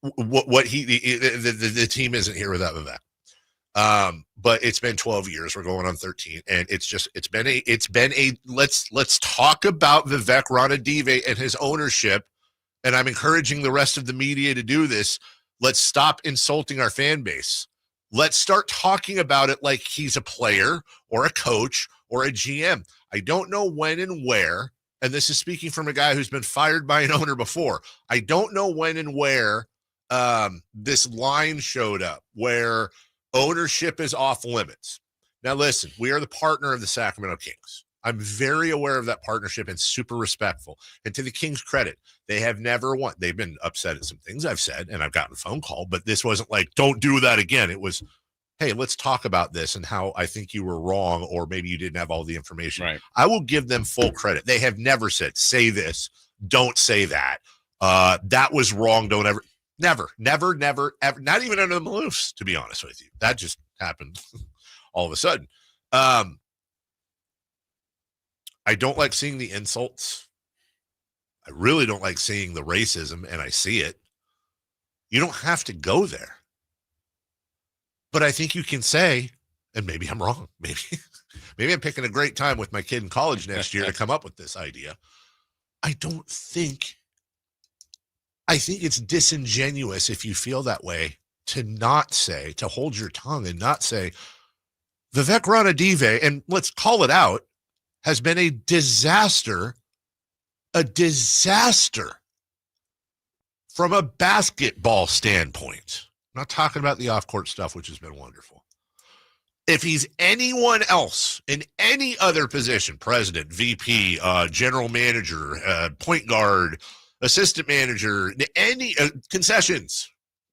the team isn't here without Vivek. But it's been 12 years. We're going on 13. And it's been a let's talk about Vivek Ranadive and his ownership. And I'm encouraging the rest of the media to do this. Let's stop insulting our fan base. Let's start talking about it like he's a player or a coach or a GM. I don't know when and where, and this is speaking from a guy who's been fired by an owner before. I don't know when and where this line showed up where ownership is off limits. Now, listen, we are the partner of the Sacramento Kings. I'm very aware of that partnership and super respectful. And to the Kings' credit, they have never won. They've been upset at some things I've said, and I've gotten a phone call, but this wasn't like, don't do that again. It was, hey, let's talk about this and how I think you were wrong, or maybe you didn't have all the information. Right. I will give them full credit. They have never said, say this, don't say that. That was wrong. Don't ever. Never, ever, not even under the Maloofs, to be honest with you. That just happened all of a sudden. I don't like seeing the insults. I really don't like seeing the racism, and I see it. You don't have to go there. But I think you can say, and maybe I'm wrong. Maybe I'm picking a great time with my kid in college next year to come up with this idea. I think it's disingenuous if you feel that way to not say, to hold your tongue and not say, Vivek Ranadive, and let's call it out, has been a disaster from a basketball standpoint. I'm not talking about the off-court stuff, which has been wonderful. If he's anyone else in any other position, president, VP, general manager, point guard, assistant manager, any concessions,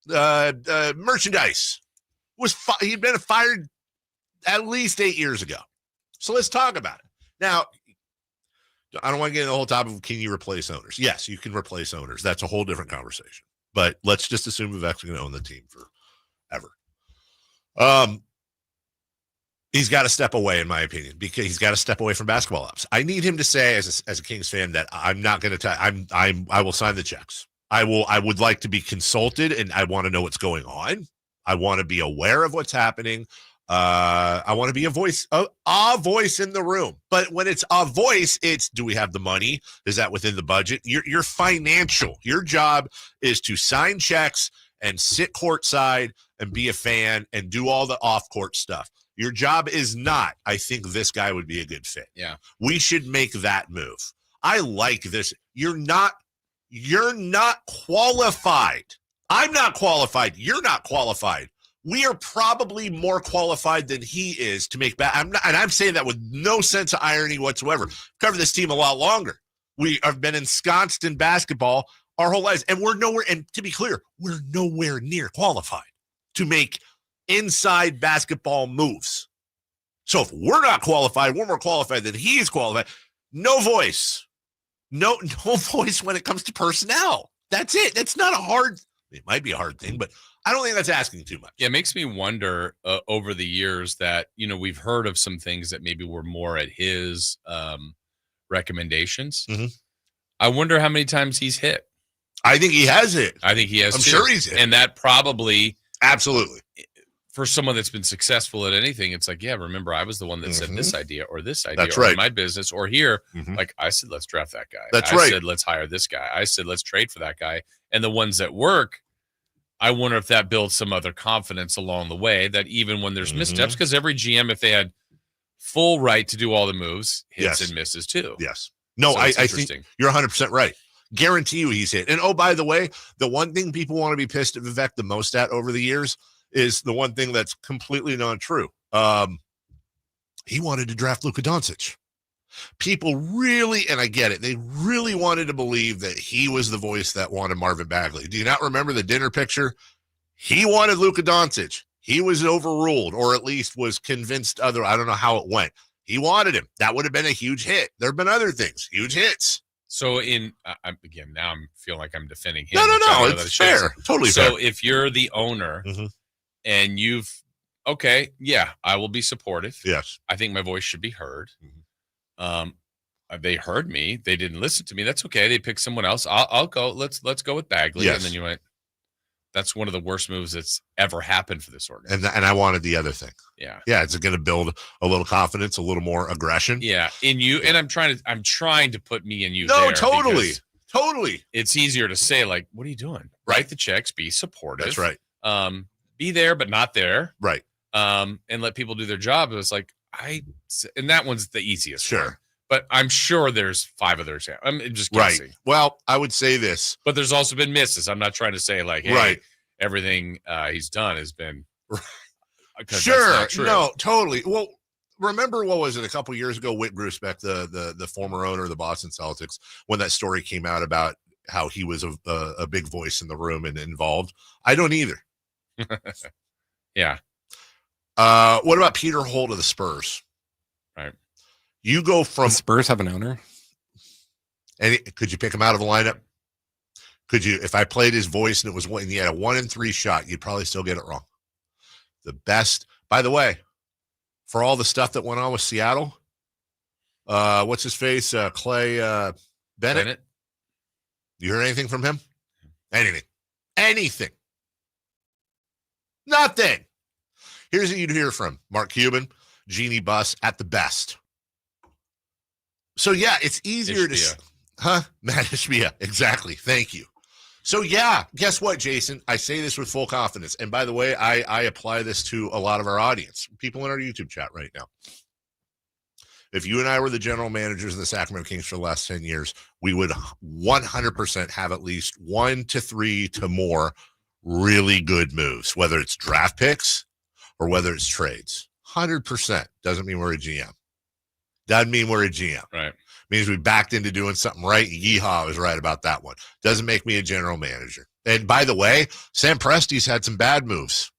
merchandise, he'd been fired at least 8 years ago. So let's talk about it. Now, I don't want to get into the whole topic of can you replace owners? Yes, you can replace owners. That's a whole different conversation. But let's just assume Vivek's going to own the team forever. He's got to step away, in my opinion, because he's got to step away from basketball ops. I need him to say, as a Kings fan, that I'm not going to. I will sign the checks. I would like to be consulted, and I want to know what's going on. I want to be aware of what's happening. I want to be a voice in the room. But when it's a voice, it's, do we have the money? Is that within the budget? You're financial. Your job is to sign checks and sit courtside and be a fan and do all the off-court stuff. Your job is not, I think this guy would be a good fit. Yeah. We should make that move. I like this. You're not qualified. I'm not qualified. You're not qualified. We are probably more qualified than he is to make and I'm saying that with no sense of irony whatsoever. Covered this team a lot longer. We have been ensconced in basketball our whole lives, and we're nowhere. And to be clear, we're nowhere near qualified to make inside basketball moves. So if we're not qualified, we're more qualified than he's qualified. No voice. No voice when it comes to personnel. That's it. That's not a hard. It might be a hard thing, but I don't think that's asking too much. Yeah, it makes me wonder over the years that, we've heard of some things that maybe were more at his recommendations. Mm-hmm. I wonder how many times he's hit. I think he has hit. I think he has. I'm too. sure he's hit. And that probably. Absolutely. for someone that's been successful at anything, it's like, yeah, remember, I was the one that said this idea or this idea. That's or right. My business or here. Like I said, let's draft that guy. That's I right. said, let's hire this guy. I said, let's trade for that guy. And the ones that work, I wonder if that builds some other confidence along the way that even when there's missteps, because every GM, if they had full right to do all the moves, hits and misses too. Yes. No, So I it's think interesting. you're 100% right. Guarantee you he's hit. And oh, by the way, the one thing people want to be pissed at Vivek the most at over the years is the one thing that's completely not true. He wanted to draft Luka Doncic. People really, and I get it, they really wanted to believe that he was the voice that wanted Marvin Bagley. Do you not remember the dinner picture? He wanted Luka Doncic. He was overruled, or at least was convinced other. I don't know how it went. He wanted him. That would have been a huge hit. There have been other things, huge hits. So again, now I'm feeling like I'm defending him. No, it's fair. Totally fair. So if you're the owner and I will be supportive. Yes. I think my voice should be heard. They heard me. They didn't listen to me. That's okay. They picked someone else. I'll go. Let's go with Bagley. Yes. And then you went, that's one of the worst moves that's ever happened for this organization. And I wanted the other thing. Yeah. Yeah. It's going to build a little confidence, a little more aggression. Yeah. In you. And I'm trying to put me in you. No, there totally. because Totally. It's easier to say, like, what are you doing? Write the checks, be supportive. That's right. Be there, but not there. Right. And let people do their job. It's like, and that one's the easiest. Sure. one. But I'm sure there's 5 others. I'm just guessing. Right. Well, I would say this. But there's also been misses. I'm not trying to say like, hey, Right. everything he's done has been. Sure. No, totally. Well, remember, what was it, a couple years ago, Whit Grusbeck, the former owner of the Boston Celtics, when that story came out about how he was a big voice in the room and involved? I don't either. Yeah. What about Peter Holt of the Spurs? Right. You go from the Spurs have an owner. And could you pick him out of the lineup? Could you, if I played his voice and it was and he had a 1 in 3 shot, you'd probably still get it wrong. The best, by the way, for all the stuff that went on with Seattle, what's his face? Clay Bennett. You heard anything from him? Anything. Nothing. Here's what you'd hear from Mark Cuban, Jeannie Buss at the best. So yeah, it's easier Matt Ishbia. Exactly. Thank you. So yeah, guess what, Jason? I say this with full confidence. And by the way, I apply this to a lot of our audience, people in our YouTube chat right now. If you and I were the general managers of the Sacramento Kings for the last 10 years, we would 100% have at least 1 to 3 to more really good moves, whether it's draft picks or whether it's trades. 100%. Doesn't mean we're a GM. Doesn't mean we're a GM. Right. Means we backed into doing something right. Yeehaw, I was right about that one. Doesn't make me a general manager. And by the way, Sam Presti's had some bad moves.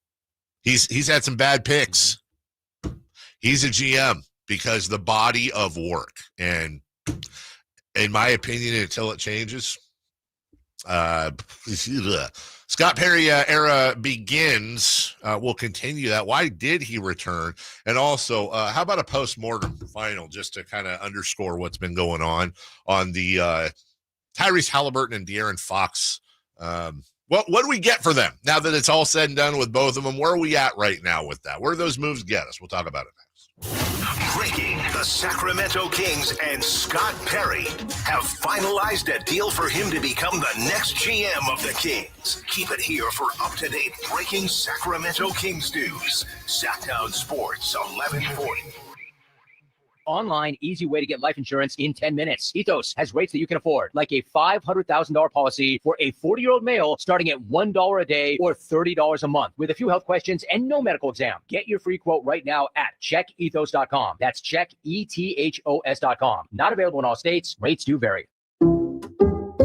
He's had some bad picks. He's a GM because the body of work. And in my opinion, until it changes, Scott Perry era begins. We'll continue that. Why did he return? And also, how about a post-mortem final just to kind of underscore what's been going on the Tyrese Halliburton and De'Aaron Fox. What do we get for them now that it's all said and done with both of them? Where are we at right now with that? Where do those moves get us? We'll talk about it next. Breaking: the Sacramento Kings and Scott Perry have finalized a deal for him to become the next GM of the Kings. Keep it here for up-to-date breaking Sacramento Kings news. Sacktown Sports 1140. Online, easy way to get life insurance in 10 minutes. Ethos has rates that you can afford, like a $500,000 policy for a 40-year-old male starting at $1 a day or $30 a month with a few health questions and no medical exam. Get your free quote right now at checkethos.com. That's checkethos.com. Not available in all states. Rates do vary.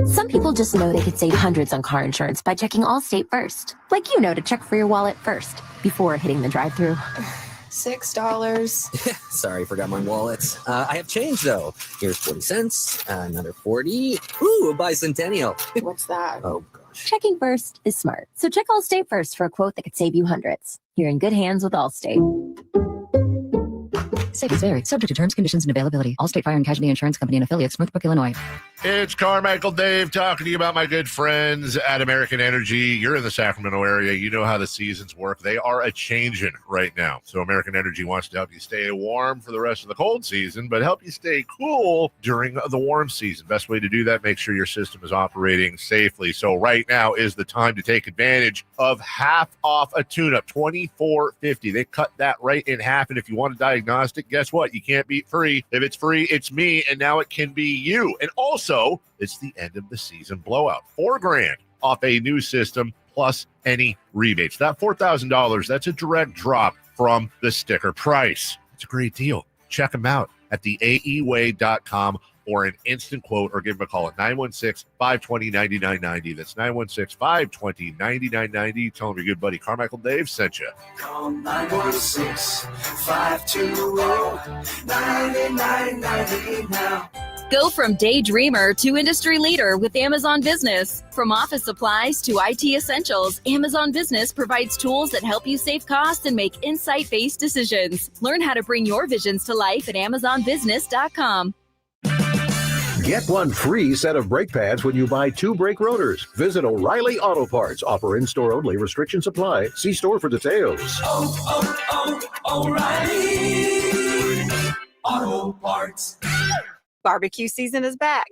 Some people just know they could save hundreds on car insurance by checking Allstate first. Like to check for your wallet first before hitting the drive-thru. $6. Sorry, forgot my wallet. I have change, though. Here's 40 cents, another 40. Ooh, a bicentennial. What's that? Oh, gosh. Checking first is smart. So check Allstate first for a quote that could save you hundreds. You're in good hands with Allstate. Savings vary. Subject to terms, conditions, and availability. Allstate Fire and Casualty Insurance Company and affiliates, Northbrook, Illinois. It's Carmichael Dave talking to you about my good friends at American Energy. You're in the Sacramento area. You know how the seasons work. They are a-changing right now. So American Energy wants to help you stay warm for the rest of the cold season, but help you stay cool during the warm season. Best way to do that, make sure your system is operating safely. So right now is the time to take advantage of half off a tune-up, $24.50. They cut that right in half, and if you want a diagnostic, guess what? You can't beat free. If it's free, it's me, and now it can be you. And also, it's the end of the season blowout. $4,000 off a new system plus any rebates. That $4,000, that's a direct drop from the sticker price. It's a great deal. Check them out at theaeway.com or an instant quote, or give them a call at 916-520-9990. That's 916-520-9990. Tell them your good buddy Carmichael Dave sent you. Call 916-520-9990 now. Go from daydreamer to industry leader with Amazon Business. From office supplies to IT essentials, Amazon Business provides tools that help you save costs and make insight-based decisions. Learn how to bring your visions to life at AmazonBusiness.com. Get one free set of brake pads when you buy 2 brake rotors. Visit O'Reilly Auto Parts. Offer in-store only. Restrictions apply. See store for details. O'Reilly Auto Parts. Barbecue season is back.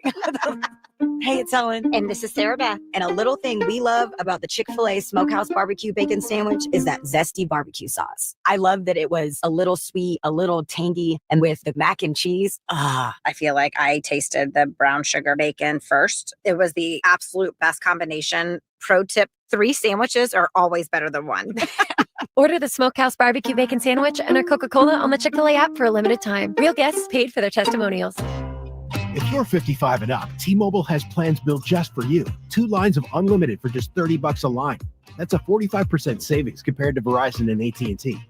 Hey, it's Ellen. And this is Sarah Beth. And a little thing we love about the Chick-fil-A Smokehouse Barbecue Bacon Sandwich is that zesty barbecue sauce. I love that it was a little sweet, a little tangy, and with the mac and cheese. I feel like I tasted the brown sugar bacon first. It was the absolute best combination. Pro tip, 3 sandwiches are always better than 1. Order the Smokehouse Barbecue Bacon Sandwich and a Coca-Cola on the Chick-fil-A app for a limited time. Real guests paid for their testimonials. If you're 55 and up, T-Mobile has plans built just for you. 2 lines of unlimited for just $30 a line. That's a 45% savings compared to Verizon and AT&T.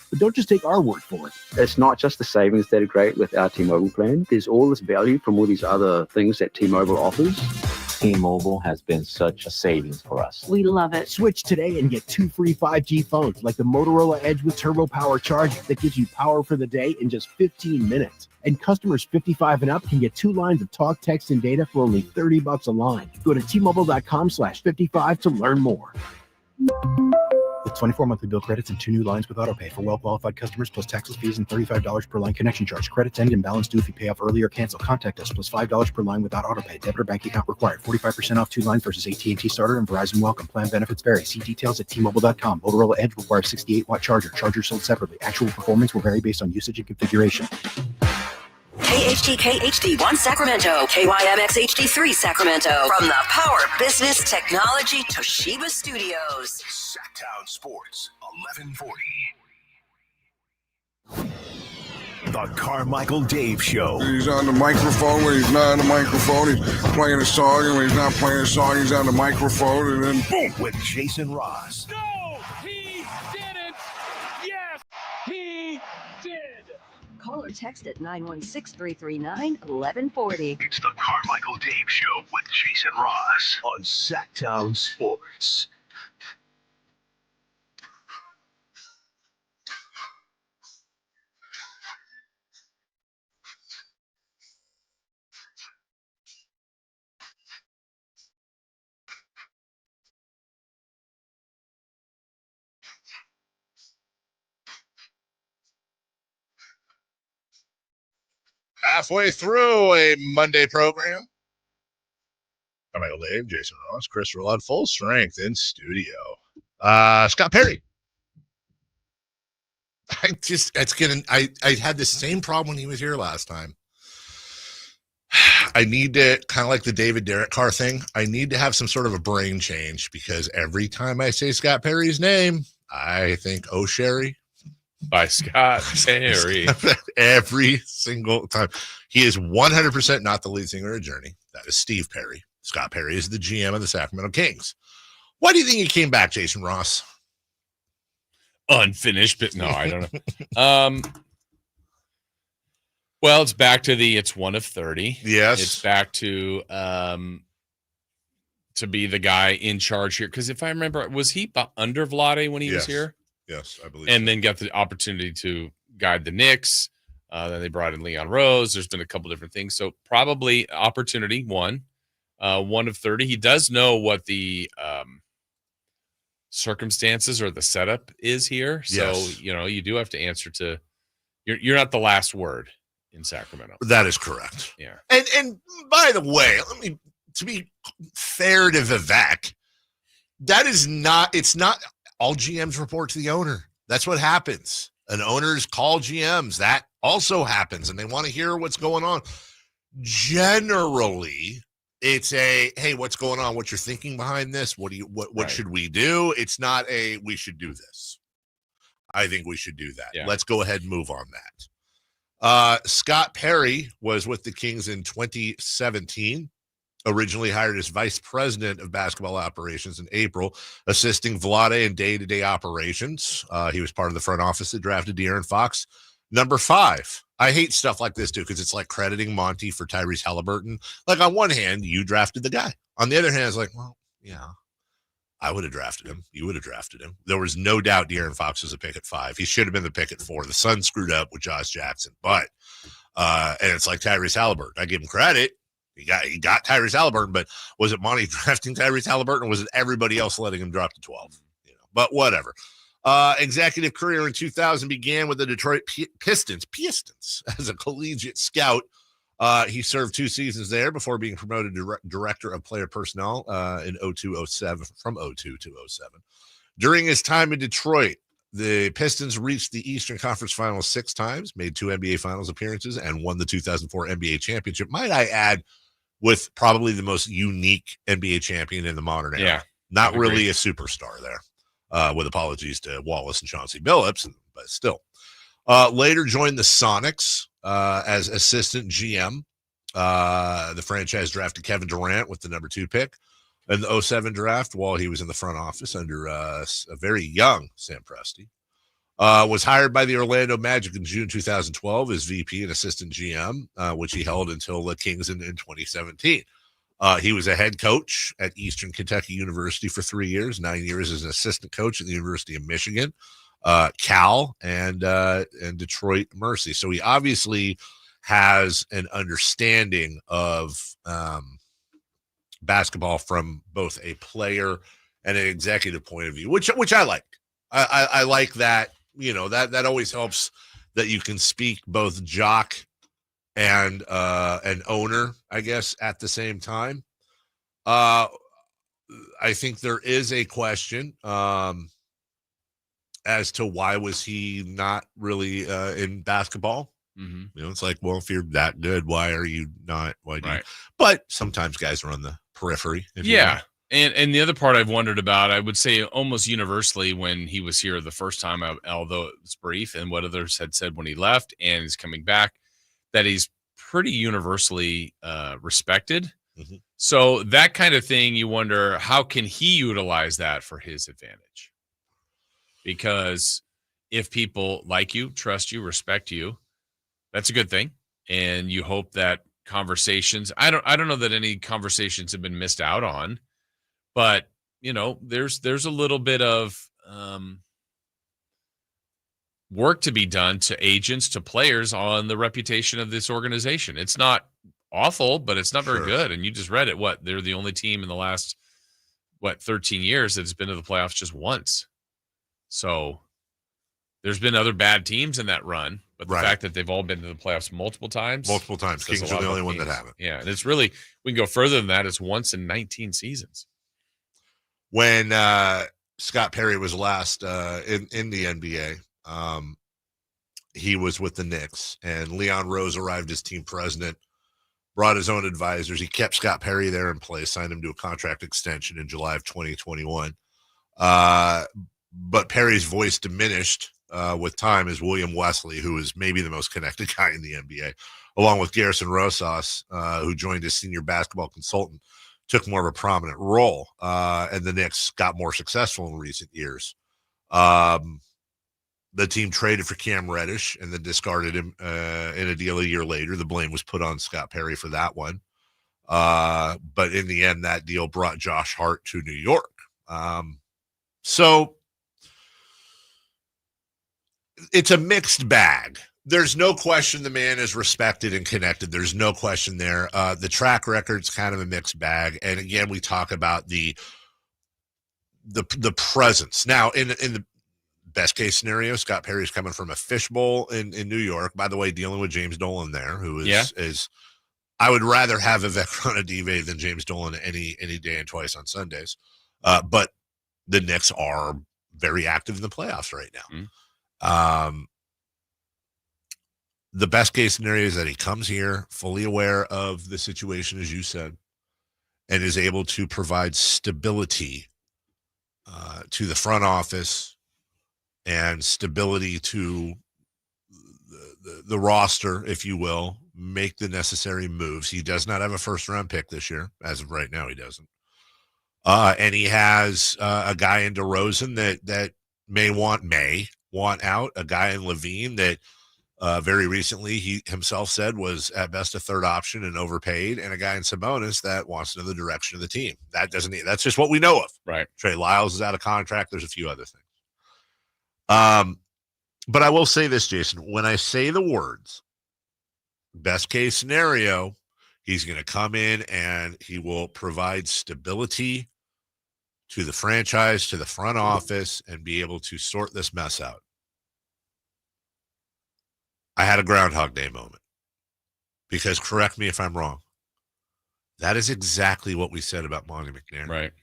But don't just take our word for it. It's not just the savings that are great with our T-Mobile plan. There's all this value from all these other things that T-Mobile offers. T-Mobile has been such a savings for us. We love it. Switch today and get 2 free 5G phones like the Motorola Edge with turbo power charging that gives you power for the day in just 15 minutes. And customers 55 and up can get 2 lines of talk, text, and data for only $30 a line. Go to T-Mobile.com/55 to learn more. With 24 monthly bill credits and 2 new lines with autopay for well-qualified customers, plus taxes, fees, and $35 per line connection charge. Credits end and balance due if you pay off early or cancel. Contact us, plus $5 per line without autopay. Debit or bank account required. 45% off 2 lines versus AT&T Starter and Verizon Welcome. Plan benefits vary. See details at T-Mobile.com. Motorola Edge requires 68-watt charger. Chargers sold separately. Actual performance will vary based on usage and configuration. KHTK HD1 Sacramento, KYMX HD3 Sacramento. From the Power Business Technology Toshiba Studios. Sacktown Sports, 1140. The Carmichael Dave Show. He's on the microphone when he's not on the microphone. He's playing a song, and when he's not playing a song, he's on the microphone, and then boom, with Jason Ross. No, he didn't. Yes, he did. Call or text at 916-339-1140. It's the Carmichael Dave Show with Jason Ross on Sacktown Sports. Halfway through a Monday program. Carmichael Dave, Jason Ross, Chris Roulette, full strength in studio. Scott Perry. I had the same problem when he was here last time. I need to, kind of like the David Derrick Carr thing, I need to have some sort of a brain change, because every time I say Scott Perry's name, I think, oh, Sherry. By Scott Perry. Every single time. He is 100% not the lead singer of Journey. That is Steve Perry. Scott Perry is the GM of the Sacramento Kings. Why do you think he came back, Jason Ross? Unfinished, but no, I don't know. Well, it's back to it's 1 of 30. Yes. It's back to be the guy in charge here. Because if I remember, was he under Vlade when he was here? Yes, I believe. And then got the opportunity to guide the Knicks. Then they brought in Leon Rose. There's been a couple different things. So probably opportunity one of 30. He does know what the circumstances or the setup is here. So, Yes. you do have to answer to you're not the last word in Sacramento. That is correct. Yeah. And by the way, to be fair to Vivek, it's not all GMs report to the owner. That's what happens. And owners call GMs. That also happens, and they want to hear what's going on. Generally, it's hey, what's going on? What's your thinking behind this? What Right. should we do? It's not we should do this. I think we should do that. Yeah. Let's go ahead and move on that. Scott Perry was with the Kings in 2017. Originally hired as vice president of basketball operations in April, assisting Vlade in day-to-day operations. He was part of the front office that drafted De'Aaron Fox. Number 5. I hate stuff like this, too, because it's like crediting Monty for Tyrese Halliburton. Like, on one hand, you drafted the guy. On the other hand, it's like, well, yeah, I would have drafted him. You would have drafted him. There was no doubt De'Aaron Fox was a pick at 5. He should have been the pick at 4. The Suns screwed up with Josh Jackson. But, and it's like Tyrese Halliburton. I give him credit. He got Tyrese Halliburton, but was it Monty drafting Tyrese Halliburton, or was it everybody else letting him drop to 12? But whatever. Executive career in 2000 began with the Detroit Pistons as a collegiate scout. He served 2 seasons there before being promoted to director of player personnel in 02-07, from 02 to 07. During his time in Detroit, the Pistons reached the Eastern Conference Finals 6 times, made 2 NBA Finals appearances, and won the 2004 NBA championship. Might I add, with probably the most unique NBA champion in the modern era. Yeah, Not really a superstar there, with apologies to Wallace and Chauncey Billups, but still. Later joined the Sonics as assistant GM. The franchise drafted Kevin Durant with the number 2 pick in the 07 draft while he was in the front office under a very young Sam Presti. Was hired by the Orlando Magic in June 2012 as VP and assistant GM, which he held until the Kings in 2017. He was a head coach at Eastern Kentucky University for 3 years, 9 years as an assistant coach at the University of Michigan, Cal, and Detroit Mercy. So he obviously has an understanding of basketball from both a player and an executive point of view, which I like. I like that. That always helps that you can speak both jock and an owner, I guess, at the same time. I think there is a question as to why was he not really in basketball. Mm-hmm. It's like, well, if you're that good, why are you not? But sometimes guys are on the periphery. Yeah. And the other part I've wondered about, I would say almost universally when he was here the first time, although it was brief, and what others had said when he left and is coming back, that he's pretty universally respected. Mm-hmm. So that kind of thing, you wonder, how can he utilize that for his advantage? Because if people like you, trust you, respect you, that's a good thing. And you hope that conversations, I don't know that any conversations have been missed out on. But, there's a little bit of work to be done to agents, to players on the reputation of this organization. It's not awful, but it's not very good. And you just read it. They're the only team in the last, 13 years that's been to the playoffs just once. So there's been other bad teams in that run. But the fact that they've all been to the playoffs multiple times. Kings are the only one that haven't. Yeah. And it's really, we can go further than that. It's once in 19 seasons. When Scott Perry was last in the NBA, he was with the Knicks, and Leon Rose arrived as team president, brought his own advisors. He kept Scott Perry there in place, signed him to a contract extension in July of 2021. But Perry's voice diminished with time as William Wesley, who is maybe the most connected guy in the NBA, along with Garrison Rosas, who joined as senior basketball consultant, took more of a prominent role, and the Knicks got more successful in recent years. The team traded for Cam Reddish and then discarded him in a deal a year later. The blame was put on Scott Perry for that one. But in the end, that deal brought Josh Hart to New York. So it's a mixed bag. There's no question the man is respected and connected. There's no question there. The track record's kind of a mixed bag. And again, we talk about the presence. Now, in the best case scenario, Scott Perry's coming from a fishbowl in New York. By the way, dealing with James Dolan there, who is I would rather have Vivek Ranadive than James Dolan any day and twice on Sundays. But the Knicks are very active in the playoffs right now. The best case scenario is that he comes here fully aware of the situation, as you said, and is able to provide stability to the front office and stability to the roster, if you will, make the necessary moves. He does not have a first-round pick this year. As of right now, he doesn't. And he has a guy in DeRozan that may want out, a guy in Levine that very recently he himself said was at best a third option and overpaid, and a guy in Sabonis that wants to know the direction of the team. That's just what we know of. Right. Trey Lyles is out of contract. There's a few other things. But I will say this, Jason, when I say the words best case scenario, he's going to come in and he will provide stability to the franchise, to the front office, and be able to sort this mess out. I had a Groundhog Day moment because, correct me if I'm wrong, that is exactly what we said about Monty McNair. Right.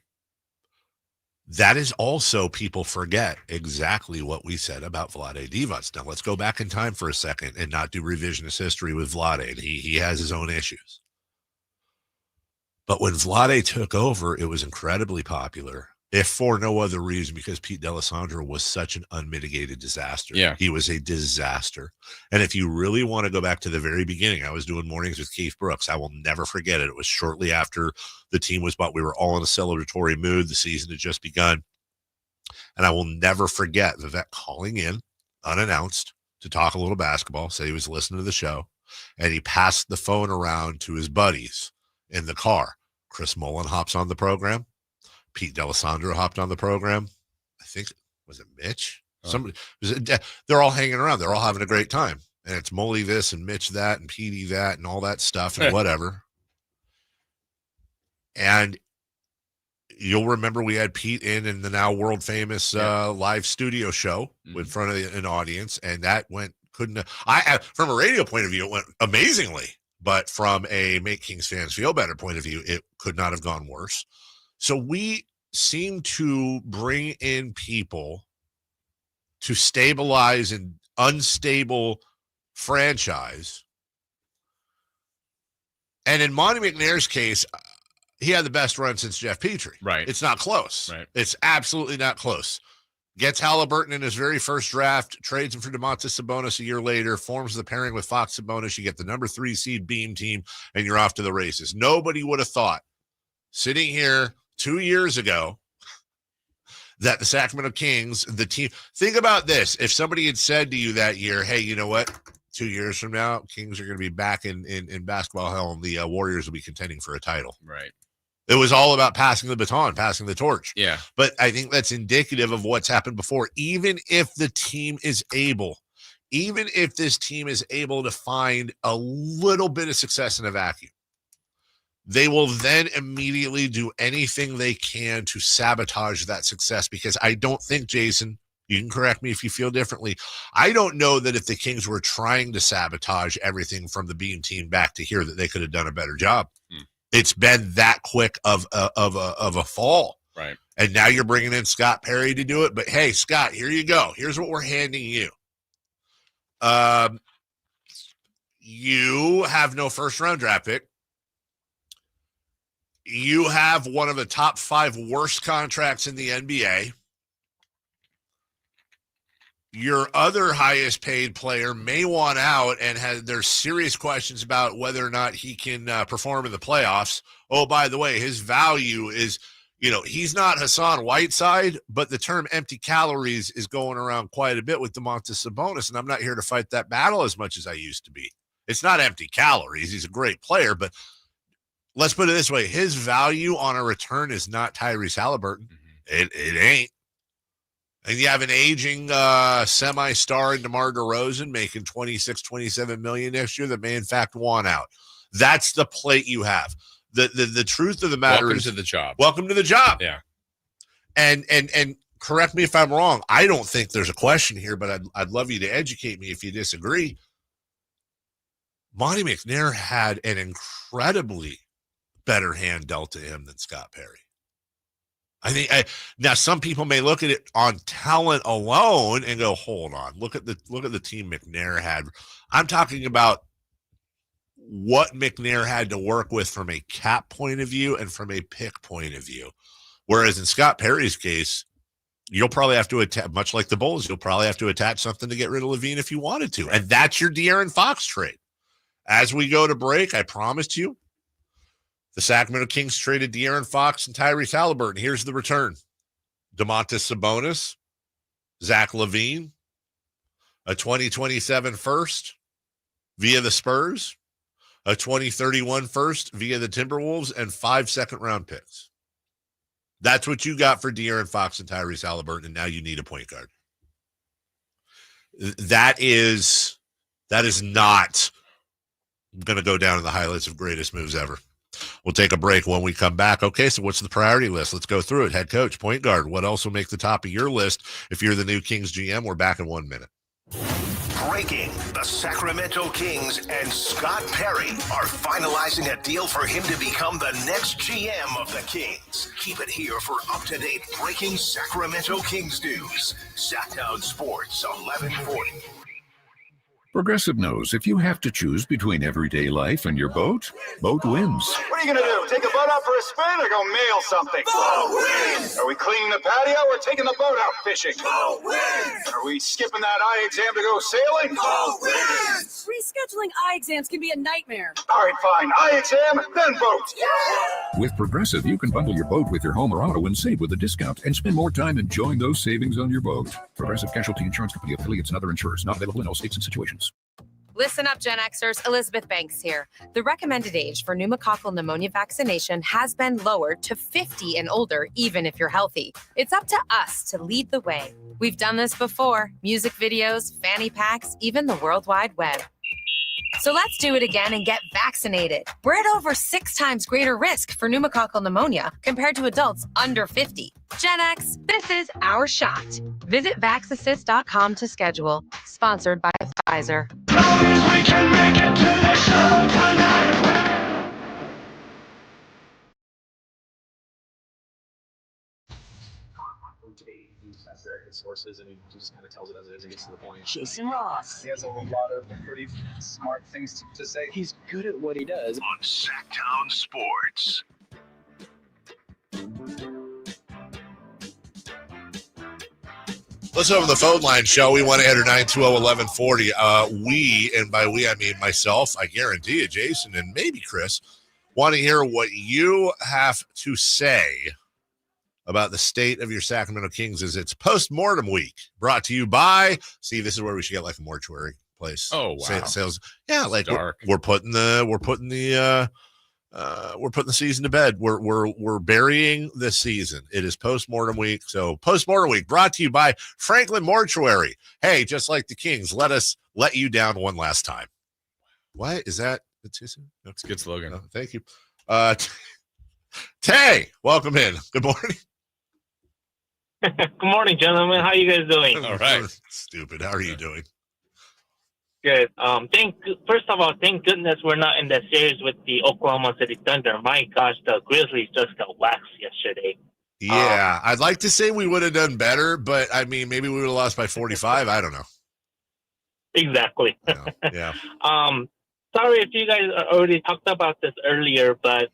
That is also, people forget exactly what we said about Vlade Divac. Now, let's go back in time for a second and not do revisionist history with Vlade. He has his own issues. But when Vlade took over, it was incredibly popular, if for no other reason, because Pete D'Alessandro was such an unmitigated disaster. Yeah. He was a disaster. And if you really want to go back to the very beginning, I was doing mornings with Keith Brooks. I will never forget it. It was shortly after the team was bought. We were all in a celebratory mood. The season had just begun. And I will never forget Vivek calling in unannounced to talk a little basketball, said he was listening to the show, and he passed the phone around to his buddies in the car. Chris Mullen hops on the program. Pete D'Alessandro hopped on the program. I think, was it Mitch? Somebody. They're all hanging around. They're all having a great time. And it's Molly this and Mitch that and Petey that and all that stuff and whatever. And you'll remember we had Pete in the now world famous live studio show in front of an audience. And that from a radio point of view, it went amazingly. But from a make Kings fans feel better point of view, it could not have gone worse. So we seem to bring in people to stabilize an unstable franchise. And in Monty McNair's case, he had the best run since Jeff Petrie. Right. It's not close. Right. It's absolutely not close. Gets Halliburton in his very first draft, trades him for Domantas Sabonis a year later, forms the pairing with Fox Sabonis. You get the number 3 seed Beam team, and you're off to the races. Nobody would have thought, sitting here 2 years ago, that the Sacramento Kings, the team, think about this. If somebody had said to you that year, hey, you know what? 2 years from now, Kings are going to be back in basketball hell, and the Warriors will be contending for a title. Right. It was all about passing the baton, passing the torch. Yeah. But I think that's indicative of what's happened before. Even if this team is able to find a little bit of success in a vacuum, they will then immediately do anything they can to sabotage that success, because I don't think, Jason, you can correct me if you feel differently, I don't know that if the Kings were trying to sabotage everything from the Beam team back to here, that they could have done a better job. It's been that quick of a fall. Right. And now you're bringing in Scott Perry to do it. But, hey, Scott, here you go. Here's what we're handing you. You have no first-round draft pick. You have one of the top 5 worst contracts in the NBA. Your other highest paid player may want out, and there's serious questions about whether or not he can perform in the playoffs. Oh, by the way, his value is, he's not Hassan Whiteside, but the term empty calories is going around quite a bit with Domantas Sabonis, and I'm not here to fight that battle as much as I used to be. It's not empty calories. He's a great player, but let's put it this way. His value on a return is not Tyrese Halliburton. It ain't. And you have an aging semi-star in DeMar DeRozan making $26-27 million next year that may in fact want out. That's the plate you have. The truth of the matter welcome is to the job. Welcome to the job. Yeah. And correct me if I'm wrong. I don't think there's a question here, but I'd love you to educate me if you disagree. Monty McNair had an incredibly better hand dealt to him than Scott Perry. I think now some people may look at it on talent alone and go, hold on, look at the team McNair had. I'm talking about what McNair had to work with from a cap point of view and from a pick point of view. Whereas in Scott Perry's case, you'll probably have to attach, much like the Bulls, you'll probably have to attach something to get rid of Levine if you wanted to. And that's your De'Aaron Fox trade. As we go to break, I promised you, the Sacramento Kings traded De'Aaron Fox and Tyrese Halliburton. Here's the return. Domantas Sabonis, Zach LaVine, a 2027 first via the Spurs, a 2031 first via the Timberwolves, and 5 second-round picks. That's what you got for De'Aaron Fox and Tyrese Halliburton, and now you need a point guard. That is not going to go down in the highlights of greatest moves ever. We'll take a break when we come back. Okay, so what's the priority list? Let's go through it. Head coach, point guard. What else will make the top of your list if you're the new Kings GM? We're back in 1 minute. Breaking: the Sacramento Kings and Scott Perry are finalizing a deal for him to become the next GM of the Kings. Keep it here for up-to-date breaking Sacramento Kings news. Sacktown Sports 1140. Progressive knows if you have to choose between everyday life and your boat, boat wins. What are you going to do? Take the boat out for a spin or go mail something? Boat wins! Are we cleaning the patio or taking the boat out fishing? Boat wins! Are we skipping that eye exam to go sailing? Boat wins! Rescheduling eye exams can be a nightmare. All right, fine. Eye exam, then boat. Yeah! With Progressive, you can bundle your boat with your home or auto and save with a discount and spend more time enjoying those savings on your boat. Progressive Casualty Insurance Company, affiliates, and other insurers. Not available in all states and situations. Listen up, Gen Xers. Elizabeth Banks here. The recommended age for pneumococcal pneumonia vaccination has been lowered to 50 and older, even if you're healthy. It's up to us to lead the way. We've done this before. Music videos, fanny packs, even the World Wide Web. So let's do it again and get vaccinated. We're at over 6 times greater risk for pneumococcal pneumonia compared to adults under 50. Gen X, this is our shot. Visit vaxassist.com to schedule. Sponsored by Pfizer. We can make it to the show tonight. Sources, and he just kind of tells it as it is and gets to the point. Jason Ross. He has a lot of pretty smart things to say. He's good at what he does. On Sacktown Sports. Let's open the phone line, shall we? 1-800-920-1140. We, and by we I mean myself, I guarantee you, Jason, and maybe Chris, want to hear what you have to say about the state of your Sacramento Kings as it's post-mortem week. Brought to you by, see, this is where we should get like a mortuary place. Oh, wow. Sales. Yeah, like dark. We're putting the season to bed. We're burying the season. It is post-mortem week. So post-mortem week brought to you by Franklin Mortuary. Hey, just like the Kings, let you down one last time. What is that? That's a good slogan. Oh, thank you. Tay, welcome in. Good morning. Good morning, gentlemen. How are you guys doing? All right. Stupid. How are you doing? Good. First of all, thank goodness we're not in that series with the Oklahoma City Thunder. My gosh, the Grizzlies just got waxed yesterday. Yeah, I'd like to say we would have done better, but I mean, maybe we would have lost by 45. I don't know. Exactly. Yeah. Sorry if you guys already talked about this earlier, but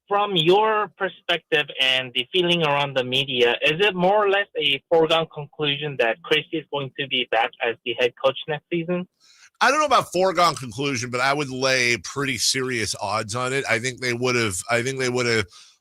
from your perspective and the feeling around the media, is it more or less a foregone conclusion that Christie is going to be back as the head coach next season? I don't know about foregone conclusion, but I would lay pretty serious odds on it. I think they would have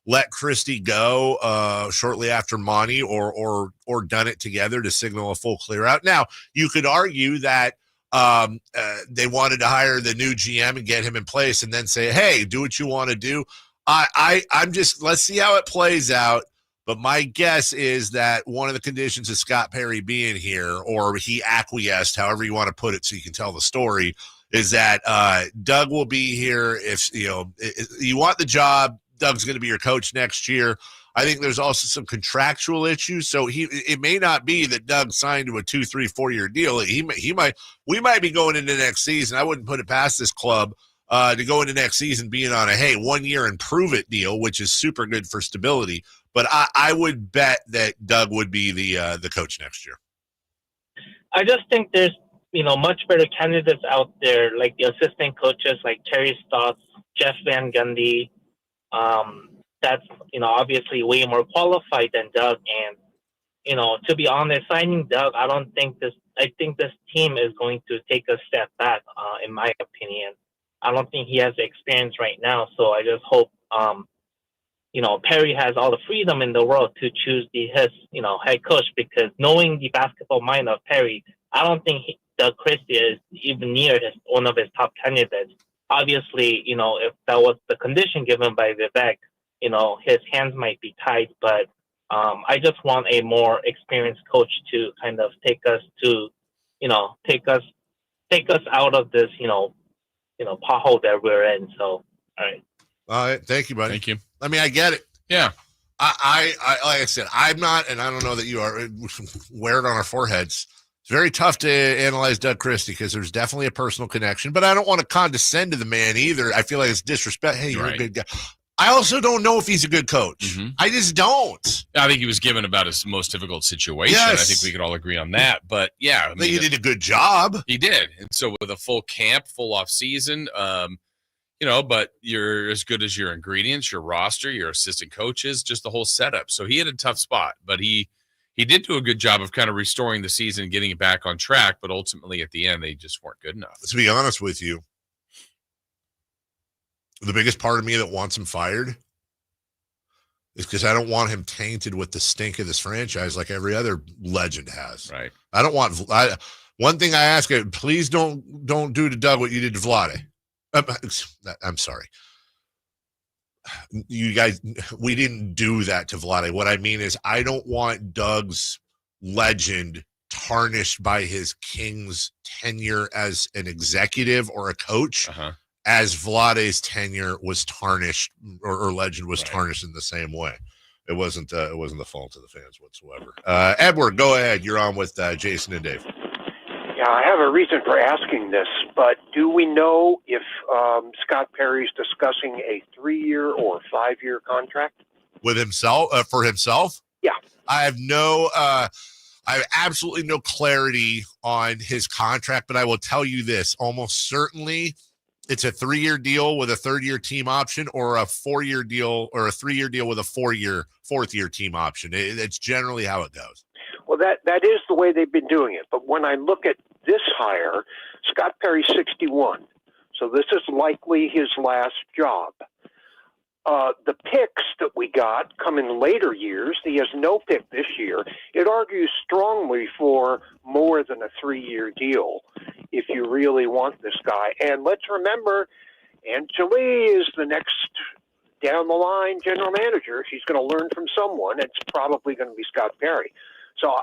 let Christie go shortly after Monty or done it together to signal a full clear out. Now, you could argue that they wanted to hire the new GM and get him in place and then say, hey, do what you want to do. I'm just, let's see how it plays out. But my guess is that one of the conditions of Scott Perry being here, or he acquiesced, however you want to put it so you can tell the story, is that Doug will be here. If you want the job, Doug's going to be your coach next year. I think there's also some contractual issues. So it may not be that Doug signed to a 2, 3, 4 year deal. We might be going into next season. I wouldn't put it past this club to go into next season being on a 1 year and prove it deal, which is super good for stability. But I would bet that Doug would be the coach next year. I just think there's much better candidates out there, like the assistant coaches, like Terry Stotts, Jeff Van Gundy. That's obviously way more qualified than Doug. And to be honest, signing Doug, I think this team is going to take a step back. In my opinion, I don't think he has the experience right now. So I just hope Perry has all the freedom in the world to choose his head coach, because knowing the basketball mind of Perry, I don't think Doug Christie is even near one of his top candidates. Obviously, if that was the condition given by Vivek, his hands might be tied. But I just want a more experienced coach to kind of take us out of this pothole that we're in. So, all right, thank you, buddy. Thank you. I mean, I get it. Yeah. I like I said, I'm not, and I don't know that you are, wear it on our foreheads. It's very tough to analyze Doug Christie because there's definitely a personal connection, but I don't want to condescend to the man either. I feel like it's disrespect. Hey, you're a good guy. I also don't know if he's a good coach. Mm-hmm. I just don't. I think he was given about his most difficult situation. Yes. I think we could all agree on that. But yeah, I think he did a good job. He did. And so with a full camp, full off season, but you're as good as your ingredients, your roster, your assistant coaches, just the whole setup. So he had a tough spot, but he did do a good job of kind of restoring the season, getting it back on track. But ultimately at the end, they just weren't good enough. To be honest with you, the biggest part of me that wants him fired is because I don't want him tainted with the stink of this franchise like every other legend has. Right. I don't want one thing I ask you, please don't do to Doug what you did to Vlade. I'm sorry. You guys, we didn't do that to Vlade. What I mean is I don't want Doug's legend tarnished by his Kings tenure as an executive or a coach. As Vlade's tenure was tarnished or legend was tarnished in the same way. It wasn't the fault of the fans whatsoever. Edward, go ahead. You're on with Jason and Dave. Yeah, I have a reason for asking this, but do we know if Scott Perry's discussing a 3-year or 5-year contract? With himself, for himself? Yeah. I have absolutely no clarity on his contract, but I will tell you this, almost certainly it's a 3-year deal with a 3rd-year team option, or a 4-year deal, or a 3-year deal with a 4th-year team option. It's generally how it goes. Well, that is the way they've been doing it. But when I look at this hire, Scott Perry's 61, so this is likely his last job. The picks that we got come in later years. He has no pick this year. It argues strongly for more than a 3-year deal if you really want this guy. And let's remember, Angeli is the next down the line general manager. She's going to learn from someone. It's probably going to be Scott Perry. So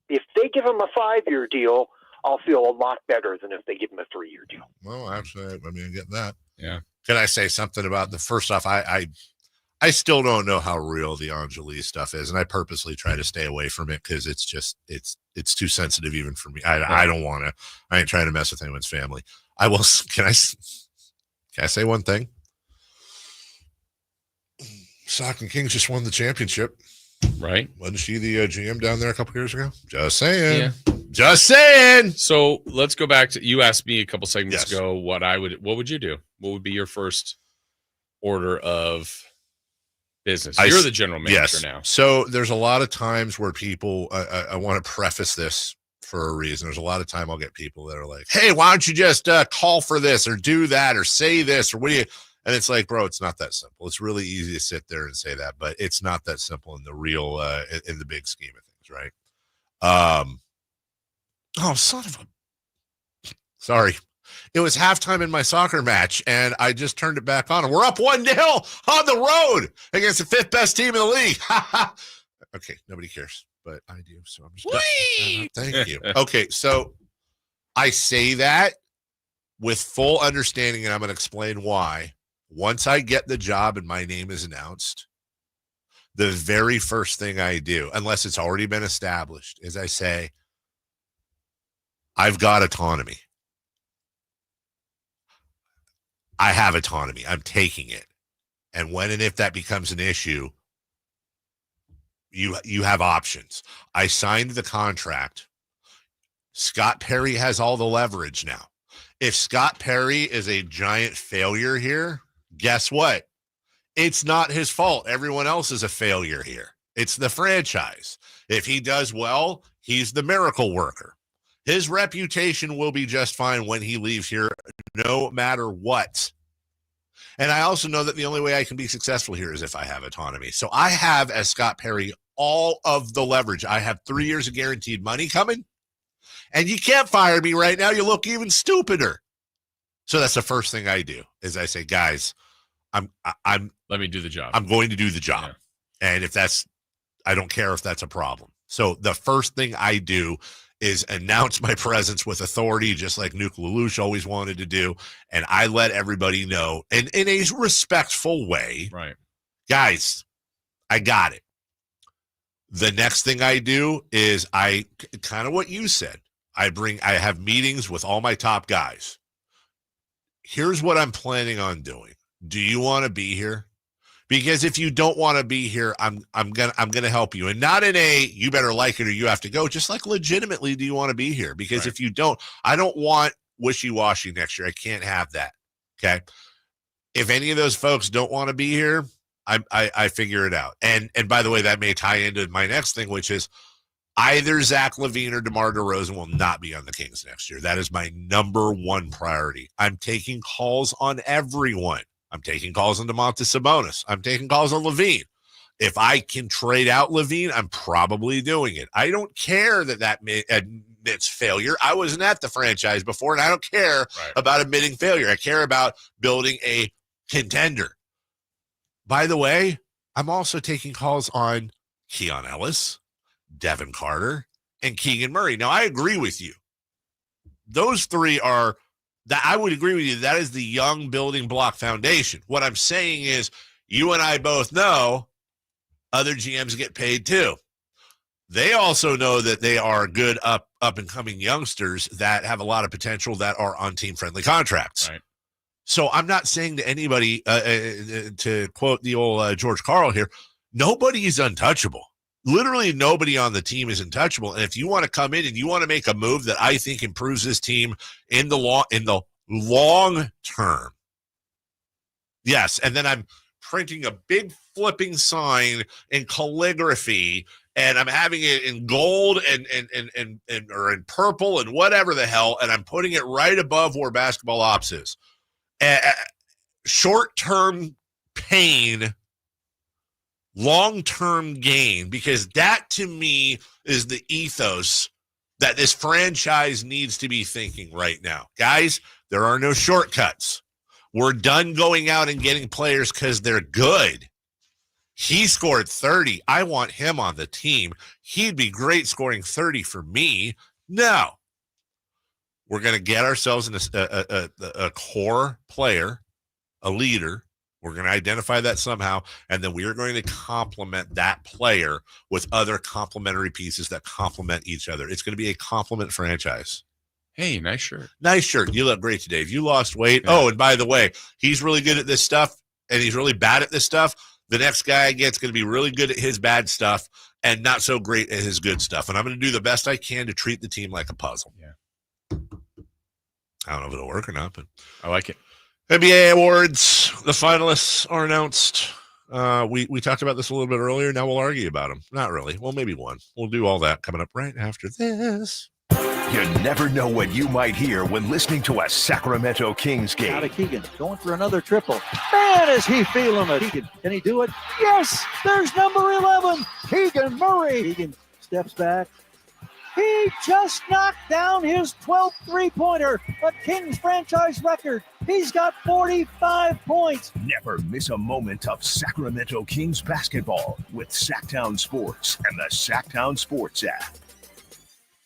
if they give him a 5-year deal, I'll feel a lot better than if they give him a 3-year deal. Well, actually, I mean, I get that. Yeah. Can I say something about the first off? I still don't know how real the Angeli stuff is, and I purposely try to stay away from it because it's just it's too sensitive even for me. I don't want to. I ain't trying to mess with anyone's family. I will. Can I say one thing? Sock and Kings just won the championship. Right. Wasn't she the GM down there a couple years ago? Just saying. Yeah. Just saying. So let's go back to, you asked me a couple segments ago what would you do? What would be your first order of business? You're the general manager now. So there's a lot of times where people, I want to preface this for a reason. There's a lot of time I'll get people that are like, hey, why don't you just call for this or do that or say this or what do you, and it's like, bro, it's not that simple. It's really easy to sit there and say that, but it's not that simple in the real, in the big scheme of things, right? Oh, son of a, sorry. It was halftime in my soccer match, and I just turned it back on, and we're up 1-0 on the road against the 5th best team in the league. Okay, nobody cares, but I do. So I'm just thank you. Okay, so I say that with full understanding, and I'm going to explain why. Once I get the job and my name is announced, the very first thing I do, unless it's already been established, is I say, I've got autonomy. I have autonomy. I'm taking it. And when and if that becomes an issue, you have options. I signed the contract. Scott Perry has all the leverage now. If Scott Perry is a giant failure here, guess what? It's not his fault. Everyone else is a failure here. It's the franchise. If he does well, he's the miracle worker. His reputation will be just fine when he leaves here, no matter what. And I also know that the only way I can be successful here is if I have autonomy. So I have, as Scott Perry, all of the leverage. I have 3 years of guaranteed money coming, and you can't fire me right now. You look even stupider. So that's the first thing I do is I say, guys, let me do the job. I'm going to do the job. Yeah. And if that's, I don't care if that's a problem. So the first thing I do is announce my presence with authority, just like Nuke Lelouch always wanted to do. And I let everybody know, and in a respectful way, right, guys, I got it. The next thing I do is I kind of what you said. I have meetings with all my top guys. Here's what I'm planning on doing. Do you want to be here? Because if you don't want to be here, I'm gonna help you, and not in a you better like it or you have to go. Just like legitimately, do you want to be here? Because if you don't, I don't want wishy-washy next year. I can't have that. Okay. If any of those folks don't want to be here, I figure it out. And by the way, that may tie into my next thing, which is either Zach LaVine or DeMar DeRozan will not be on the Kings next year. That is my number one priority. I'm taking calls on everyone. I'm taking calls on Domantas Sabonis. I'm taking calls on LaVine. If I can trade out LaVine, I'm probably doing it. I don't care that admits failure. I wasn't at the franchise before, and I don't care about admitting failure. I care about building a contender. By the way, I'm also taking calls on Keon Ellis, Devin Carter, and Keegan Murray. Now, I agree with you. Those three are that I would agree with you. That is the young building block foundation. What I'm saying is you and I both know other GMs get paid too. They also know that they are good up and coming youngsters that have a lot of potential that are on team friendly contracts. Right. So I'm not saying to anybody, to quote the old George Karl here, nobody is untouchable. Literally nobody on the team is untouchable. And if you want to come in and you want to make a move that I think improves this team in the long term, yes. And then I'm printing a big flipping sign in calligraphy, and I'm having it in gold and or in purple and whatever the hell, and I'm putting it right above where basketball ops is. Short-term pain, long-term gain, because that to me is the ethos that this franchise needs to be thinking right now. Guys, there are no shortcuts. We're done going out and getting players because they're good. He scored 30. I want him on the team. He'd be great scoring 30 for me. No. We're going to get ourselves in a core player, a leader. We're going to identify that somehow, and then we are going to complement that player with other complementary pieces that complement each other. It's going to be a complement franchise. Hey, nice shirt. Nice shirt. You look great today. If you lost weight. Yeah. Oh, and by the way, he's really good at this stuff, and he's really bad at this stuff. The next guy I get is going to be really good at his bad stuff and not so great at his good stuff. And I'm going to do the best I can to treat the team like a puzzle. Yeah. I don't know if it'll work or not, but I like it. NBA awards, the finalists are announced. We talked about this a little bit earlier. Now we'll argue about them. Not really. Well, maybe one. We'll do all that coming up right after this. You never know what you might hear when listening to a Sacramento Kings game. Out of Keegan, going for another triple. Man, is he feeling it. Keegan, can he do it? Yes, there's number 11, Keegan Murray. Keegan steps back. He just knocked down his 12th three-pointer, a Kings franchise record. He's got 45 points. Never miss a moment of Sacramento Kings basketball with Sacktown Sports and the Sacktown Sports app.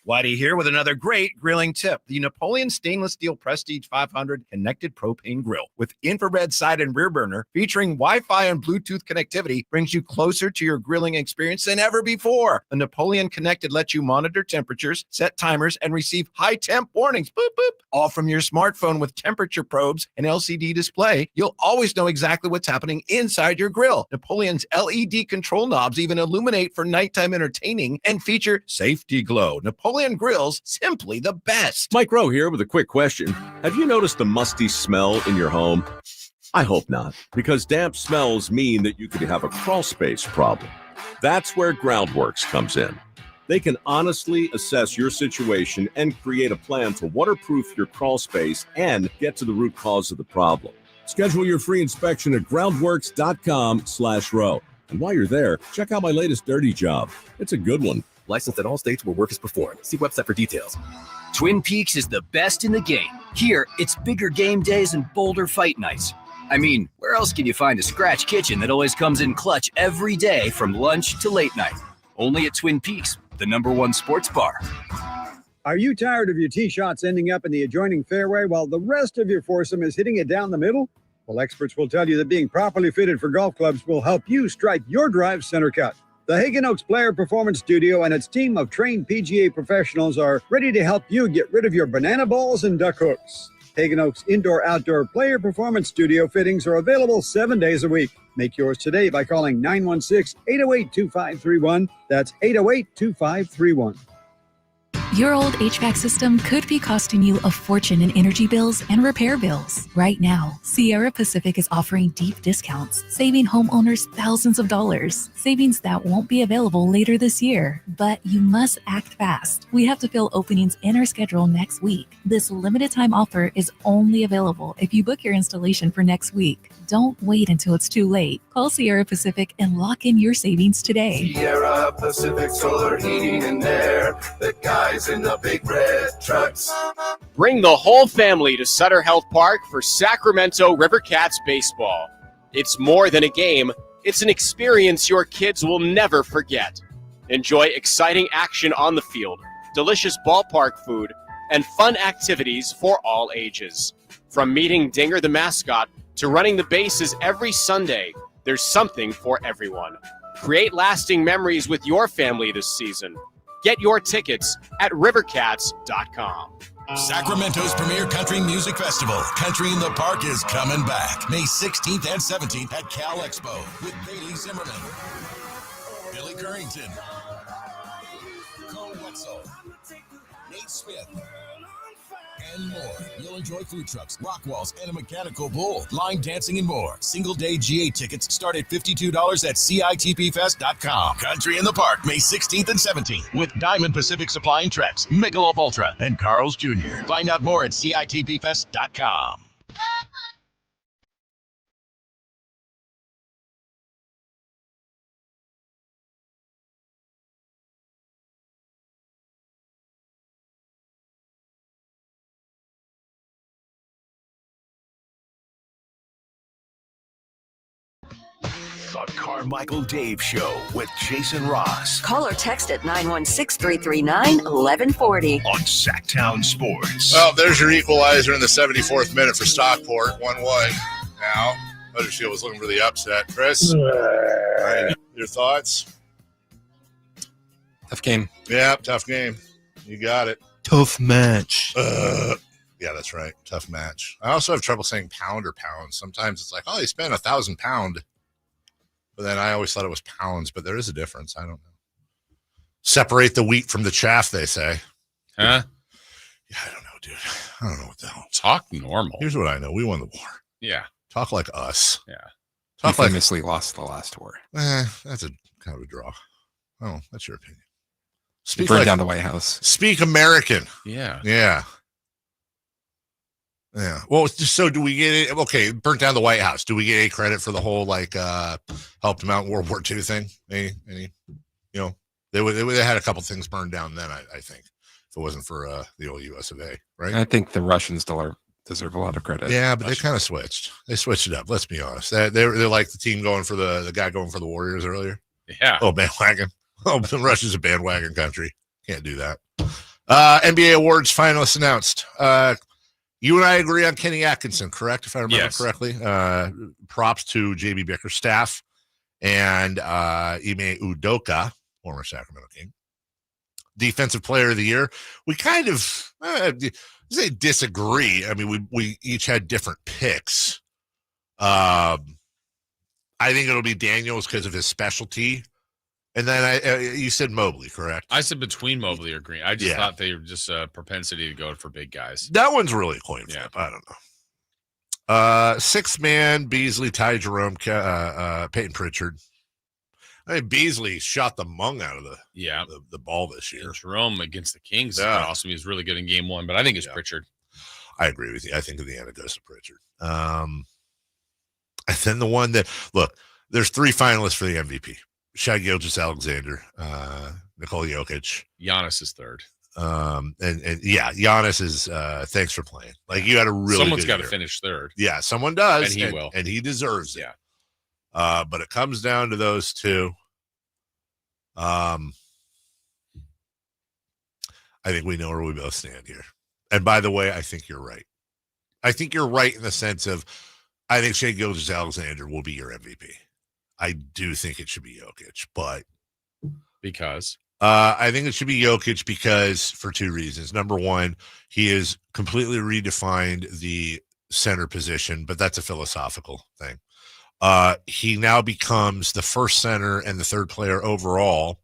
Whitey here with another great grilling tip. The Napoleon Stainless Steel Prestige 500 Connected Propane Grill with infrared side and rear burner featuring Wi-Fi and Bluetooth connectivity brings you closer to your grilling experience than ever before. The Napoleon Connected lets you monitor temperatures, set timers, and receive high temp warnings. Boop, boop. All from your smartphone with temperature probes and LCD display. You'll always know exactly what's happening inside your grill. Napoleon's LED control knobs even illuminate for nighttime entertaining and feature safety glow. Napoleon Grills, simply the best. Mike Rowe here with a quick question. Have you noticed the musty smell in your home? I hope not, because damp smells mean that you could have a crawl space problem. That's where Groundworks comes in. They can honestly assess your situation and create a plan to waterproof your crawl space and get to the root cause of the problem. Schedule your free inspection at groundworks.com/row. And while you're there, check out my latest dirty job. It's a good one. Licensed in all states where work is performed. See website for details. Twin Peaks is the best in the game. Here, it's bigger game days and bolder fight nights. I mean, where else can you find a scratch kitchen that always comes in clutch every day from lunch to late night? Only at Twin Peaks, the #1 sports bar. Are you tired of your tee shots ending up in the adjoining fairway while the rest of your foursome is hitting it down the middle? Well, experts will tell you that being properly fitted for golf clubs will help you strike your drive center cut. The Hagen Oaks Player Performance Studio and its team of trained PGA professionals are ready to help you get rid of your banana balls and duck hooks. Hagen Oaks Indoor-Outdoor Player Performance Studio fittings are available 7 days a week. Make yours today by calling 916-808-2531. That's 808-2531. Your old HVAC system could be costing you a fortune in energy bills and repair bills. Right now, Sierra Pacific is offering deep discounts, saving homeowners thousands of dollars. Savings that won't be available later this year. But you must act fast. We have to fill openings in our schedule next week. This limited time offer is only available if you book your installation for next week. Don't wait until it's too late. Call Sierra Pacific and lock in your savings today. Sierra Pacific Solar Heating and Air. The guys in the big red trucks. Bring the whole family to Sutter Health Park for Sacramento River Cats baseball. It's more than a game. It's an experience your kids will never forget. Enjoy exciting action on the field, delicious ballpark food, and fun activities for all ages. From meeting Dinger the mascot to running the bases every Sunday, there's something for everyone. Create lasting memories with your family this season. Get your tickets at rivercats.com. Sacramento's premier country music festival, Country in the Park, is coming back May 16th and 17th at Cal Expo with Bailey Zimmerman, Billy Currington, Cole Wetzel, Nate Smith, and more. You'll enjoy food trucks, rock walls, and a mechanical bull, line dancing, and more. Single day GA tickets start at $52 at CITPfest.com. Country in the Park, May 16th and 17th with Diamond Pacific Supply and Trex, Michelob Ultra, and Carl's Jr. Find out more at CITPfest.com. The Carmichael Dave Show with Jason Ross. Call or text at 916-339-1140. On Sacktown Sports. Well, there's your equalizer in the 74th minute for Stockport. 1-1 now. Huddersfield was looking for the upset. Chris, your thoughts? Tough game. Yeah, tough game. You got it. Tough match. Yeah, that's right. Tough match. I also have trouble saying pound or pounds. Sometimes it's like, oh, he spent 1,000 pound. But then I always thought it was pounds, but there is a difference. I don't know. Separate the wheat from the chaff, they say. Huh? Yeah, I don't know, dude. I don't know what the hell. Talk normal. Here's what I know. We won the war. Yeah. Talk like us. Yeah. Talk like famously lost the last war. That's a kind of a draw. Oh, that's your opinion. Speak burned down the White House. Speak American. Yeah. Yeah. Yeah. Well, so do we get it? Okay, burnt down the White House. Do we get any credit for the whole helped them out in World War II thing? Any they had a couple things burned down then. I think if it wasn't for the old U.S. of A. Right. I think the Russians still are deserve a lot of credit. Yeah, but they kind of switched. They switched it up. Let's be honest. They're like the team going for the guy going for the Warriors earlier. Yeah. Oh, bandwagon. Oh, Russia's a bandwagon country. Can't do that. NBA awards finalists announced. You and I agree on Kenny Atkinson, correct? If I remember correctly. Props to JB Bickerstaff and Ime Udoka, former Sacramento King. Defensive Player of the Year. We kind of say disagree. I mean, we each had different picks. I think it'll be Daniels because of his specialty. And then you said Mobley, correct? I said between Mobley or Green. I just thought they were just a propensity to go for big guys. That one's really a coin flip. I don't know. Sixth man, Beasley, Ty Jerome, Peyton Pritchard. I mean, Beasley shot the mung out of the ball this year. And Jerome against the Kings is awesome. He was really good in game one, but I think it's Pritchard. I agree with you. I think Indiana goes to Pritchard. And then the one that, look, there's three finalists for the MVP. Shai Gilgeous-Alexander, Nikola Jokic. Giannis is third. And Giannis is thanks for playing. Like, you had a really someone's got to finish third. Yeah, someone does. And he will. And he deserves it. Yeah. But it comes down to those two. I think we know where we both stand here. And by the way, I think you're right. I think you're right in the sense of I think Shai Gilgeous-Alexander will be your MVP. I do think it should be Jokic, but because I think it should be Jokic because for two reasons. Number one, he has completely redefined the center position, but that's a philosophical thing. He now becomes the first center and the third player overall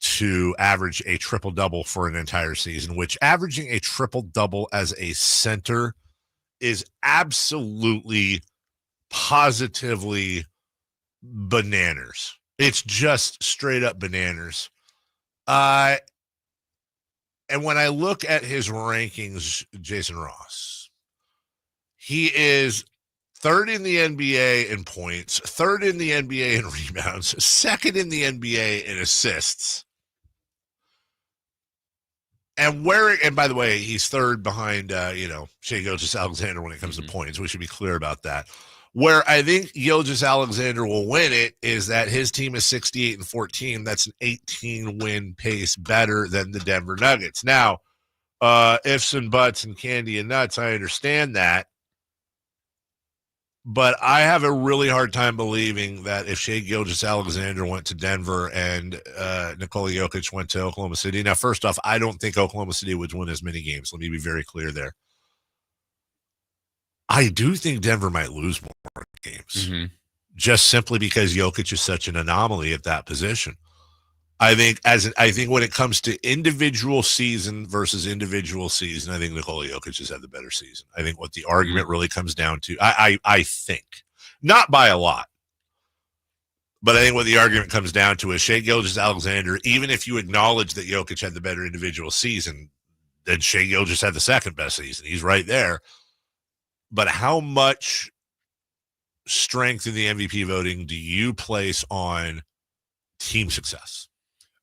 to average a triple-double for an entire season, which averaging a triple-double as a center is absolutely, positively bananas. It's just straight up bananas. And when I look at his rankings, Jason Ross, he is third in the NBA in points, third in the NBA in rebounds, second in the NBA in assists. And by the way, he's third behind, Shai Gilgeous-Alexander when it comes to points. We should be clear about that. Where I think Gilgeous-Alexander will win it is that his team is 68-14. That's an 18-win pace better than the Denver Nuggets. Now, ifs and buts and candy and nuts, I understand that. But I have a really hard time believing that if Shai Gilgeous-Alexander went to Denver and Nikola Jokic went to Oklahoma City. Now, first off, I don't think Oklahoma City would win as many games. Let me be very clear there. I do think Denver might lose more games, just simply because Jokic is such an anomaly at that position. I think when it comes to individual season versus individual season, I think Nikola Jokic has had the better season. I think what the argument really comes down to, I think, not by a lot, but I think what the argument comes down to is Shai Gilgeous-Alexander, even if you acknowledge that Jokic had the better individual season, then Shai Gilgeous had the second best season. He's right there. But how much strength in the MVP voting do you place on team success?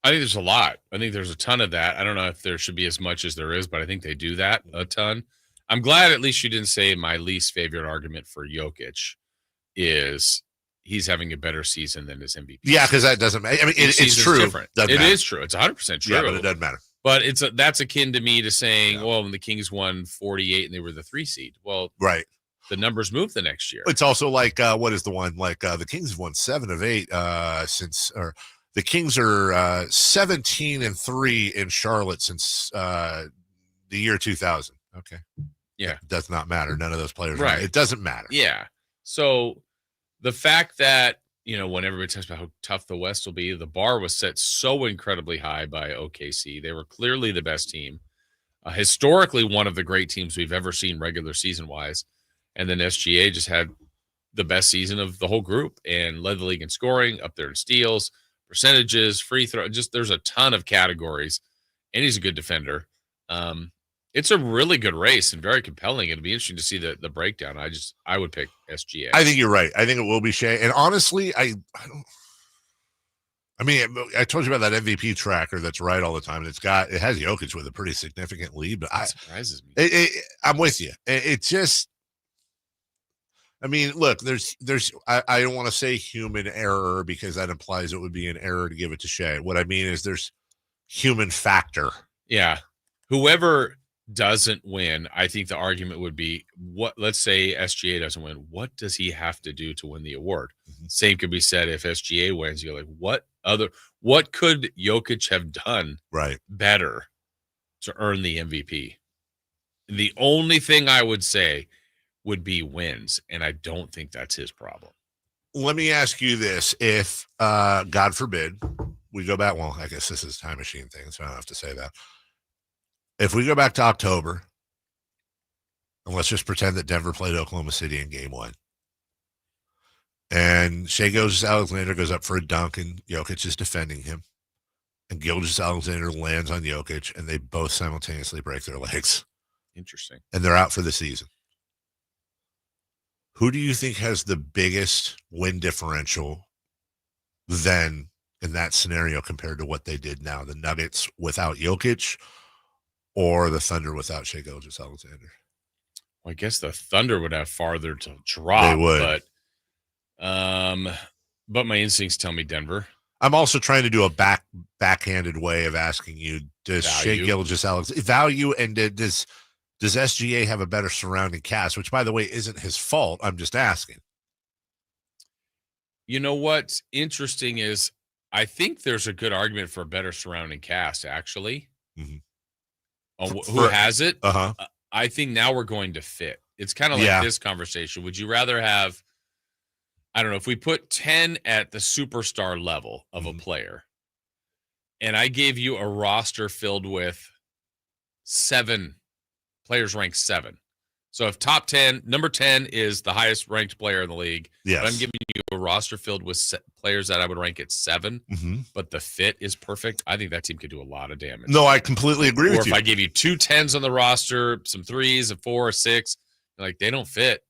I think there's a lot. I think there's a ton of that. I don't know if there should be as much as there is, but I think they do that a ton. I'm glad at least you didn't say my least favorite argument for Jokic is he's having a better season than his MVP. Yeah, because that doesn't matter. I mean, it's true. Different. It is true. It's 100% true. Yeah, but it doesn't matter. But that's akin to me to saying, well, when the Kings won 48 and they were the 3 seed. Well, right. The numbers moved the next year. It's also like, what is the one? Like the Kings have won 7 of 8 the Kings are 17-3 in Charlotte since the year 2000. Okay. Yeah. It does not matter. None of those players. Right. It doesn't matter. Yeah. So the fact that, when everybody talks about how tough the West will be, the bar was set so incredibly high by OKC. They were clearly the best team. Historically, one of the great teams we've ever seen regular season-wise. And then SGA just had the best season of the whole group and led the league in scoring, up there in steals, percentages, free throw. Just there's a ton of categories, and he's a good defender. It's a really good race and very compelling. It'll be interesting to see the breakdown. I would pick SGA. I think you're right. I think it will be Shai. And honestly, I I mean, I told you about that MVP tracker that's right all the time. It has Jokic with a pretty significant lead, but that surprises me. I'm with you. It just, I mean, look, I don't want to say human error because that implies it would be an error to give it to Shea. What I mean is there's human factor. Yeah. Whoever doesn't win, I think the argument would be let's say SGA doesn't win. What does he have to do to win the award? Mm-hmm. Same could be said if SGA wins. You're like, what could Jokic have done better to earn the MVP? The only thing I would say would be wins, and I don't think that's his problem. Let me ask you this. If, God forbid, we go back, well, I guess this is a time machine thing, so I don't have to say that. If we go back to October, and let's just pretend that Denver played Oklahoma City in game 1, and Shai Gilgeous-Alexander goes up for a dunk, and Jokic is defending him, and Gilgeous-Alexander lands on Jokic, and they both simultaneously break their legs. Interesting. And they're out for the season. Who do you think has the biggest win differential then in that scenario compared to what they did now? The Nuggets without Jokic or the Thunder without Shai Gilgeous-Alexander? Well, I guess the Thunder would have farther to drop. They would. But my instincts tell me Denver. I'm also trying to do a backhanded way of asking you, does Shai Gilgeous-Alexander value, and does SGA have a better surrounding cast, which, by the way, isn't his fault. I'm just asking. You know what's interesting is I think there's a good argument for a better surrounding cast, actually. Mm-hmm. Who has it? Uh-huh. I think now we're going to fit. It's kind of like this conversation. Would you rather have, I don't know, if we put 10 at the superstar level of a player, and I gave you a roster filled with 7 players ranked 7. So if top 10, number 10 is the highest ranked player in the league. Yes. But I'm giving you a roster filled with players that I would rank at 7, but the fit is perfect. I think that team could do a lot of damage. No, I completely agree with you. Or if I give you 2 10s on the roster, some 3s, a 4, a 6, like they don't fit.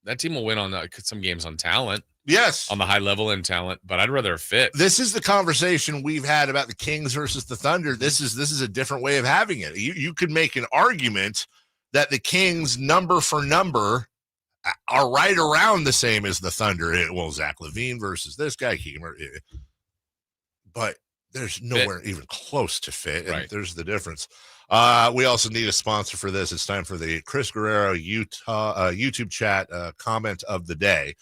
That team will win on some games on talent. Yes. On the high level and talent, but I'd rather fit. This is the conversation we've had about the Kings versus the Thunder. This is a different way of having it. You could make an argument that the Kings number for number are right around the same as the Thunder. Well, Zach LaVine versus this guy, but there's nowhere even close to fit. And there's the difference. We also need a sponsor for this. It's time for the Chris Guerrero YouTube chat comment of the day.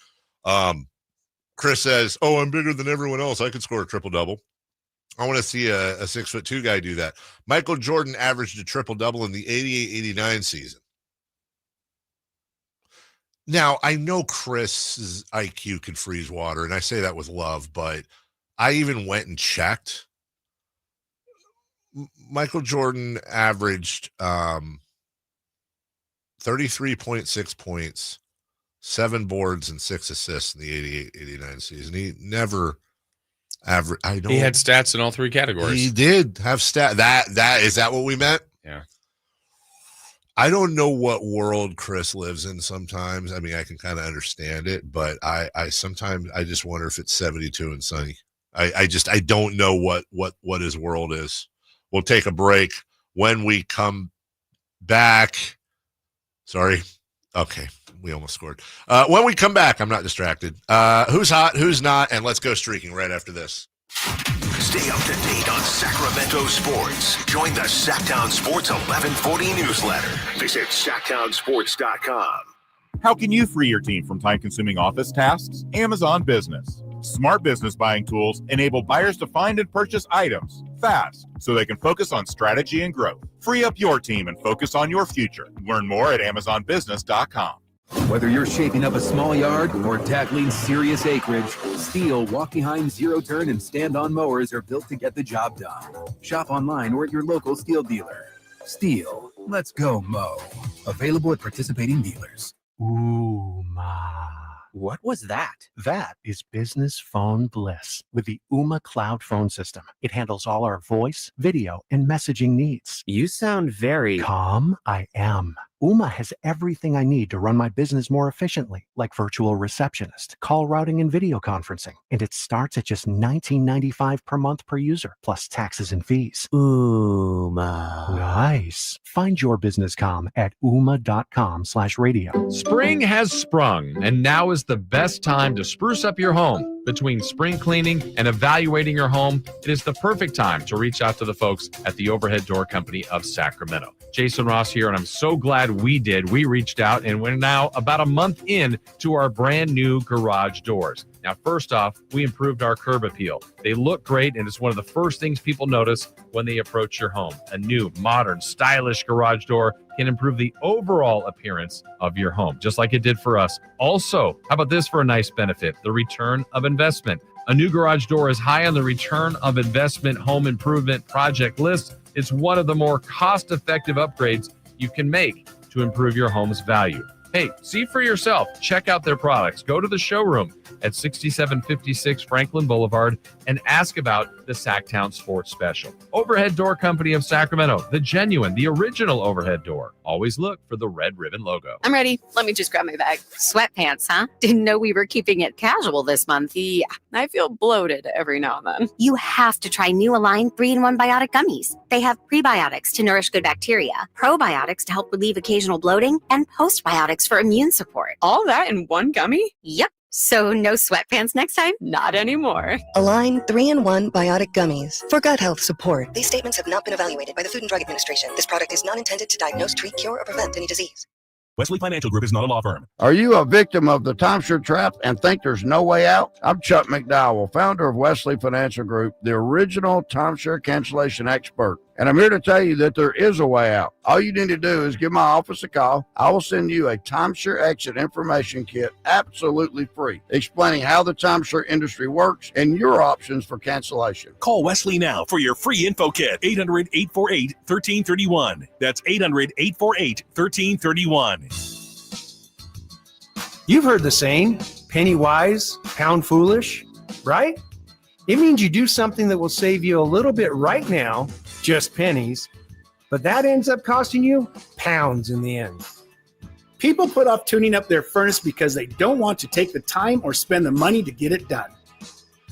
Chris says, "Oh, I'm bigger than everyone else. I could score a triple-double. I want to see a 6'2" guy do that." Michael Jordan averaged a triple-double in the 88-89 season. Now, I know Chris's IQ can freeze water, and I say that with love, but I even went and checked. Michael Jordan averaged 33.6 points, 7 boards, and 6 assists in the 88-89 season. He never averaged. He had stats in all 3 categories. He did have stats. That is that what we meant? Yeah. I don't know what world Chris lives in sometimes. I mean, I can kind of understand it, but I sometimes I just wonder if it's 72 and sunny. I don't know what his world is. We'll take a break. When we come back, sorry. Okay, we almost scored. When we come back, I'm not distracted. Who's hot, who's not, and let's go streaking right after this. Stay up to date on Sacramento sports. Join the Sacktown Sports 1140 newsletter. Visit sacktownsports.com. How can you free your team from time-consuming office tasks? Amazon Business. Smart business buying tools enable buyers to find and purchase items fast so they can focus on strategy and growth. Free up your team and focus on your future. Learn more at amazonbusiness.com. Whether you're shaping up a small yard or tackling serious acreage, Steel, walk-behind, zero-turn, and stand-on mowers are built to get the job done. Shop online or at your local Steel dealer. Steel, let's go mow. Available at participating dealers. Ooh, ma. What was that? That is business phone bliss with the Ooma Cloud phone system. It handles all our voice, video, and messaging needs. You sound very calm. I am. Ooma has everything I need to run my business more efficiently, like virtual receptionist, call routing, and video conferencing. And it starts at just $19.95 per month per user, plus taxes and fees. Ooma. Nice. Find your business comm at ooma.com/radio. Spring has sprung, and now is the best time to spruce up your home. Between spring cleaning and evaluating your home, it is the perfect time to reach out to the folks at the Overhead Door Company of Sacramento. Jason Ross here, and I'm so glad we did. We reached out, and we're now about a month in to our brand new garage doors. Now, first off, we improved our curb appeal. They look great, and it's one of the first things people notice when they approach your home. A new, modern, stylish garage door can improve the overall appearance of your home, just like it did for us. Also, how about this for a nice benefit? The return of investment. A new garage door is high on the return of investment home improvement project list. It's one of the more cost-effective upgrades you can make to improve your home's value. Hey, see for yourself. Check out their products. Go to the showroom at 6756 Franklin Boulevard and ask about the Sacktown Sports Special. Overhead Door Company of Sacramento, the genuine, the original overhead door. Always look for the red ribbon logo. I'm ready. Let me just grab my bag. Sweatpants, huh? Didn't know we were keeping it casual this month. Yeah, I feel bloated every now and then. You have to try new Align 3-in-1 Biotic Gummies. They have prebiotics to nourish good bacteria, probiotics to help relieve occasional bloating, and postbiotics for immune support. All that in one gummy? Yep. So no sweatpants next time? Not anymore. Align 3-in-1 Biotic Gummies for gut health support. These statements have not been evaluated by the Food and Drug Administration. This product is not intended to diagnose, treat, cure, or prevent any disease. Wesley Financial Group is not a law firm. Are you a victim of the timeshare trap and think there's no way out? I'm Chuck McDowell, founder of Wesley Financial Group, the original timeshare cancellation expert. And I'm here to tell you that there is a way out. All you need to do is give my office a call. I will send you a timeshare exit information kit absolutely free, explaining how the timeshare industry works and your options for cancellation. Call Wesley now for your free info kit. 800-848-1331. That's 800-848-1331. You've heard the saying, penny wise, pound foolish, right? It means you do something that will save you a little bit right now, just pennies, but that ends up costing you pounds in the end. People put off tuning up their furnace because they don't want to take the time or spend the money to get it done.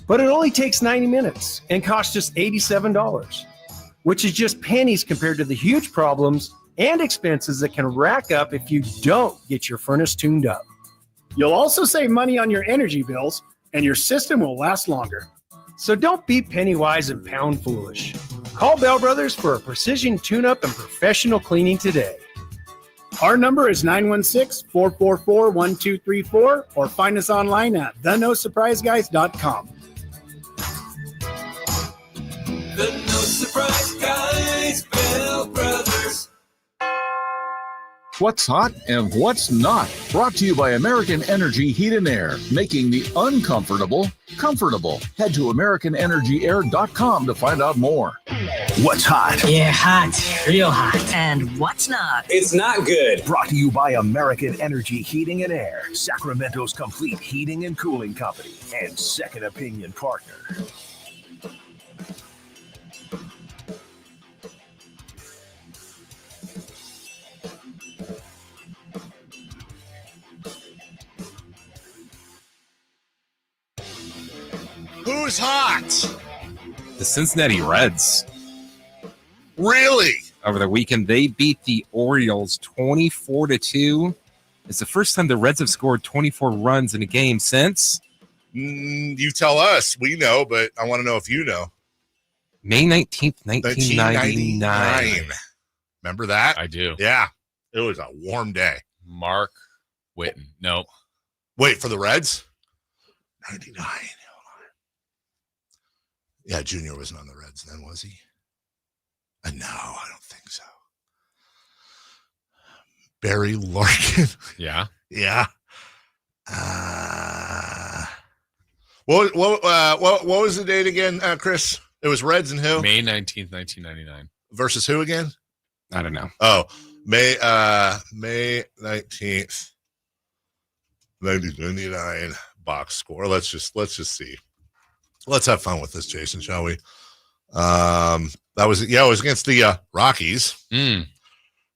But it only takes 90 minutes and costs just $87, which is just pennies compared to the huge problems and expenses that can rack up if you don't get your furnace tuned up. You'll also save money on your energy bills, and your system will last longer. So don't be penny wise and pound foolish. Call Bell Brothers for a precision tune-up and professional cleaning today. Our number is 916-444-1234 or find us online at thenosurpriseguys.com. The No Surprise Guys, Bell Brothers. What's hot and what's not. Brought to you by American Energy Heat and Air, making the uncomfortable comfortable. Head to AmericanEnergyAir.com to find out more. What's hot? Yeah, hot. Real hot. And what's not? It's not good. Brought to you by American Energy Heating and Air, Sacramento's complete heating and cooling company, and second opinion partner. Who's hot? The Cincinnati Reds. Really? Over the weekend, they beat the Orioles 24-2. It's the first time the Reds have scored 24 runs in a game since. You tell us. We know, but I want to know if you know. May 19th, 1999. Remember that? I do. Yeah. It was a warm day. Mark Whitten. No. Wait, for the Reds? 99. Yeah, Junior wasn't on the Reds then, was he? No, I don't think so. Barry Larkin. Yeah. Yeah. What was the date again, Chris? It was Reds and who? May 19th, 1999. Versus who again? I don't know. Oh, May 19th, 1999 box score. Let's just see. Let's have fun with this, Jason, shall we? It was against the Rockies.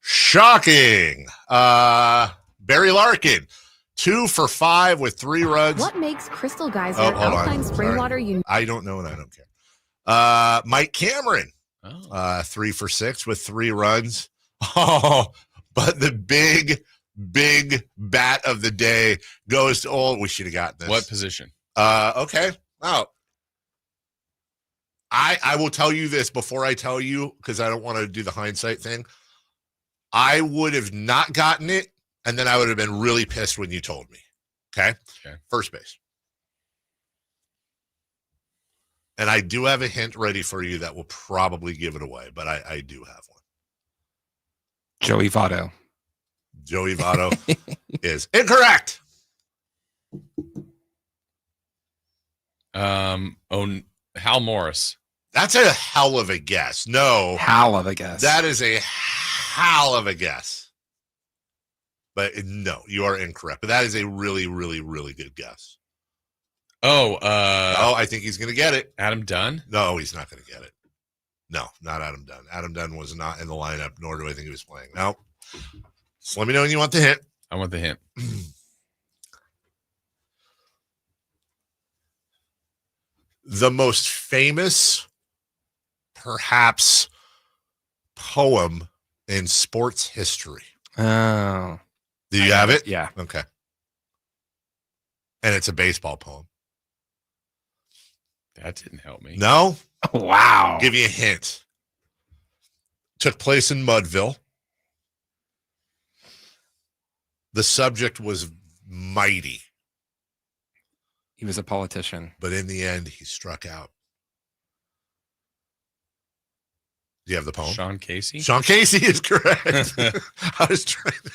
Shocking. Barry Larkin, 2 for 5 with 3 runs. What makes Crystal Geyser hold on. Alpine Spring Sorry. Water unique? I don't know and I don't care. Mike Cameron, 3 for 6 with 3 runs. Oh, but the big bat of the day goes to we should have gotten this. What position? Okay. Oh. I will tell you this before I tell you, because I don't want to do the hindsight thing. I would have not gotten it, and then I would have been really pissed when you told me. Okay? First base. And I do have a hint ready for you that will probably give it away, but I do have one. Joey Votto. Joey Votto is incorrect. Hal Morris. That's a hell of a guess. No. Hell of a guess. That is a hell of a guess. But no, you are incorrect. But that is a really, really, really good guess. I think he's going to get it. Adam Dunn? No, he's not going to get it. No, not Adam Dunn. Adam Dunn was not in the lineup, nor do I think he was playing. No. Just let me know when you want the hint. I want the hint. The most famous, perhaps, poem in sports history. Oh. Do you have it? Yeah. Okay. And it's a baseball poem. That didn't help me. No? Wow. I'll give you a hint. Took place in Mudville. The subject was mighty. He was a politician. But in the end, he struck out. Do you have the poem? Sean Casey? Sean Casey is correct. I was trying to...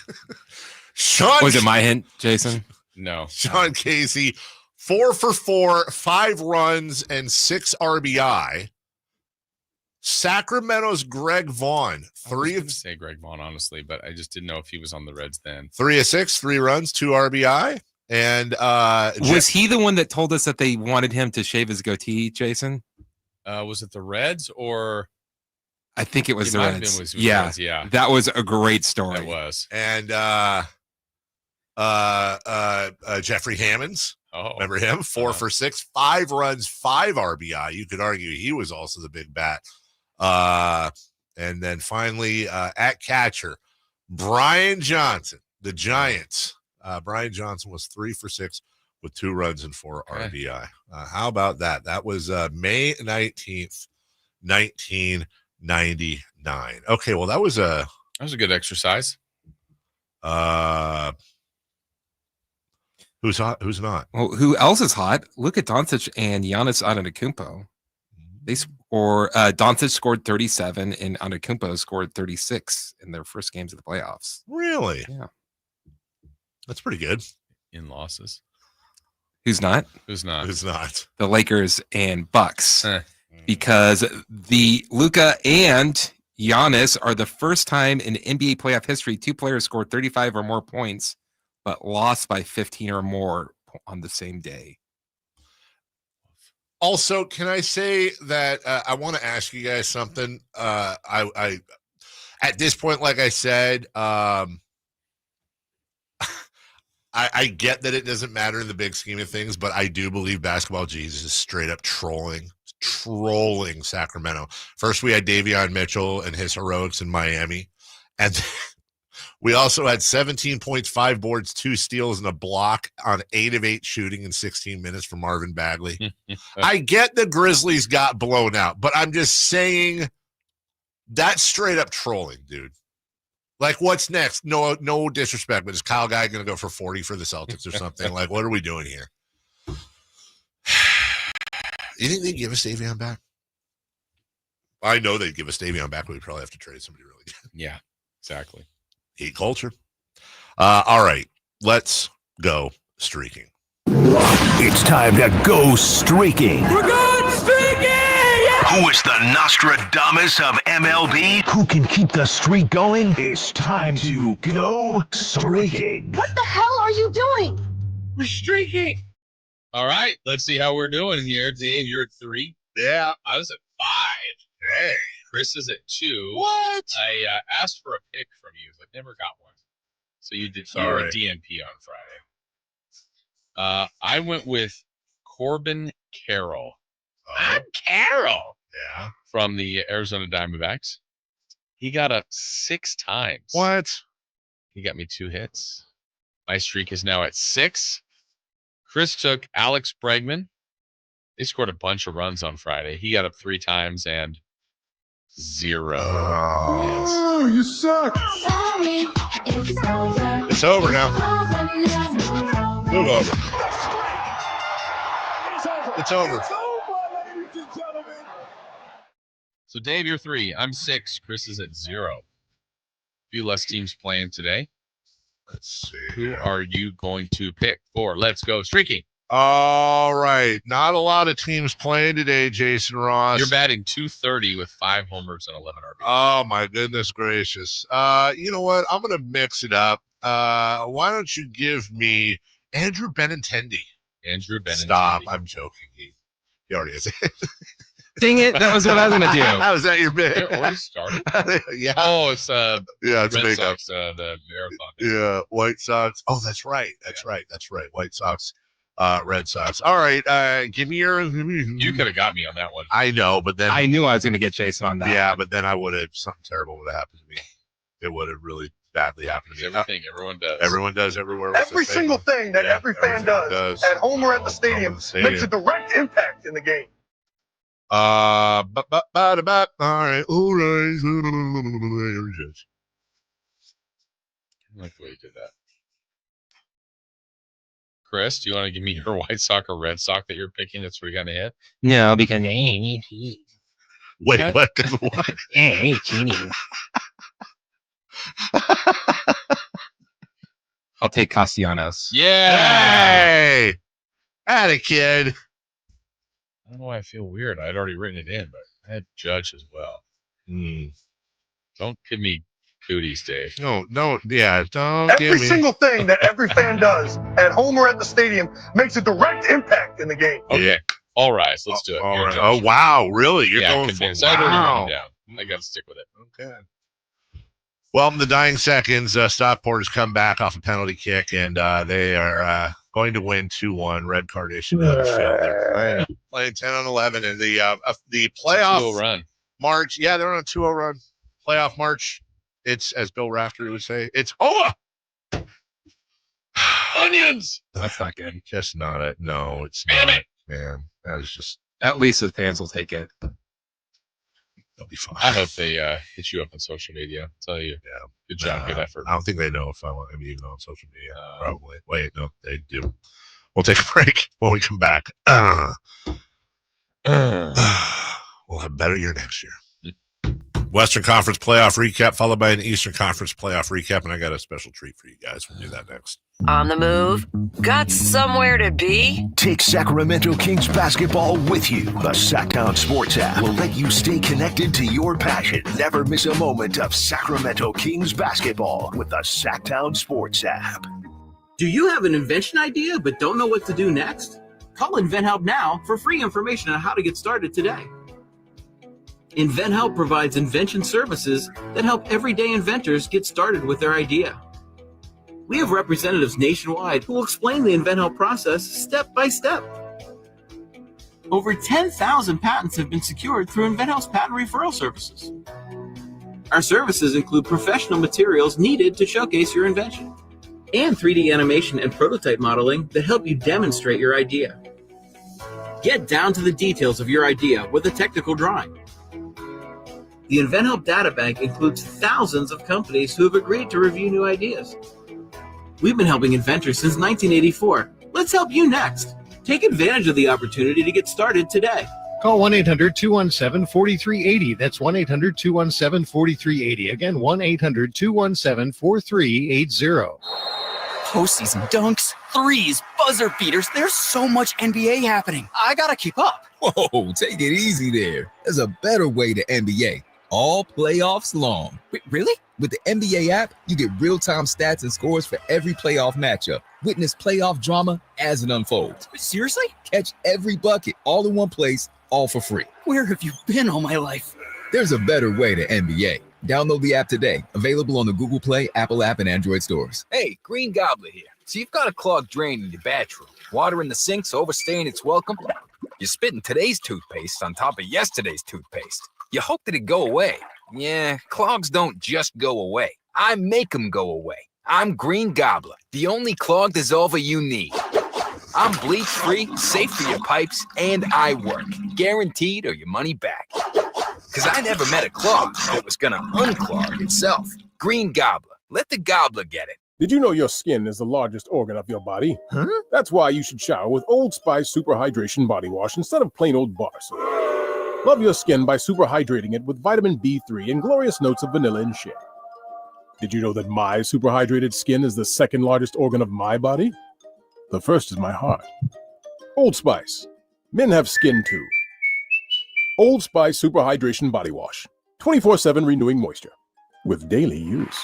Was it my hint, Jason? No. Sean Casey, 4 for 4, 5 runs, and 6 RBI. Sacramento's Greg Vaughn, I was going to say Greg Vaughn, honestly, but I just didn't know if he was on the Reds then. 3 of 6, 3 runs, 2 RBI. And was he the one that told us that they wanted him to shave his goatee, Jason? Was it the Reds or? I think it was the Reds. Reds, yeah. That was a great story. It was. And Jeffrey Hammonds. Oh, remember him? 4 for 6, 5 runs, 5 RBI. You could argue he was also the big bat. And then finally, at catcher, Brian Johnson, the Giants. Brian Johnson was 3 for 6 with 2 runs and 4 RBI. How about that? That was May 19th, 1999. Okay, well, that was a good exercise. Who's hot? Who's not? Well, who else is hot? Look at Doncic and Giannis Antetokounmpo. Doncic scored 37 and Antetokounmpo scored 36 in their first games of the playoffs. Really? Yeah. That's pretty good. In losses. Who's not? Who's not? The Lakers and Bucks. Because the Luka and Giannis are the first time in NBA playoff history 2 players scored 35 or more points, but lost by 15 or more on the same day. Also, can I say that I want to ask you guys something? I at this point, like I said, I get that it doesn't matter in the big scheme of things, but I do believe Basketball Jesus is straight up trolling Sacramento. First, we had Davion Mitchell and his heroics in Miami. And we also had 17 points, 5 boards, 2 steals, and a block on 8 of 8 shooting in 16 minutes from Marvin Bagley. I get the Grizzlies got blown out, but I'm just saying that's straight up trolling, dude. Like, what's next? No disrespect, but is Kyle Guy going to go for 40 for the Celtics or something? Like, what are we doing here? You think they'd give us Davion back? I know they'd give us Davion back, but we'd probably have to trade somebody really good. Yeah, exactly. Heat culture. All right, let's go streaking. It's time to go streaking. We're going streaking! Who is the Nostradamus of MLB? Who can keep the streak going? It's time to go streaking. What the hell are you doing? We're streaking. All right, let's see how we're doing here. Dave, you're at 3. Yeah. I was at 5. Hey, Chris is at 2. What? I asked for a pick from you, but never got one. So you were Sorry. a DNP on Friday. I went with Corbin Carroll. Carroll. Yeah. From the Arizona Diamondbacks. He got up 6 times. What? He got me 2 hits. My streak is now at 6. Chris took Alex Bregman. They scored a bunch of runs on Friday. He got up 3 times and 0. Oh, you suck. It's over now. Move over. It's over. So, Dave, you're 3. I'm 6. Chris is at 0. A few less teams playing today. Let's see. Who are you going to pick for Let's Go Streaking? All right. Not a lot of teams playing today, Jason Ross. You're batting .230 with 5 homers and 11 RBIs. Oh, my goodness gracious. You know what? I'm going to mix it up. Why don't you give me Andrew Benintendi? Andrew Benintendi. Stop. I'm joking. He already is. Dang it. That was what I was going to do. How is that your bit? It already started. Yeah. Oh, it's it's Red big Sox, the marathon. Yeah, White Sox. Oh, that's right. That's right. White Sox, Red Sox. All right. Give me your. You could have got me on that one. I know, but then I knew I was going to get Jason on that. Yeah, but then I would have something terrible would have happened to me. It would have really badly happened to me. Everything everyone does. Everyone does everywhere. Every single thing that every fan does at home or at the stadium makes a direct impact in the game. All right. I like the way you did that. Chris, do you want to give me your White Sox or Red Sox that you're picking? That's where you're going to hit? No, because Wait, what? hey, cheating. I'll take Castellanos. Yeah. Hey, atta kid. I don't know why I feel weird. I'd already written it in, but I had Judge as well. Don't give me booties, Dave. No, yeah, don't give Every me. single thing that every fan does at home or at the stadium makes a direct impact in the game. Okay. All rise. Let's do it. All Here, right. Judge. Oh, wow. Really? You're going for convinced. I'd already wow. written it down. I got to stick with it. Okay. Well, in the dying seconds, Stockport has come back off a penalty kick, and they are going to win 2-1. Red card issue. They're playing 10-11, and the playoff 2-0 run. March. Yeah, they're on a 2-0 run. Playoff March. It's, as Bill Rafter would say, it's over. Onions. That's not good. Just not it. No, it's Damn not. it. Man, that is just. At least the fans will take it. They'll be fine. I hope they hit you up on social media. Tell you, Yeah. good job, good effort. I don't think they know if I want to be even on social media. Probably. Wait, no, they do. We'll take a break when we come back. We'll have a better year next year. Western Conference playoff recap, followed by an Eastern Conference playoff recap, and I got a special treat for you guys. We'll do that next. On the move? Got somewhere to be? Take Sacramento Kings basketball with you. The Sacktown Sports app will let you stay connected to your passion. Never miss a moment of Sacramento Kings basketball with the Sacktown Sports app. Do you have an invention idea but don't know what to do next? Call InventHelp now for free information on how to get started today. InventHelp provides invention services that help everyday inventors get started with their idea. We have representatives nationwide who will explain the InventHelp process step by step. Over 10,000 patents have been secured through InventHelp's patent referral services. Our services include professional materials needed to showcase your invention, and 3D animation and prototype modeling that help you demonstrate your idea. Get down to the details of your idea with a technical drawing. The InventHelp Data Bank includes thousands of companies who have agreed to review new ideas. We've been helping inventors since 1984. Let's help you next. Take advantage of the opportunity to get started today. Call 1-800-217-4380. That's 1-800-217-4380. Again, 1-800-217-4380. Postseason dunks, threes, buzzer beaters. There's so much NBA happening. I gotta keep up. Whoa, take it easy there. There's a better way to NBA. All playoffs long. Wait, really? With the NBA app, you get real-time stats and scores for every playoff matchup. Witness playoff drama as it unfolds. Seriously? Catch every bucket all in one place, all for free. Where have you been all my life? There's a better way to NBA. Download the app today. Available on the Google Play, Apple app, and Android stores. Hey, Green Gobbler here. So you've got a clogged drain in your bathroom. Water in the sink's overstaying its welcome. You're spitting today's toothpaste on top of yesterday's toothpaste. You hope that it go away. Yeah, clogs don't just go away. I make them go away. I'm Green Gobbler, the only clog dissolver you need. I'm bleach-free, safe for your pipes, and I work. Guaranteed or your money back. Because I never met a clog that was going to unclog itself. Green Gobbler. Let the gobbler get it. Did you know your skin is the largest organ of your body? Huh? That's why you should shower with Old Spice Super Hydration Body Wash instead of plain old bar soap. Love your skin by super hydrating it with vitamin B3 and glorious notes of vanilla and shea. Did you know that my super hydrated skin is the second largest organ of my body? The first is my heart. Old Spice. Men have skin too. Old Spice Super Hydration Body Wash. 24/7 renewing moisture. With daily use.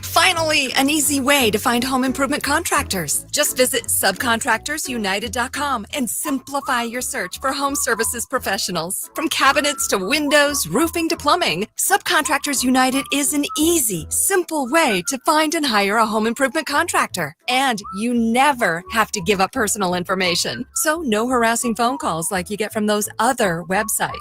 Finally, an easy way to find home improvement contractors. Just visit subcontractorsunited.com and simplify your search for home services professionals. From cabinets to windows, roofing to plumbing, Subcontractors United is an easy, simple way to find and hire a home improvement contractor. And you never have to give up personal information. So no harassing phone calls like you get from those other websites.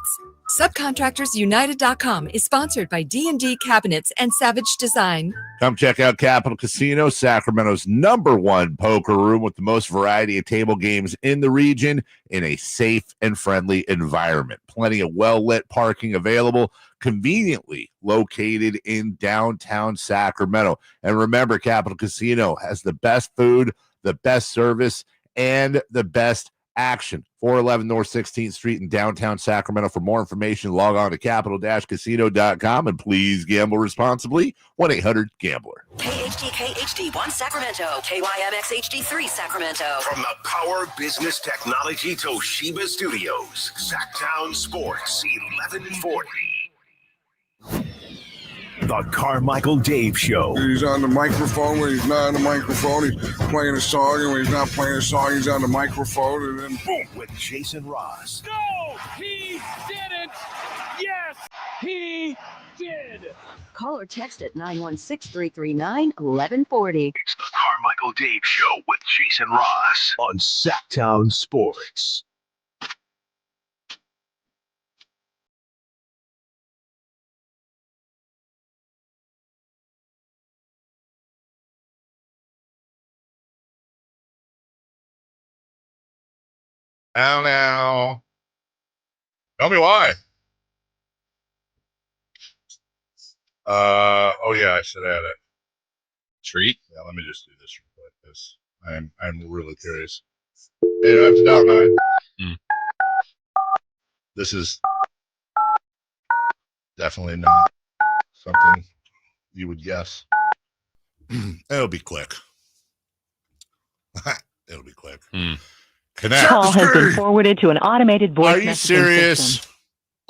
Subcontractorsunited.com is sponsored by D&D Cabinets and Savage Design. Come check out Capital Casino, Sacramento's #1 poker room with the most variety of table games in the region in a safe and friendly environment. Plenty of well-lit parking available, conveniently located in downtown Sacramento. And remember, Capital Casino has the best food, the best service, and the best action. 411 North 16th Street in downtown Sacramento. For more information, log on to capital-casino.com and please gamble responsibly. 1-800-GAMBLER. KHD1 Sacramento, KYMX HD3 Sacramento. From the Power Business Technology Toshiba Studios, Sacktown Sports 1140. The Carmichael Dave Show. He's on the microphone when he's not on the microphone. He's playing a song, and when he's not playing a song, he's on the microphone, and then boom. With Jason Ross. No, he didn't. Yes, he did. Call or text at 916-339-1140. It's the Carmichael Dave Show with Jason Ross on Sacktown Sports. Now. Tell me why. Oh yeah, I should add it. Treat? Yeah, let me just do this real quick. I'm really curious. Hey, you don't have to doubt mine. This is definitely not something you would guess. It'll be quick. It'll be quick. Connect. Call has been forwarded to an automated voice Are you messaging serious? system.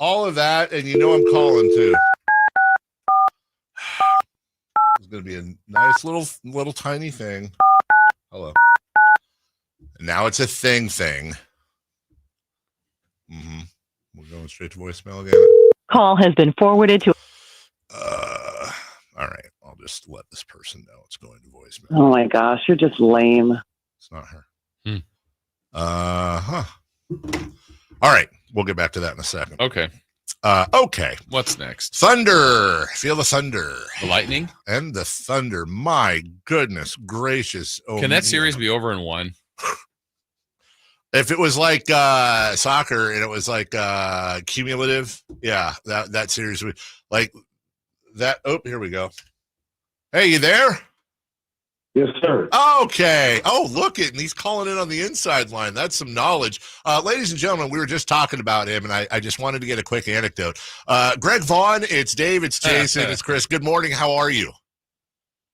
All of that, and you know I'm calling too. It's going to be a nice little tiny thing. Hello. And now it's a thing. We're going straight to voicemail again. Call has been forwarded to. All right. I'll just let this person know it's going to voicemail. Oh my gosh, you're just lame. It's not her. All right. We'll get back to that in a second. Okay. Okay. What's next? Thunder. Feel the thunder. The lightning? And the thunder. My goodness gracious. Oh, Can that series be over in one? If it was like soccer and it was like cumulative, yeah, that series would like that. Oh, here we go. Hey, you there? Yes, sir. Okay. Oh, look it. And he's calling in on the inside line. That's some knowledge. Ladies and gentlemen, we were just talking about him, and I just wanted to get a quick anecdote. Greg Vaughn, it's Dave, it's Jason, it's Chris. Good morning. How are you?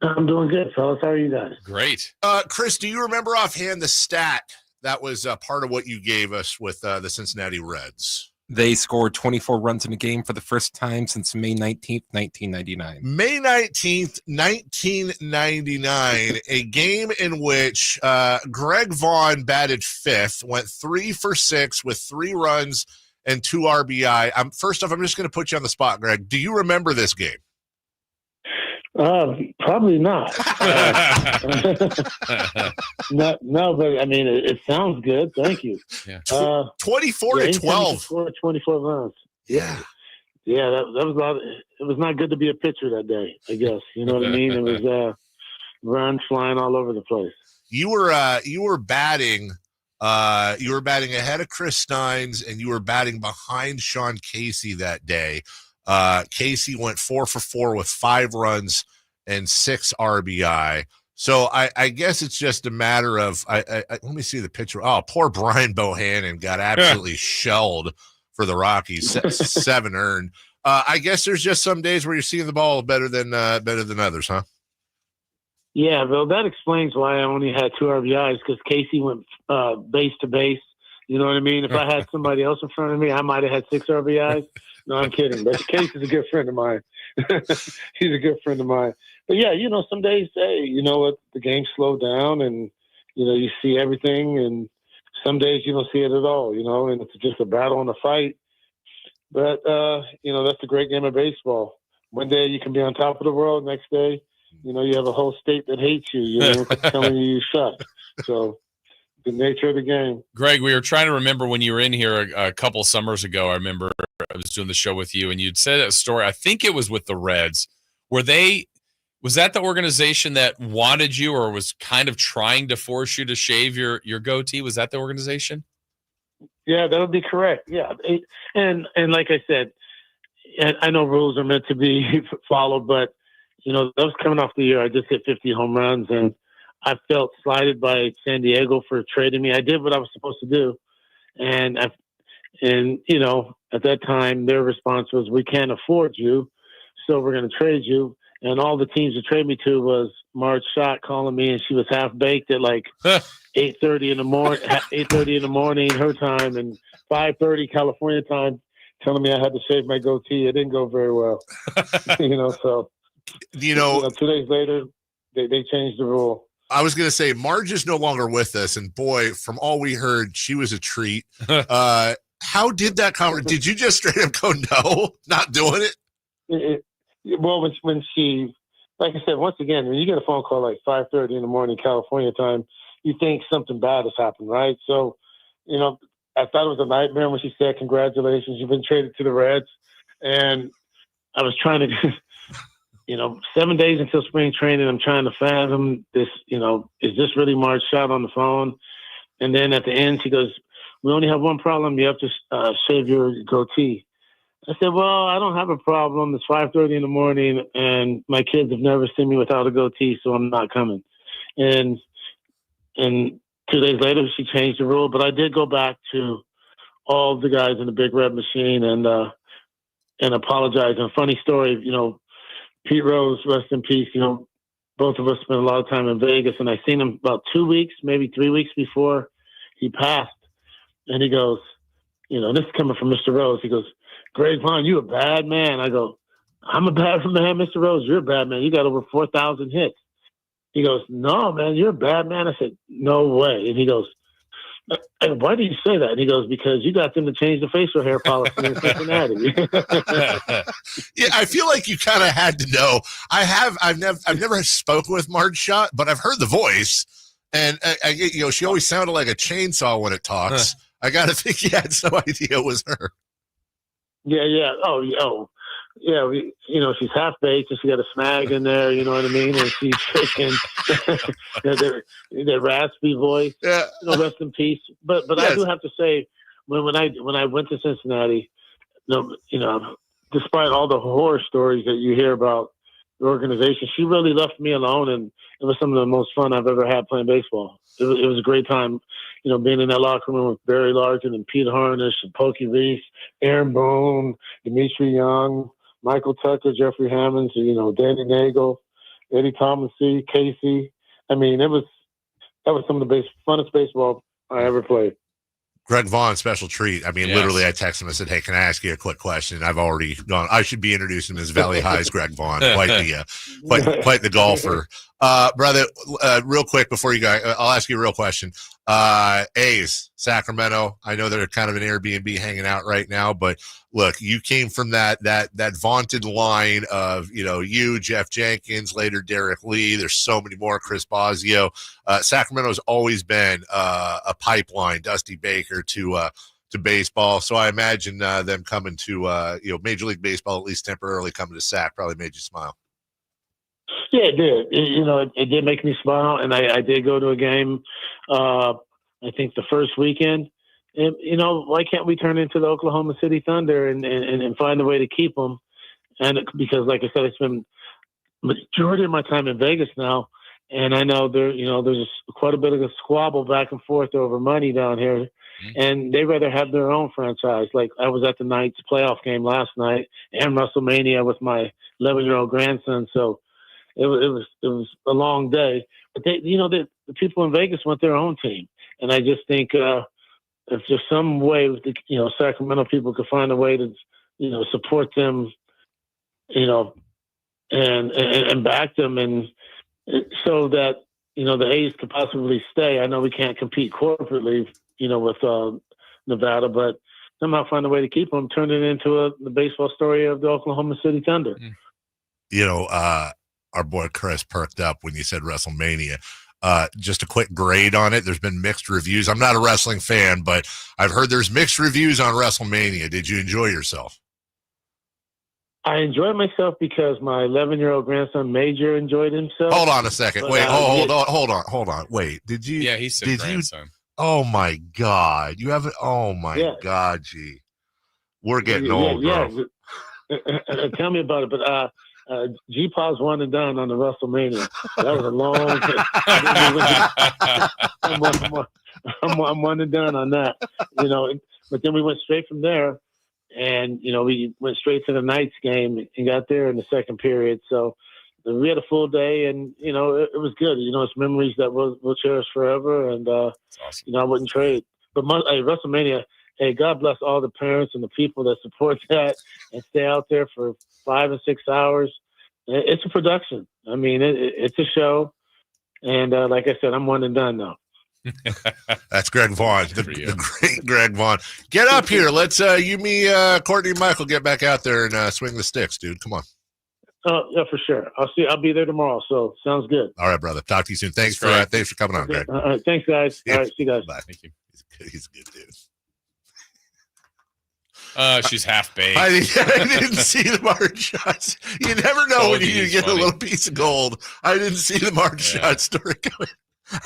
I'm doing good, fellas. How are you guys? Great. Chris, do you remember offhand the stat that was part of what you gave us with the Cincinnati Reds? They scored 24 runs in a game for the first time since May 19th, 1999. May 19th, 1999, a game in which Greg Vaughn batted fifth, went 3 for 6 with 3 runs and 2 RBI. First off, I'm just going to put you on the spot, Greg. Do you remember this game? Probably not. No, but I mean, it sounds good. Thank you. Yeah. 24-12. 24 runs. Yeah. Yeah, that was a lot. It was not good to be a pitcher that day, I guess. You know what I mean? It was runs flying all over the place. You were batting ahead of Chris Steins, and you were batting behind Sean Casey that day. Casey went 4 for 4 with 5 runs and 6 RBI. So I guess it's just a matter of let me see the picture. Oh, poor Brian Bohannon got absolutely shelled for the Rockies. 7 earned. I guess there's just some days where you're seeing the ball better than others, huh? Yeah, well, that explains why I only had 2 RBIs, because Casey went base to base. You know what I mean? If I had somebody else in front of me, I might have had 6 RBIs. No, I'm kidding. But Casey's a good friend of mine. He's a good friend of mine. But, yeah, you know, some days, hey, you know what, the game slowed down and, you know, you see everything. And some days you don't see it at all, you know, and it's just a battle and a fight. But, you know, that's a great game of baseball. One day you can be on top of the world. Next day, you know, you have a whole state that hates you, you know, telling you suck. So the nature of the game. Greg, we were trying to remember when you were in here a couple summers ago. I remember I was doing the show with you, and you'd said a story. I think it was with the Reds. Was that the organization that wanted you or was kind of trying to force you to shave your goatee? Was that the organization? Yeah, that would be correct. Yeah. And like I said, I know rules are meant to be followed, but, you know, that was coming off the year. I just hit 50 home runs, and I felt slighted by San Diego for trading me. I did what I was supposed to do. And you know, at that time, their response was, we can't afford you, so we're going to trade you. And all the teams to trade me to was Marge Schott calling me, and she was half baked at like 8:30 in the morning, her time, and 5:30 California time, telling me I had to shave my goatee. It didn't go very well, you know. So, you know, 2 days later, they changed the rule. I was going to say, Marge is no longer with us, and boy, from all we heard, she was a treat. How did that conversation? Did you just straight up go, no, not doing it? Well, when she, like I said, once again, when you get a phone call like 5:30 in the morning California time, you think something bad has happened, right? So, you know, I thought it was a nightmare when she said, congratulations, you've been traded to the Reds. And I was trying to, you know, 7 days until spring training, I'm trying to fathom this, you know, is this really Marge Schott on the phone? And then at the end, she goes, we only have one problem. You have to shave your goatee. I said, well, I don't have a problem. It's 5:30 in the morning, and my kids have never seen me without a goatee, so I'm not coming. And 2 days later, she changed the rule. But I did go back to all the guys in the Big Red Machine and apologize. And a funny story, you know, Pete Rose, rest in peace, you know, both of us spent a lot of time in Vegas, and I seen him about 2 weeks, maybe 3 weeks before he passed. And he goes, you know, this is coming from Mr. Rose. He goes, Greg Vaughn, you a bad man. I go, I'm a bad man, Mr. Rose. You're a bad man. You got over 4,000 hits. He goes, no, man, you're a bad man. I said, no way. And he goes, why do you say that? And he goes, because you got them to change the facial hair policy in Cincinnati. Yeah, I feel like you kind of had to know. I've never spoken with Marge Schott, but I've heard the voice, and you know, she always sounded like a chainsaw when it talks. I got to think you had some idea it was her. Yeah. Oh, yeah. You know, she's half baked, and she got a snag in there. You know what I mean? And she's freaking that raspy voice. Yeah. You know, rest in peace. But yes. I do have to say, when I went to Cincinnati, you know, despite all the horror stories that you hear about the organization, she really left me alone, and it was some of the most fun I've ever had playing baseball. It was a great time, you know, being in that locker room with Barry Larkin and Pete Harnish and Pokey Reese, Aaron Boone, Dimitri Young, Michael Tucker, Jeffrey Hammonds, you know, Danny Nagel, Eddie Thomasy, Casey. I mean, that was some of the funnest baseball I ever played. Greg Vaughn, special treat. I mean, yes. Literally, I texted him and said, hey, can I ask you a quick question? I've already gone. I should be introducing him as Valley High's Greg Vaughn. Quite the golfer. Brother, real quick before you go, I'll ask you a real question. A's, Sacramento. I know they're kind of an Airbnb hanging out right now, but look, you came from that vaunted line of, you, Jeff Jenkins, later Derek Lee. There's so many more, Chris Bosio. Sacramento's always been a pipeline, Dusty Baker to baseball. So I imagine them coming to Major League Baseball, at least temporarily coming to Sac, probably made you smile. Yeah, it did. It did make me smile, and I did go to a game. I think the first weekend. And, why can't we turn into the Oklahoma City Thunder and find a way to keep them? And because, like I said, it's been majority of my time in Vegas now, and I know there's quite a bit of a squabble back and forth over money down here, and they rather have their own franchise. Like I was at the Knights playoff game last night and WrestleMania with my 11-year-old grandson, so. It was a long day, but the people in Vegas want their own team, and I just think if there's some way Sacramento people could find a way to support them, and back them, and so that the A's could possibly stay. I know we can't compete corporately, with Nevada, but somehow find a way to keep them, turn it into the baseball story of the Oklahoma City Thunder. Our boy Chris perked up when you said WrestleMania. Just a quick grade on it. There's been mixed reviews. I'm not a wrestling fan, but I've heard there's mixed reviews on WrestleMania. Did you enjoy yourself? I enjoyed myself because my 11-year-old grandson Major enjoyed himself. Hold on a second. Wait, hold on. Wait, did you? Yeah, he said grandson. Oh my God, you have it. Oh my God, gee, we're getting old, bro. Tell me about it, but G-Paw's one and done on the WrestleMania. That was a long time. I'm one and done on that, but then we went straight from there, and we went straight to the Knights game and got there in the second period. So we had a full day, and it was good. It's memories that we'll cherish forever, and awesome. I wouldn't trade. But WrestleMania, hey, God bless all the parents and the people that support that and stay out there for 5 and 6 hours. It's a production. I mean, it's a show. And like I said, I'm one and done now. That's Greg Vaughn, the great Greg Vaughn. Get up here. Let's, Courtney and Michael get back out there and swing the sticks, dude. Come on. Yeah, for sure. I'll be there tomorrow. So sounds good. All right, brother. Talk to you soon. Thanks for coming on, Greg. All right. Thanks, guys. All right. See you guys. Bye. Thank you. He's a good dude. She's half baked. I didn't see the mark shots. You never know when you get a little piece of gold. I didn't see the mark shot story coming.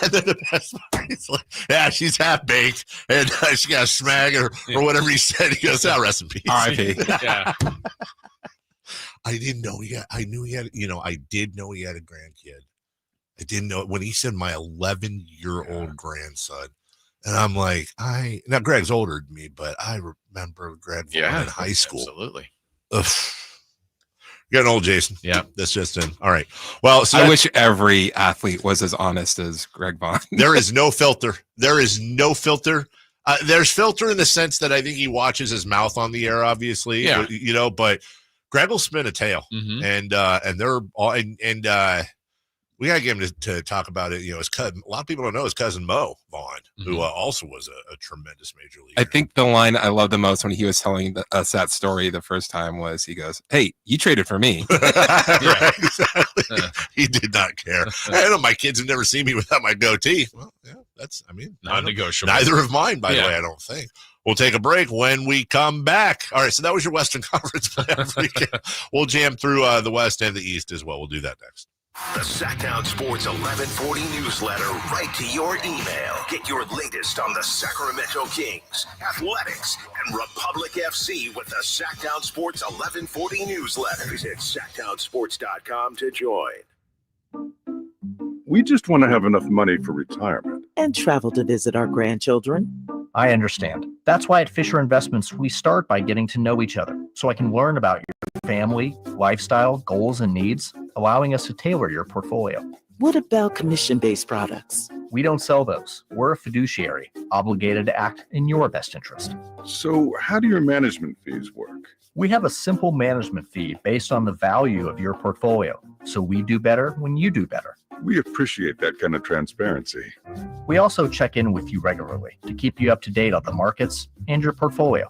And then the best part is like, yeah, she's half baked, and she got smag or whatever he said. He goes, rest in peace. R.I.P. Yeah. I didn't know I knew he had. I did know he had a grandkid. I didn't know when he said my 11-year-old grandson. And I'm like, now Greg's older than me, but I remember Greg in high school. Absolutely. Ugh. You're getting old, Jason. Yeah. That's just in. All right. Well, so I wish every athlete was as honest as Greg Vaughn. There is no filter. There's filter in the sense that I think he watches his mouth on the air, obviously. Yeah. But Greg will spin a tail. Mm-hmm. And they're all we gotta get him to talk about it. His cousin. A lot of people don't know his cousin Mo Vaughn, who also was a tremendous major leaguer. I think the line I love the most when he was telling us that story the first time was he goes, "Hey, you traded for me." Right, exactly. He did not care. I know my kids have never seen me without my goatee. Well, yeah, that's. Non-negotiable. Neither of mine, by the way. I don't think. We'll take a break when we come back. All right, so that was your Western Conference playoff weekend. We'll jam through the West and the East as well. We'll do that next. The Sacktown Sports 1140 newsletter right to your email. Get your latest on the Sacramento Kings, athletics, and Republic FC with the Sacktown Sports 1140 newsletter. Visit sacktownsports.com to join. We just want to have enough money for retirement. And travel to visit our grandchildren. I understand. That's why at Fisher Investments, we start by getting to know each other so I can learn about your family, lifestyle, goals, and needs, allowing us to tailor your portfolio. What about commission-based products? We don't sell those. We're a fiduciary, obligated to act in your best interest. So, how do your management fees work? We have a simple management fee based on the value of your portfolio, so we do better when you do better. We appreciate that kind of transparency. We also check in with you regularly to keep you up to date on the markets and your portfolio.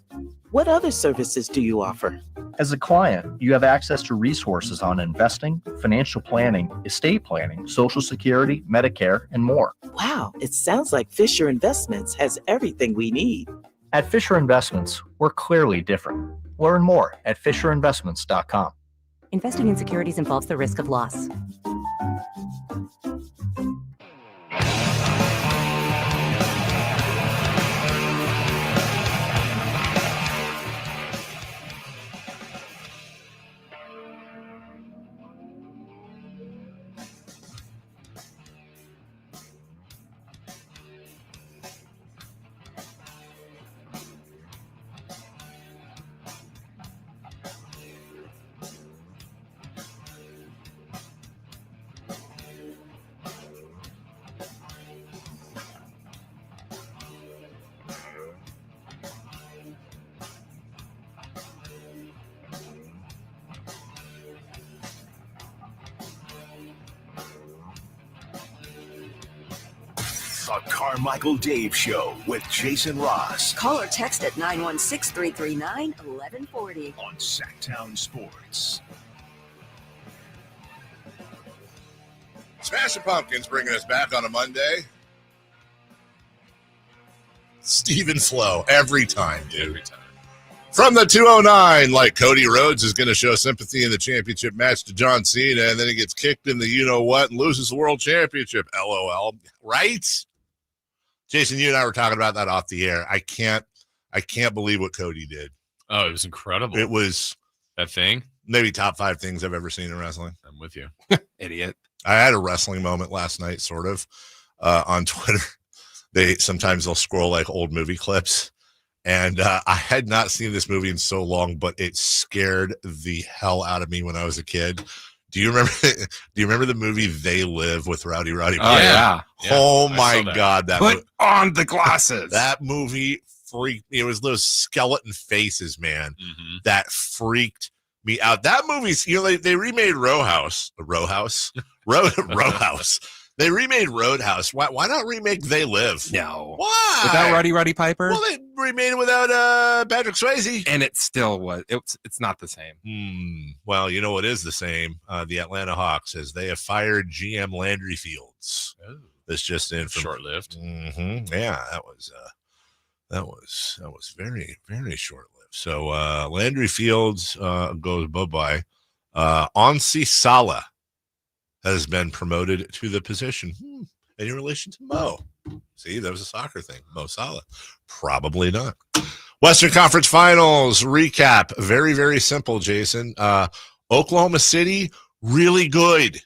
What other services do you offer? As a client, you have access to resources on investing, financial planning, estate planning, Social Security, Medicare, and more. Wow, it sounds like Fisher Investments has everything we need. At Fisher Investments, we're clearly different. Learn more at FisherInvestments.com. Investing in securities involves the risk of loss. The Carmichael Dave Show with Jason Ross. Call or text at 916-339-1140. On Sacktown Sports. Smashing Pumpkins bringing us back on a Monday. Stephen Flo, every time, dude. Every time. From the 209, like Cody Rhodes is going to show sympathy in the championship match to John Cena, and then he gets kicked in the you-know-what and loses the world championship. LOL. Right? Jason, you and I were talking about that off the air. I can't believe what Cody did. Oh, it was incredible. It was that thing. Maybe top 5 things I've ever seen in wrestling. I'm with you. Idiot. I had a wrestling moment last night, sort of, on Twitter. Sometimes they'll scroll like old movie clips. And I had not seen this movie in so long, but it scared the hell out of me when I was a kid. Do you remember the movie They Live with Rowdy Roddy? Oh, yeah. Oh my God. Put on the glasses. That movie freaked me. It was those skeleton faces, man, that freaked me out. That movie's, they remade Rowhouse. Rowhouse. They remade Roadhouse. Why not remake They Live? No. Why? Without Roddy Piper? Well, they remade it without Patrick Swayze. And it still was. It's not the same. Well, you know what is the same? The Atlanta Hawks, as they have fired GM Landry Fields. Oh. This just in from short-lived. Yeah, that was very, very short-lived. So Landry Fields goes bye-bye. Ansi Salah has been promoted to the position. In relation to Mo. See, that was a soccer thing. Mo Salah. Probably not. Western Conference Finals recap. Very, very simple, Jason. Oklahoma City, really good.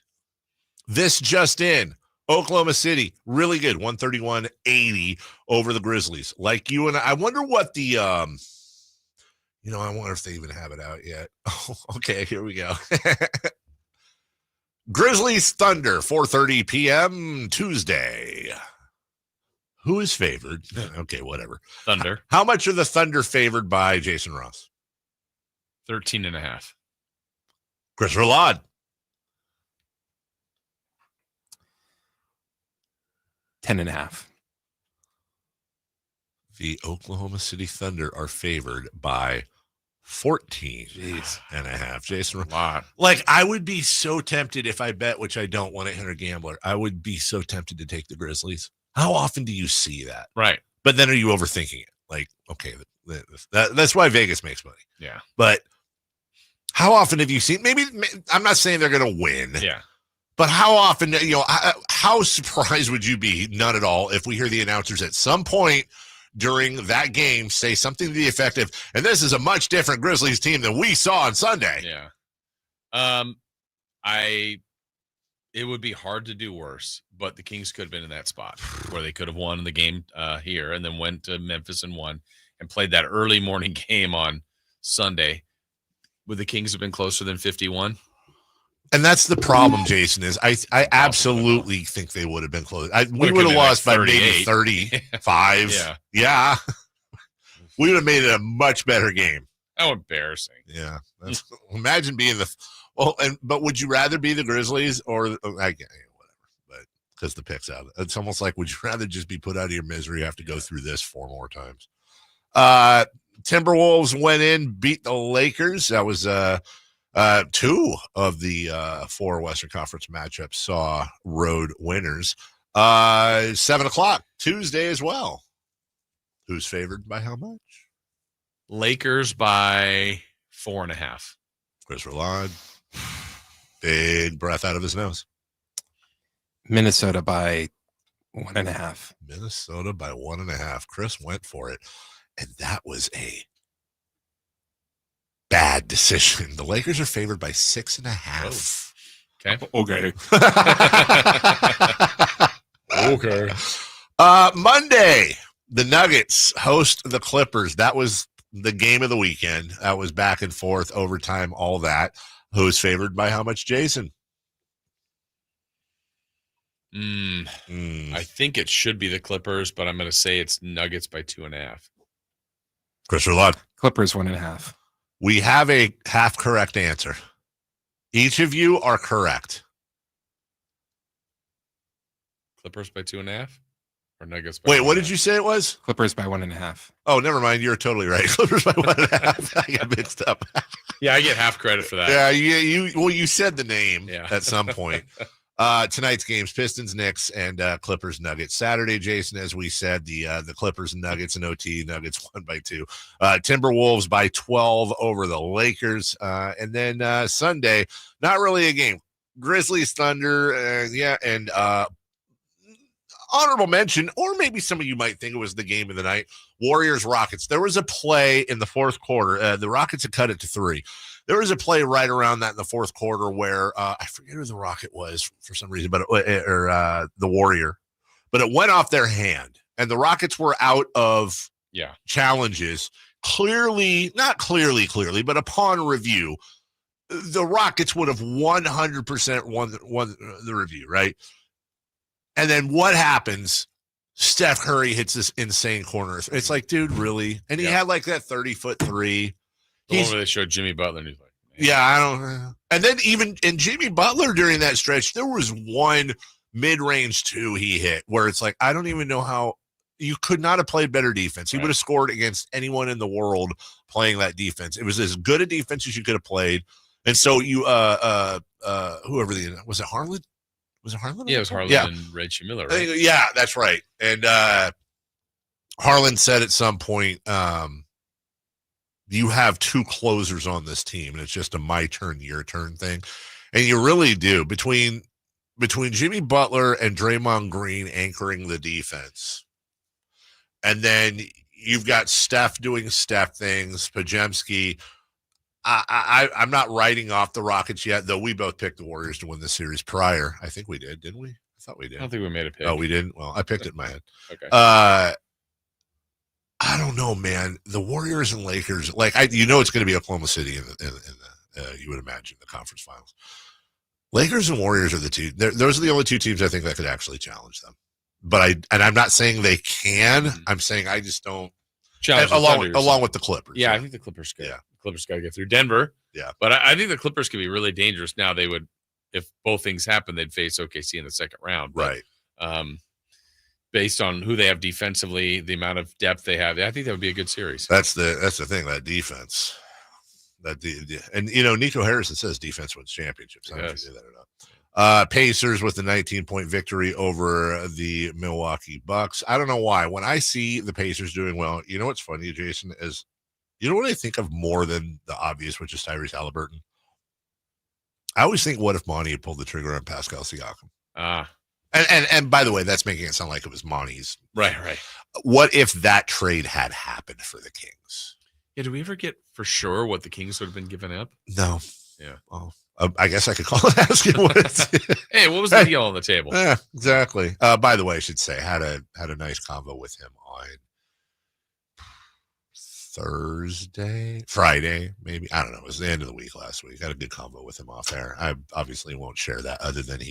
This just in. Oklahoma City, really good. 131-80 over the Grizzlies. Like you and I wonder what the I wonder if they even have it out yet. Oh, okay, here we go. Grizzlies Thunder, 4:30 p.m. Tuesday. Who is favored? Okay, whatever. Thunder. How much are the Thunder favored by Jason Ross? 13.5. Chris Roulade. 10.5. The Oklahoma City Thunder are favored by 14.5. Jason, like I would be so tempted if I bet, which I don't, 1-800-GAMBLER. I would be so tempted to take the Grizzlies. How often do you see that? Right. But then are you overthinking it? Like, okay, that's why Vegas makes money. Yeah. But how often have you seen? Maybe I'm not saying they're going to win. Yeah. But how often? How surprised would you be? None at all. If we hear the announcers at some point during that game say something to the effect of, and this is a much different Grizzlies team than we saw on Sunday. Yeah. It would be hard to do worse, but the Kings could have been in that spot where they could have won the game here and then went to Memphis and won and played that early morning game on Sunday. Would the Kings have been closer than 51? And that's the problem, Jason, is I absolutely think they would have been close. We would have lost by maybe 35. Yeah. We would have made it a much better game. How embarrassing. Yeah. Imagine being but would you rather be the Grizzlies or whatever, but because the pick's out. It's almost like, would you rather just be put out of your misery, have to go through this 4 more times? Timberwolves went in, beat the Lakers. That was 2 of the 4 Western Conference matchups saw road winners. 7:00 Tuesday as well. Who's favored by how much? Lakers by 4.5. Chris Roulard. Big breath out of his nose. Minnesota by 1.5. Minnesota by 1.5. Chris went for it, and that was a bad decision. The Lakers are favored by 6.5. Okay. Okay. Monday, the Nuggets host the Clippers. That was the game of the weekend. That was back and forth, overtime, all that. Who's favored by how much, Jason? I think it should be the Clippers, but I'm going to say it's Nuggets by 2.5. Chris Roulard. Clippers 1.5. We have a half correct answer. Each of you are correct. Clippers by 2.5 or Nuggets by Wait, what did you say it was? Clippers by 1.5. Oh, never mind. You're totally right. Clippers by 1.5. I got mixed up. Yeah, I get half credit for that. Yeah, you said the name at some point. Tonight's games, Pistons, Knicks, and Clippers, Nuggets. Saturday, Jason, as we said, the Clippers and Nuggets in OT. Nuggets won by 2. Timberwolves by 12 over the Lakers. And then Sunday, not really a game. Grizzlies, Thunder, and honorable mention, or maybe some of you might think it was the game of the night, Warriors, Rockets. There was a play in the fourth quarter. The Rockets had cut it to 3. There was a play right around that in the fourth quarter where I forget who the Rocket was for some reason, but the Warrior, but it went off their hand, and the Rockets were out of challenges. Not clearly, but upon review, the Rockets would have 100% won the review, right? And then what happens? Steph Curry hits this insane corner. It's like, dude, really? And he had like that 30-foot 3. The one where they showed Jimmy Butler, and he's like, yeah, I don't. And then even in Jimmy Butler during that stretch, there was one mid-range 2 he hit where it's like, I don't even know how you could not have played better defense. He would have scored against anyone in the world playing that defense. It was as good a defense as you could have played. And so you, whoever was it Harlan? Was it Harlan? Yeah, it was Harlan and Reggie Miller, right? Yeah, that's right. And Harlan said at some point, you have 2 closers on this team, and it's just a my turn, your turn thing. And you really do. Between Jimmy Butler and Draymond Green anchoring the defense, and then you've got Steph doing Steph things, Pajemski. I'm not writing off the Rockets yet, though we both picked the Warriors to win the series prior. I think we did, didn't we? I thought we did. I don't think we made a pick. Oh, we didn't? Well, I picked it in my head. Okay. I don't know, man. The Warriors and Lakers, like it's going to be Oklahoma City in the you would imagine, the conference finals. Lakers and Warriors are the two. Those are the only 2 teams I think that could actually challenge them. But I'm not saying they can. I'm saying I just don't. Challenge along with the Clippers. Yeah, I think the Clippers could. Yeah. Clippers got to get through Denver. Yeah. But I think the Clippers could be really dangerous now. They would, if both things happen, they'd face OKC in the second round. But, right. Based on who they have defensively, the amount of depth they have, I think that would be a good series. That's the thing, that defense. And Nico Harrison says defense wins championships. I don't know if you knew that or not. Pacers with the 19-point victory over the Milwaukee Bucks. I don't know why. When I see the Pacers doing well, you know what's funny, Jason, is you know what I think of more than the obvious, which is Tyrese Halliburton? I always think, what if Monty had pulled the trigger on Pascal Siakam? And by the way, that's making it sound like it was Monty's. Right. What if that trade had happened for the Kings? Yeah, do we ever get for sure what the Kings would have been giving up? No. Yeah. Oh, I guess I could call and ask him what it's. Hey, what was the deal on the table? Yeah, exactly. By the way, I should say, had a nice convo with him on Friday, maybe. I don't know. It was the end of the week last week. I had a good combo with him off air. I obviously won't share that other than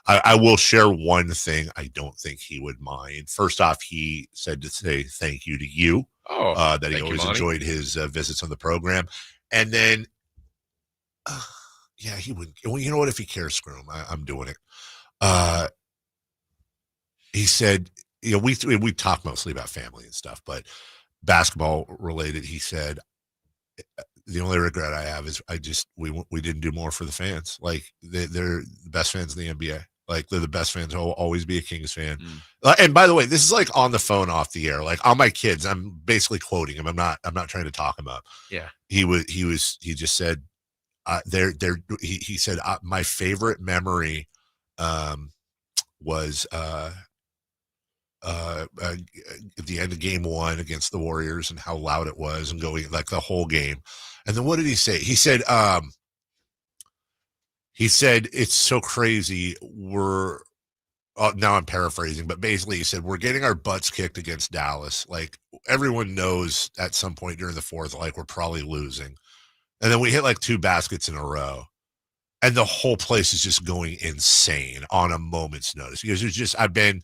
I will share one thing I don't think he would mind. First off, he said to say thank you to you. That he always enjoyed his visits on the program. And then, yeah, he would. Well, you know what? If he cares, screw him. I'm doing it. He said, you know, we talk mostly about family and stuff, but basketball related, he said, the only regret I have is we didn't do more for the fans. Like they're the best fans in the NBA. Like they're the best fans. I'll always be a Kings fan. And by the way, this is like on the phone off the air, like on my kids. I'm basically quoting him. I'm not trying to talk him up. Yeah. He just said, he said, my favorite memory, was, at the end of game 1 against the Warriors and how loud it was and going like the whole game. And then what did he say? He said, it's so crazy. Now I'm paraphrasing, but basically he said, we're getting our butts kicked against Dallas. Like everyone knows at some point during the fourth, like we're probably losing. And then we hit like 2 baskets in a row. And the whole place is just going insane on a moment's notice. Because there's just, I've been,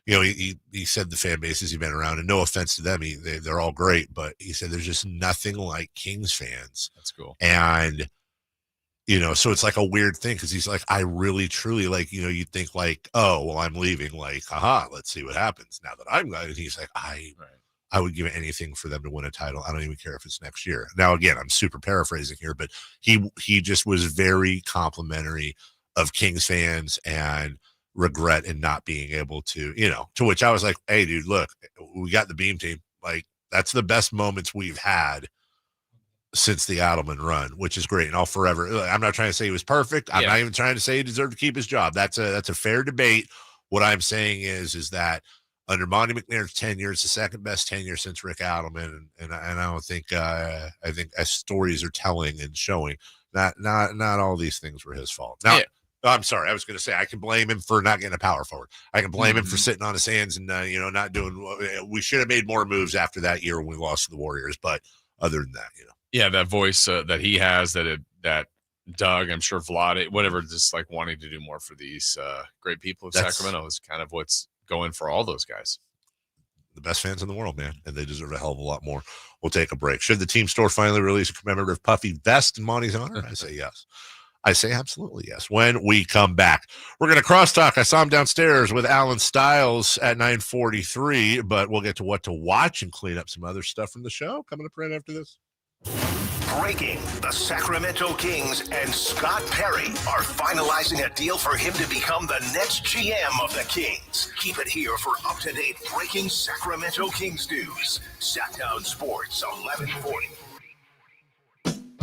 you know, he said the fan bases he's been around, and no offense to them, they're all great, but he said there's just nothing like Kings fans. That's cool. And, you know, so it's like a weird thing because he's like, I really, truly, like, you know, you think like, oh, well, I'm leaving, like, let's see what happens now that I'm going. And he's like, I would give anything for them to win a title. I don't even care if it's next year. Now, again, I'm super paraphrasing here, but he just was very complimentary of Kings fans and regret in not being able to, you know, to which I was like, hey, dude, look, we got the beam team. Like, that's the best moments we've had since the Adelman run, which is great. And I'll forever, I'm not trying to say he was perfect. I'm not even trying to say he deserved to keep his job. That's a fair debate. What I'm saying is that under Monty McNair's tenure, it's the second best tenure since Rick Adelman. And I don't think, I think as stories are telling and showing, not all these things were his fault. Now, I'm sorry. I was going to say I can blame him for not getting a power forward. I can blame him for sitting on his hands and, you know, not doing. We should have made more moves after that year when we lost to the Warriors. But other than that, you know. Yeah, that voice that he has, that Doug, I'm sure Vlad, whatever, just like wanting to do more for these great people of Sacramento is kind of what's going for all those guys. The best fans in the world, man, and they deserve a hell of a lot more. We'll take a break. Should the team store finally release a commemorative puffy vest in Monty's honor? I say yes. I say absolutely yes. When we come back, we're going to crosstalk. I saw him downstairs with Alan Stiles at 9:43, but we'll get to what to watch and clean up some other stuff from the show coming up right after this. Breaking: the Sacramento Kings and Scott Perry are finalizing a deal for him to become the next GM of the Kings. Keep it here for up-to-date breaking Sacramento Kings news. Sacktown Sports 1140.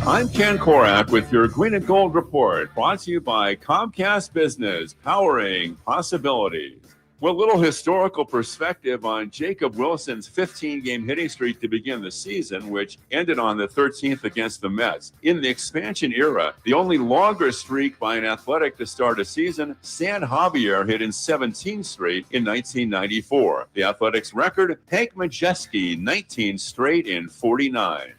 I'm Ken Korak with your Green and Gold Report, brought to you by Comcast Business, powering possibilities. Well, a little historical perspective on Jacob Wilson's 15-game hitting streak to begin the season, which ended on the 13th against the Mets. In the expansion era, the only longer streak by an athletic to start a season, Stan Javier hit in 17 straight in 1994. The Athletics record, Hank Majeski, 19 straight in 49.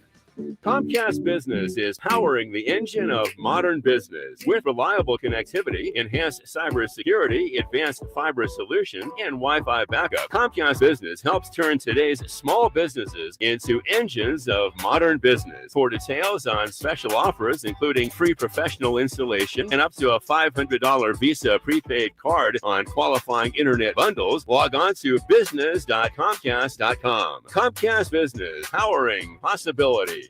Comcast Business is powering the engine of modern business with reliable connectivity, enhanced cybersecurity, advanced fiber solution, and Wi-Fi backup. Comcast Business helps turn today's small businesses into engines of modern business. For details on special offers, including free professional installation and up to a $500 Visa prepaid card on qualifying internet bundles, log on to business.comcast.com. Comcast Business, powering possibility.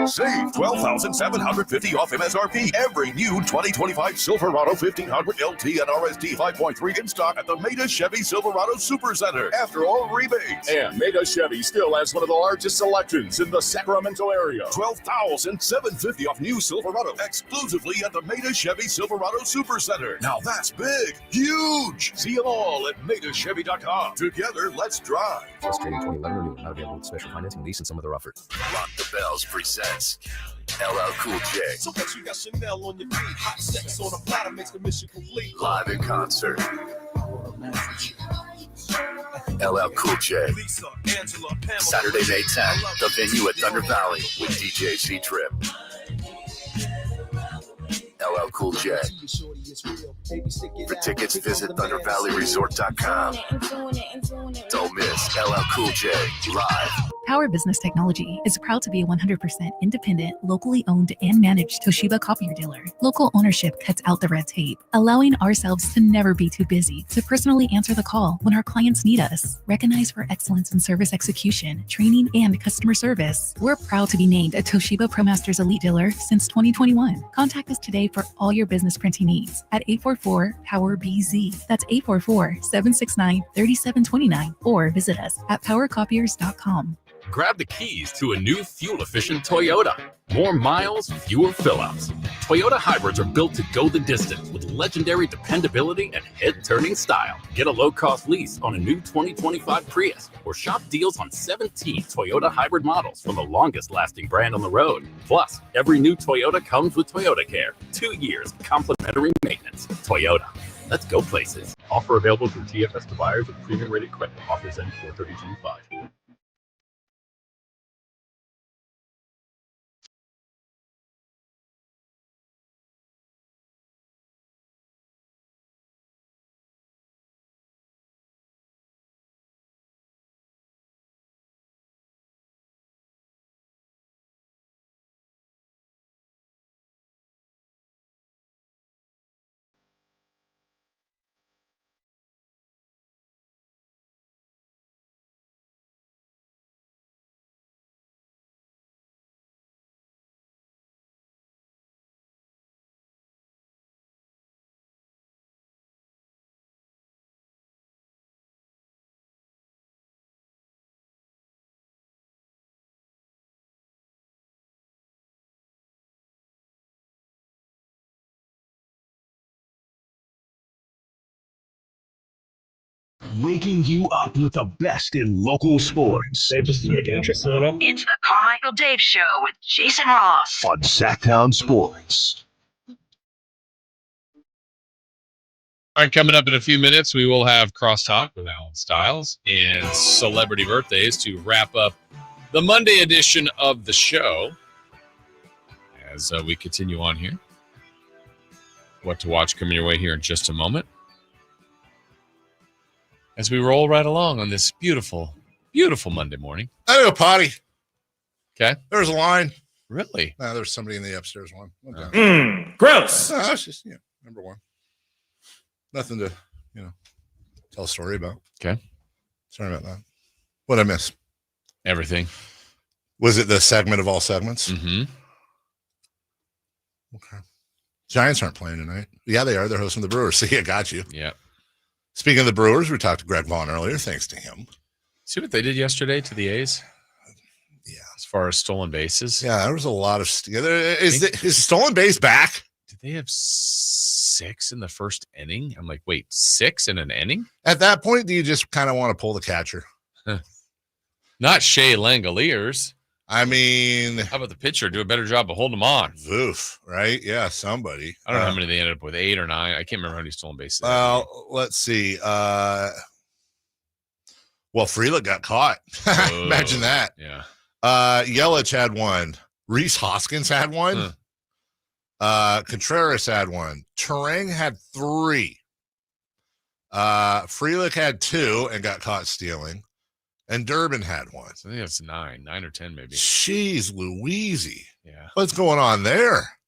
Save $12,750 off MSRP. Every new 2025 Silverado 1500 LT and RST 5.3 in stock at the Maida Chevy Silverado Supercenter. After all rebates. And Maida Chevy still has one of the largest selections in the Sacramento area. $12,750 off new Silverado exclusively at the Maida Chevy Silverado Supercenter. Now that's big, huge. See them all at MaidaChevy.com. Together, let's drive. Plus trading 2011 renewal. Not available with special financing, lease, and some other offers. Rock the Bells presents LL Cool J. So what you got Chanel on your feet? Hot sex on a platter makes the mission complete. Live in concert. LL Cool J. Saturday, May 10th, the venue at Thunder Valley with DJ C-Trip. LL Cool J. For tickets, visit ThunderValleyResort.com. Don't miss LL Cool J live. Power Business Technology is proud to be a 100% independent, locally owned and managed Toshiba copier dealer. Local ownership cuts out the red tape, allowing ourselves to never be too busy to personally answer the call when our clients need us. Recognized for excellence in service execution, training, and customer service, we're proud to be named a Toshiba ProMasters Elite Dealer since 2021. Contact us today for all your business printing needs at 844-POWER-BZ. That's 844-769-3729, or visit us at powercopiers.com. Grab the keys to a new fuel-efficient Toyota. More miles, fewer fill-ups. Toyota hybrids are built to go the distance with legendary dependability and head-turning style. Get a low-cost lease on a new 2025 Prius or shop deals on 17 Toyota hybrid models from the longest-lasting brand on the road. Plus, every new Toyota comes with Toyota Care. 2 years complimentary maintenance. Toyota. Let's go places. Offer available through TFS to buyers with premium-rated credit. Offers end 4/30/25. Waking you up with the best in local sports. It's the Carmichael Dave Show with Jason Ross On Sacktown Sports. All right, coming up in a few minutes, we will have Crosstalk with Alan Stiles and celebrity birthdays to wrap up the Monday edition of the show. As we continue on here, what to watch coming your way here in just a moment. As we roll right along on this beautiful, beautiful Monday morning. I go potty. Okay. There's a line. Really? No, there's somebody in the upstairs one. Gross. No, it's just, number one. Nothing to, tell a story about. Okay. Sorry about that. What'd I miss? Everything. Was it the segment of all segments? Mm-hmm. Okay. Giants aren't playing tonight. Yeah, they are. They're hosting the Brewers. So, got you. Yeah. Speaking of the Brewers, we talked to Greg Vaughn earlier. Thanks to him. See what they did yesterday to the A's? Yeah. As far as stolen bases? Yeah, there was a lot of is stolen base back? Did they have 6 in the first inning? I'm like, wait, 6 in an inning? At that point, do you just kind of want to pull the catcher? Not Shea Langoliers. I mean, how about the pitcher? Do a better job of holding them on. Voof, right? Yeah, somebody. I don't know how many they ended up with, 8 or 9. I can't remember how many stolen bases. Well, let's see. Well, Frelick got caught. Imagine that. Yeah. Yelich had 1. Rhys Hoskins had 1. Contreras had 1. Terang had 3. Frelick had 2 and got caught stealing. And Durbin had 1. So I think that's 9 or 10 maybe. Jeez Louise. Yeah. What's going on there?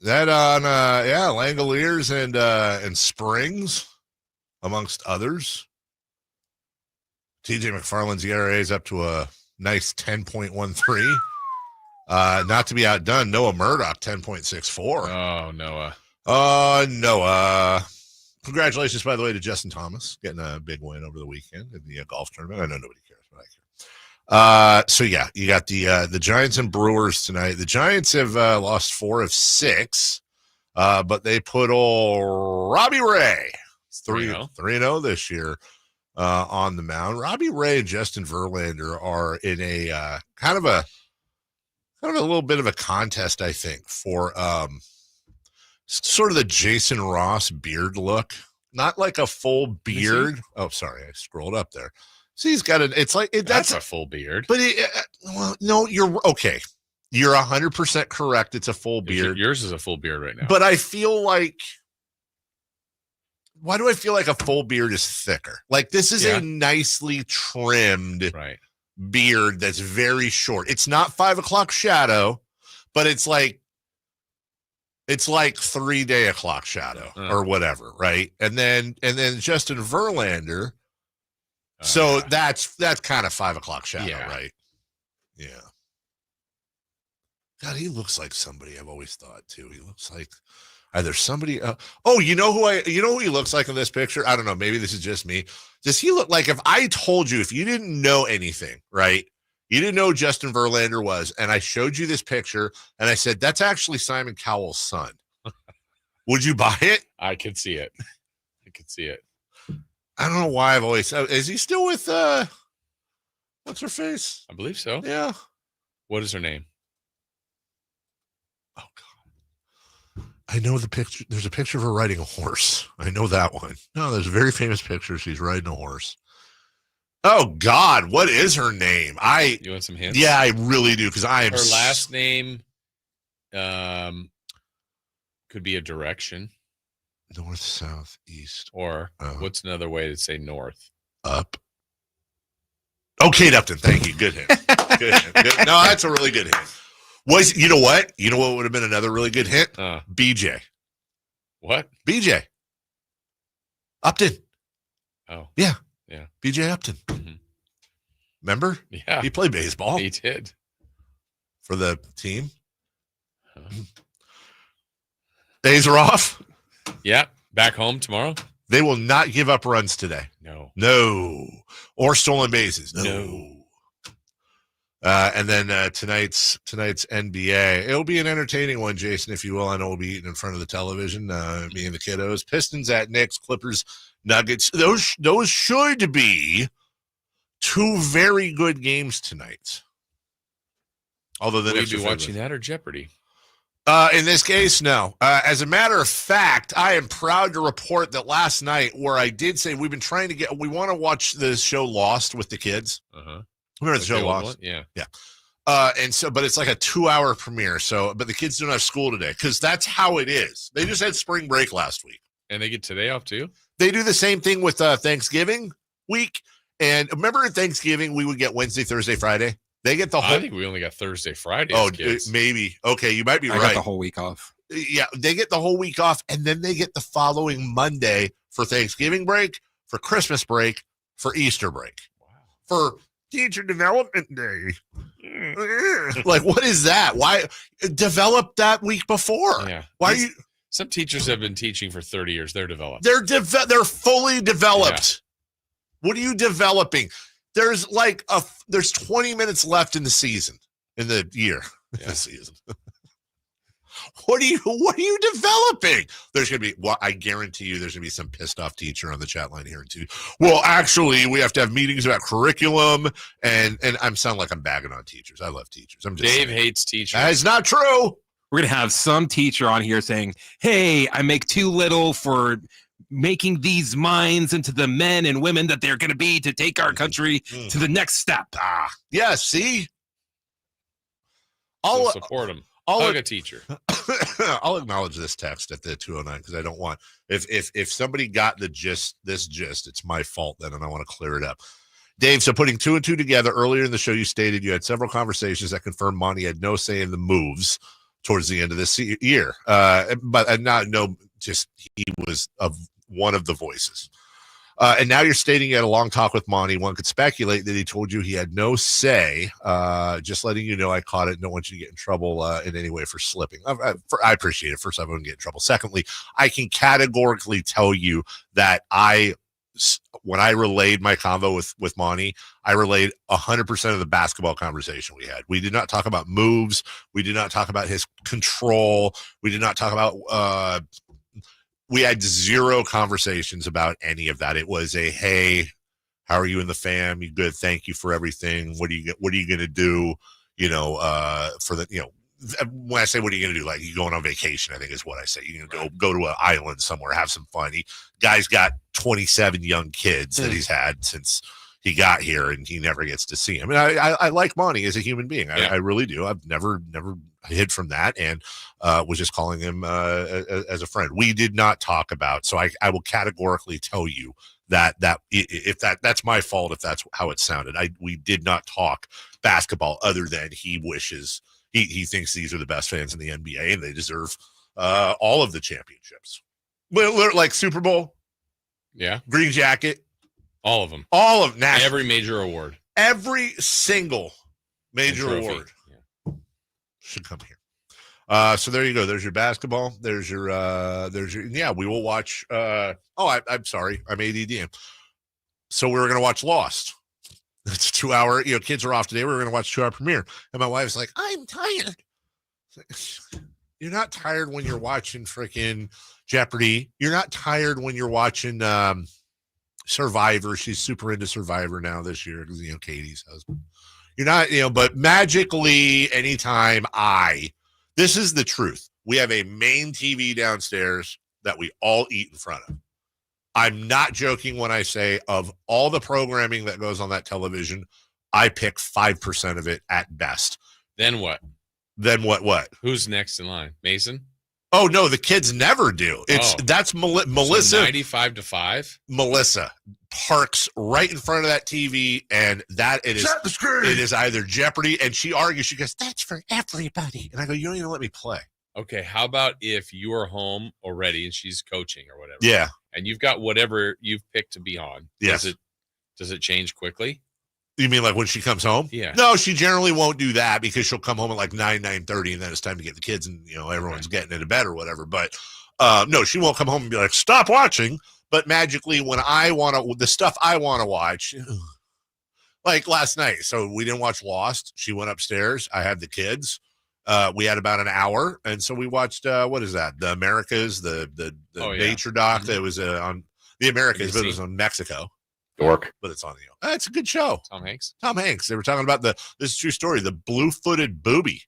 That on Langoliers and Springs, amongst others. TJ McFarland's ERA is up to a nice 10.13. Not to be outdone, Noah Murdoch 10.64. Oh, Noah. Noah. Congratulations, by the way, to Justin Thomas getting a big win over the weekend in the golf tournament. I know nobody cares, but I care. So you got the Giants and Brewers tonight. The Giants have lost 4 of 6, but they put old Robbie Ray 3-0 this year on the mound. Robbie Ray and Justin Verlander are in a kind of a little bit of a contest, I think, for sort of the Jason Ross beard look. not like a full beard. Oh, sorry, I scrolled up there. See, he's got it's like that's a full beard. But well, no, you're okay. You're 100% correct. It's a full beard. Yours is a full beard right now. But I feel like, why do I feel like a full beard is thicker? Like this is a nicely trimmed beard that's very short. It's not 5 o'clock shadow, but it's like 3 day o'clock shadow or whatever, right? And then Justin Verlander. So that's kind of 5 o'clock shadow, right? Yeah. God, he looks like somebody I've always thought too. He looks like either somebody. You know who he looks like in this picture? I don't know. Maybe this is just me. Does he look like, if I told you, if you didn't know anything, right? You didn't know who Justin Verlander was, and I showed you this picture, and I said, that's actually Simon Cowell's son. Would you buy it? I could see it. I don't know why I've always. Is he still with what's her face? I believe so. Yeah. What is her name? Oh God. I know the picture. There's a picture of her riding a horse. I know that one. No, there's a very famous picture. She's riding a horse. Oh God, what is her name? You want some hints? Yeah, I really do, because I am. Her last name could be a direction. North, south, east. Or what's another way to say north? Up. Oh, Kate Upton. Thank you. Good hint. Good hint. No, that's a really good hint. You know what? You know what would have been another really good hint? BJ. What? BJ. Upton. Oh. Yeah. Yeah. BJ Upton. Mm-hmm. Remember? Yeah. He played baseball. He did. For the team. Days are off. Yeah. Back home tomorrow. They will not give up runs today. No. Or stolen bases. No. And then tonight's NBA. It'll be an entertaining one, Jason, if you will. I know we'll be eating in front of the television, me and the kiddos. Pistons at Knicks, Clippers, Nuggets. Those should be two very good games tonight. Although the Knicks will you be watching that or Jeopardy? In this case, no. As a matter of fact, I am proud to report that last night, where I did say we want to watch the show Lost with the kids. Remember the show Lost? Yeah. But it's like a 2-hour premiere. But the kids don't have school today because that's how it is. They just had spring break last week. And they get today off too? They do the same thing with Thanksgiving week. And remember at Thanksgiving, we would get Wednesday, Thursday, Friday. They get the whole. I think we only got Thursday, Friday. Oh, maybe. Okay, you might be right. I got the whole week off. Yeah, they get the whole week off, and then they get the following Monday for Thanksgiving break, for Christmas break, for Easter break, for Teacher Development Day. Like, what is that? Why develop that week before? Yeah. Why are you? Some teachers have been teaching for 30 years. They're developed. They're fully developed. Yeah. What are you developing? There's 20 minutes left in the season, in the year, the season. What are you developing? There's going to be, I guarantee you there's going to be some pissed off teacher on the chat line here too. Well, actually, we have to have meetings about curriculum, and I'm sounding like I'm bagging on teachers. I love teachers. Dave hates teachers. That is not true. We're going to have some teacher on here saying, hey, I make too little for making these minds into the men and women that they're going to be to take our country to the next step. Yeah, see? I'll support him. Hug a teacher. I'll acknowledge this text at the 209 because I don't want if somebody got this gist, it's my fault then, and I want to clear it up. Dave, so putting 2 and 2 together, earlier in the show, you stated you had several conversations that confirmed Monty had no say in the moves towards the end of this year. He was one of the voices. And now you're stating you had a long talk with Monty. One could speculate that he told you he had no say. Just letting you know I caught it and don't want you to get in trouble in any way for slipping. I appreciate it. First, I wouldn't get in trouble. Secondly, I can categorically tell you that when I relayed my convo with Monty, I relayed 100% of the basketball conversation we had. We did not talk about moves. We did not talk about his control. We did not talk about we had zero conversations about any of that. It was a, hey, how are you and the fam? You good? Thank you for everything. What are you going to do? For the, when I say what are you going to do, like you going on vacation, I think is what I say. You can go to an island somewhere, have some fun. Guy's got 27 young kids that he's had since he got here, and he never gets to see him. And I like Monty as a human being. I really do. I've never hid from that, and was just calling him as a friend. We did not talk about, so I will categorically tell you that if that's my fault if that's how it sounded. We did not talk basketball other than he wishes he thinks these are the best fans in the NBA and they deserve all of the championships. Like Super Bowl, Green Jacket, all of them, every major award, every single major award should come here. So there you go. There's your basketball. There's your we will watch. I'm sorry. I'm ADD. So we were going to watch Lost. It's a 2-hour, kids are off today. We were going to watch 2-hour premiere. And my wife's like, I'm tired. You're not tired when you're watching freaking Jeopardy. You're not tired when you're watching Survivor. She's super into Survivor now this year because, Katie's husband. You're not, but magically anytime this is the truth. We have a main TV downstairs that we all eat in front of. I'm not joking when I say of all the programming that goes on that television, I pick 5% of it at best. Then what? What? Who's next in line? Mason? Oh, no, the kids never do. That's Melissa. So 95-5? Melissa parks right in front of that TV, and it is either Jeopardy, and she argues, she goes, that's for everybody. And I go, you don't even let me play. Okay, how about if you are home already and she's coaching or whatever? Yeah. And you've got whatever you've picked to be on. Yes. Does it change quickly? You mean like when she comes home? Yeah. No, she generally won't do that because she'll come home at like 9:30, and then it's time to get the kids and, everyone's getting into bed or whatever. But no, she won't come home and be like, stop watching. But magically when the stuff I want to watch, like last night. So we didn't watch Lost. She went upstairs. I had the kids. We had about an hour. And so we watched, what is that? The Americas, the nature doc that was on the Americas, but it was on Mexico. Dork. But it's on the, it's a good show. Tom Hanks. They were talking about this is a true story, the blue-footed booby.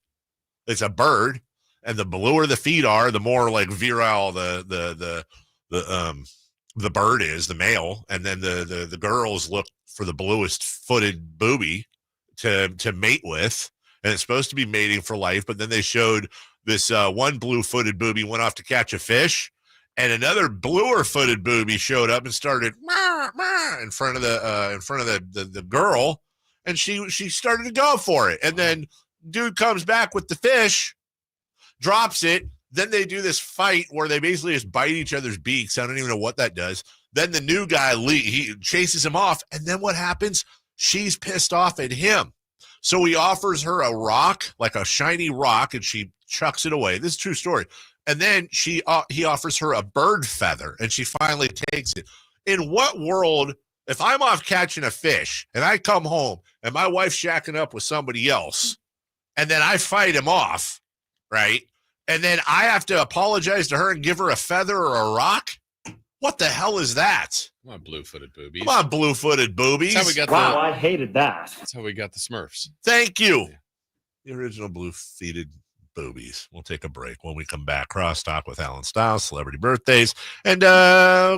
It's a bird, and the bluer the feet are, the more like virile the bird is, the male, and then the girls look for the bluest footed booby to mate with, and it's supposed to be mating for life. But then they showed this one blue-footed booby went off to catch a fish, and another bluer-footed booby showed up and started in front of the girl, and she started to go for it, and then dude comes back with the fish, drops it. Then they do this fight where they basically just bite each other's beaks. I don't even know what that does. Then the new guy, he chases him off. And then what happens? She's pissed off at him. So he offers her a rock, like a shiny rock, and she chucks it away. This is a true story. And then he offers her a bird feather, and she finally takes it. In what world, if I'm off catching a fish and I come home and my wife's shacking up with somebody else, and then I fight him off, right? And then I have to apologize to her and give her a feather or a rock? What the hell is that? Come on, blue-footed boobies. Come on, blue-footed boobies. That's how we got I hated that. That's how we got the Smurfs. Thank you. Yeah. The original blue-footed boobies. We'll take a break. When we come back, crosstalk with Alan Stiles, celebrity birthdays, and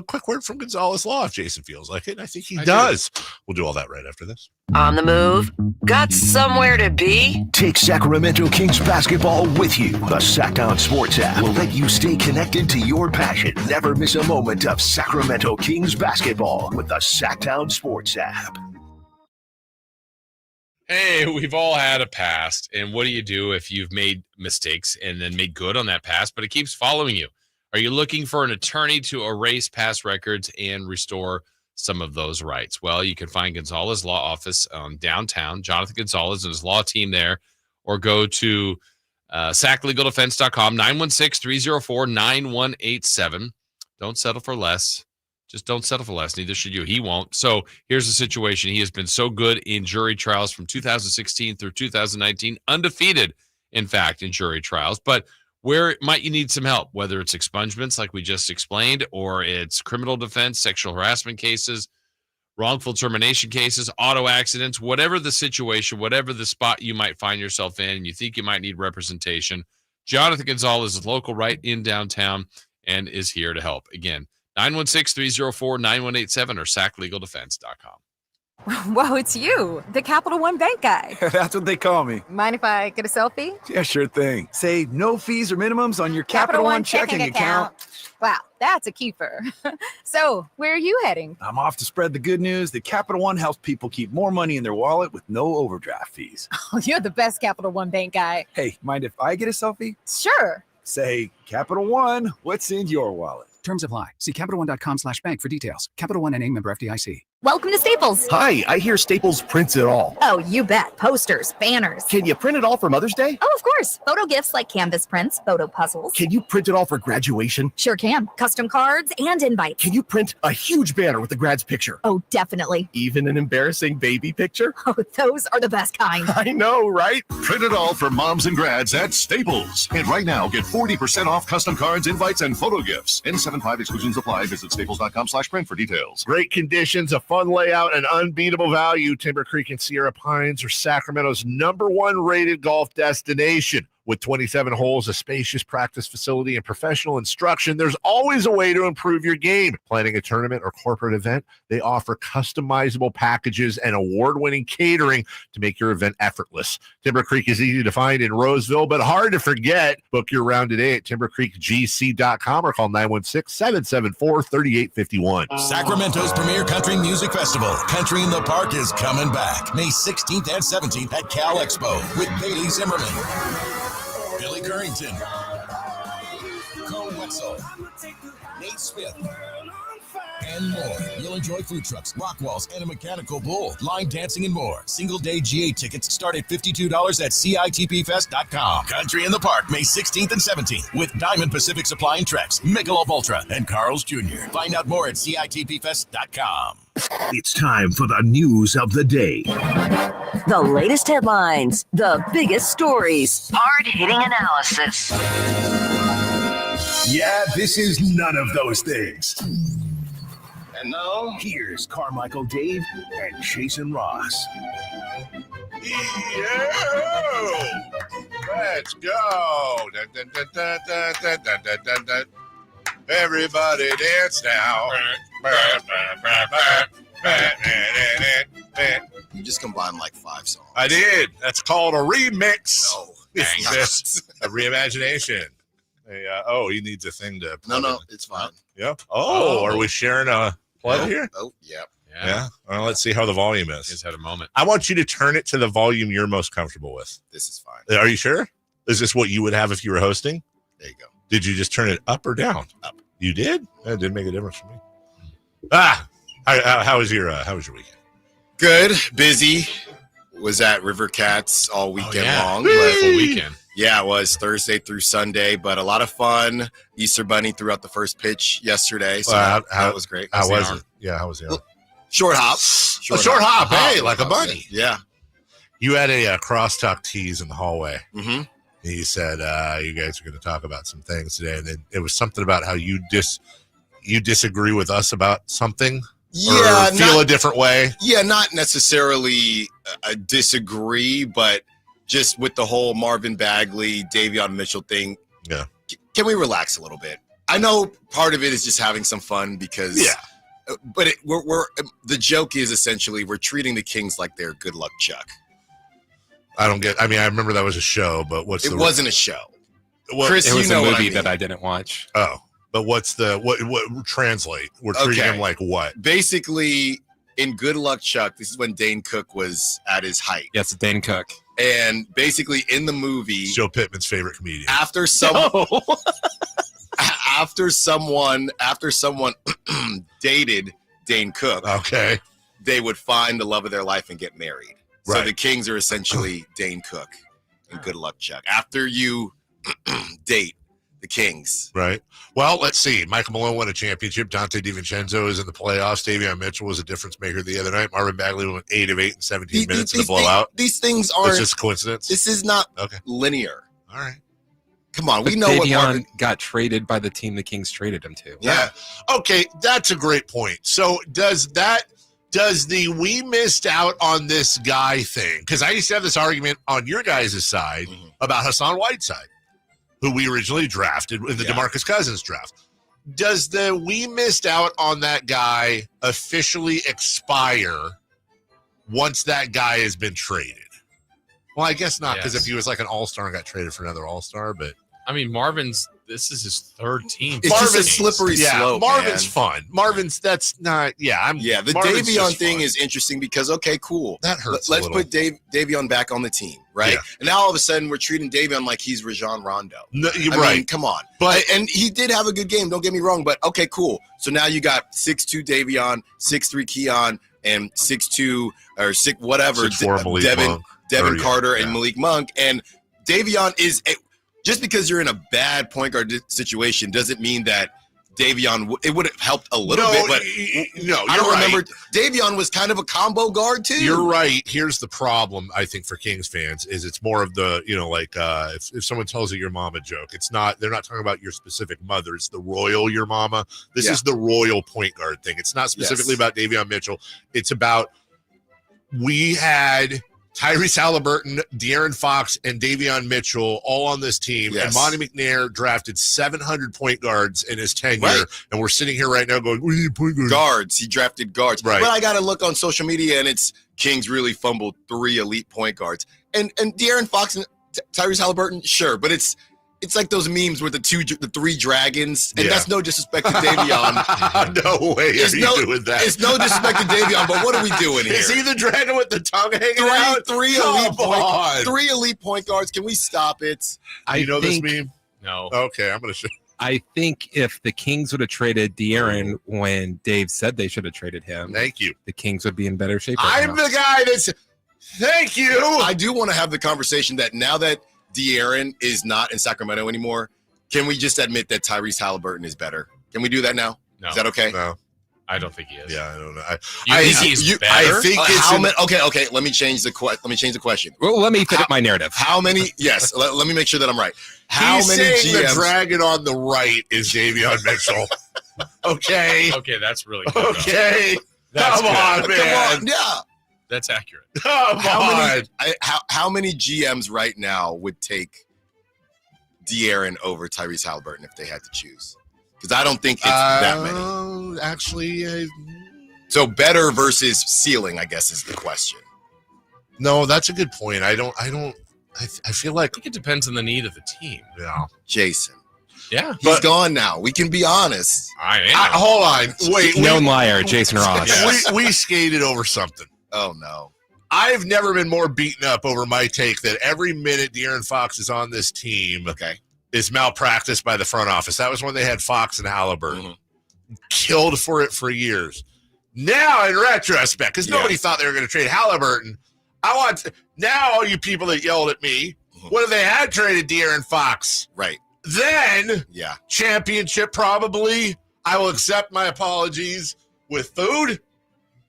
quick word from Gonzalez Law if Jason feels like it. I think he does. We'll do all that right after this. On the move? Got somewhere to be? Take Sacramento Kings basketball with you. The Sacktown Sports app will let you stay connected to your passion. Never miss a moment of Sacramento Kings basketball with the Sacktown Sports app. Hey, we've all had a past, and what do you do if you've made mistakes and then made good on that past, but it keeps following you? Are you looking for an attorney to erase past records and restore some of those rights? Well, you can find Gonzalez Law Office downtown, Jonathan Gonzalez and his law team there, or go to SACLegalDefense.com, 916-304-9187. Don't settle for less. Just don't settle for less. Neither should you. He won't. So here's the situation. He has been so good in jury trials from 2016 through 2019, undefeated, in fact, in jury trials. But where might you need some help, whether it's expungements like we just explained, or it's criminal defense, sexual harassment cases, wrongful termination cases, auto accidents, whatever the situation, whatever the spot you might find yourself in, and you think you might need representation. Jonathan Gonzalez is local right in downtown and is here to help. Again, 916-304-9187 or saclegaldefense.com. Whoa, it's you, the Capital One Bank guy. That's what they call me. Mind if I get a selfie? Yeah, sure thing. Say no fees or minimums on your Capital One checking account. Wow, that's a keeper. So, where are you heading? I'm off to spread the good news that Capital One helps people keep more money in their wallet with no overdraft fees. Oh, you're the best Capital One Bank guy. Hey, mind if I get a selfie? Sure. Say, Capital One, what's in your wallet? Terms apply. See CapitalOne.com/bank for details. Capital One NA, member FDIC. Welcome to Staples. Hi, I hear Staples prints it all. Oh, you bet. Posters, banners. Can you print it all for Mother's Day? Oh, of course. Photo gifts like canvas prints, photo puzzles. Can you print it all for graduation? Sure can. Custom cards and invites. Can you print a huge banner with the grad's picture? Oh, definitely. Even an embarrassing baby picture? Oh, those are the best kind. I know, right? Print it all for moms and grads at Staples. And right now, get 40% off custom cards, invites, and photo gifts. N75 exclusions apply. Visit staples.com/print for details. Great conditions, a fun layout, and unbeatable value. Timber Creek and Sierra Pines are Sacramento's #1 rated golf destination. With 27 holes, a spacious practice facility, and professional instruction, there's always a way to improve your game. Planning a tournament or corporate event, they offer customizable packages and award-winning catering to make your event effortless. Timber Creek is easy to find in Roseville, but hard to forget. Book your round today at timbercreekgc.com or call 916-774-3851. Sacramento's premier country music festival, Country in the Park, is coming back May 16th and 17th at Cal Expo with Bailey Zimmerman, Billy Currington, Cole Wetzel, Nate Smith, and more. You'll enjoy food trucks, rock walls, and a mechanical bull, line dancing, and more. Single-day GA tickets start at $52 at CITPFest.com. Country in the Park, May 16th and 17th with Diamond Pacific Supply and Trex, Michelob Ultra, and Carl's Jr. Find out more at CITPFest.com. It's time for the news of the day. The latest headlines, the biggest stories, hard-hitting analysis. Yeah, this is none of those things. And now, here's Carmichael Dave and Jason Ross. Yeah! Let's go! Dun, dun, dun, dun, dun, dun, dun, dun, dun, dun. Everybody dance now. You just combined like 5 songs. I did. That's called a remix. No. It's a reimagination. He needs a thing to. No, it's fine. Yep. Are we sharing a plug here? Oh, yeah. Yeah. Well, let's see how the volume is. Just had a moment. I want you to turn it to the volume you're most comfortable with. This is fine. Are you sure? Is this what you would have if you were hosting? There you go. Did you just turn it up or down? Up. You did? That didn't make a difference for me. How was your weekend? Good. Busy. Was at River Cats all weekend long. Full weekend. Yeah, it was Thursday through Sunday, but a lot of fun. Easter Bunny threw out the first pitch yesterday, so that was great. How was it? Yeah, how was it? Short hop. Short hop. Hey, like a bunny. Yeah. You had a crosstalk tease in the hallway. Mm-hmm. He said, you guys are going to talk about some things today. And then it was something about how you disagree with us about something. Yeah. Or feel a different way. Yeah, not necessarily a disagree, but just with the whole Marvin Bagley, Davion Mitchell thing. Yeah. Can we relax a little bit? I know part of it is just having some fun because. Yeah. But we're the joke is essentially we're treating the Kings like they're good luck Chuck. I remember that was a show, but it wasn't a show. Chris, it was a movie that I didn't watch. Oh, but what translate? We're treating him like what? Basically, in Good Luck Chuck, this is when Dane Cook was at his height. Yes, Dane Cook. And basically in the movie, Joe Pittman's favorite comedian. After someone dated Dane Cook, okay, they would find the love of their life and get married. Right. So the Kings are essentially Dane Cook and Good Luck Chuck. After you date the Kings. Right. Well, let's see. Michael Malone won a championship. Dante DiVincenzo is in the playoffs. Davion Mitchell was a difference maker the other night. Marvin Bagley went 8 of 8 in 17 minutes in a blowout. These things aren't. It's just coincidence. This is not linear. All right. Come on. We But know Davion what Marvin got traded by the team the Kings traded him to. Yeah. Okay. That's a great point. So does that Does the we missed out on this guy thing? Because I used to have this argument on your guys' side about Hassan Whiteside, who we originally drafted in the DeMarcus Cousins draft. Does the we missed out on that guy officially expire once that guy has been traded? Well, I guess not, because if he was like an all-star and got traded for another all-star, but I mean, this is his third team. It's just a slippery slope. Marvin's man. fun. Marvin's that's not. The Marvin's Davion thing is interesting because okay, cool. That hurts. Let's put Davion back on the team, right? Yeah. And now all of a sudden we're treating Davion like he's Rajon Rondo. No, you're I right. mean, come on. But and he did have a good game. Don't get me wrong. But okay, cool. So now you got 6'2" Davion, 6'3" Keon, and 6'2" or 6 whatever 6'4" Malik Monk. Devin Carter and Malik Monk. And Davion is just because you're in a bad point guard situation doesn't mean that Davion it would have helped a little bit. But I don't remember. Davion was kind of a combo guard too. You're right. Here's the problem, I think, for Kings fans is it's more of the if someone tells you your mama joke, they're not talking about your specific mother. It's the royal your mama. This is the royal point guard thing. It's not specifically about Davion Mitchell. It's about we had Tyrese Halliburton, De'Aaron Fox, and Davion Mitchell all on this team. Yes. And Monty McNair drafted 700 point guards in his tenure. And we're sitting here right now going, we need point guards. Guards. He drafted guards. Right. But I got to look on social media, and it's Kings really fumbled 3 elite point guards. And De'Aaron Fox and Tyrese Halliburton, sure. But it's like those memes with the 3 dragons. And that's no disrespect to Davion. No way are you doing that. It's no disrespect to Davion, but what are we doing here? Is he the dragon with the tongue hanging out? Three elite point guards. Can we stop it? You know this meme? No. Okay, I'm going to show you. I think if the Kings would have traded De'Aaron when Dave said they should have traded him, thank you, the Kings would be in better shape. I'm the guy that's. Thank you. I do want to have the conversation that now that De'Aaron is not in Sacramento anymore, can we just admit that Tyrese Halliburton is better? Can we do that now? No. Is that okay? No. I don't think he is. Yeah, I don't know. I think he's better? I think it's okay. Let me change the question. Well, let me fit up my narrative. How many? Yes. let me make sure that I'm right. He's saying the dragon on the right is Davion Mitchell. Okay. Okay, that's really good. Okay. Come on, man. Come on. Yeah. That's accurate. How many GMs right now would take De'Aaron over Tyrese Halliburton if they had to choose? Because I don't think it's that many. Actually, so better versus ceiling, I guess, is the question. No, that's a good point. I feel like I think it depends on the need of the team. Yeah, Jason. Yeah, he's gone now. We can be honest. I am. Hold on. Wait. Known liar, Jason Ross. We skated over something. Oh no. I've never been more beaten up over my take that every minute De'Aaron Fox is on this team is malpractice by the front office. That was when they had Fox and Halliburton. Killed for it for years. Now, in retrospect, because nobody thought they were going to trade Halliburton, now all you people that yelled at me, what if they had traded De'Aaron Fox? Right. Then, championship probably. I will accept my apologies with food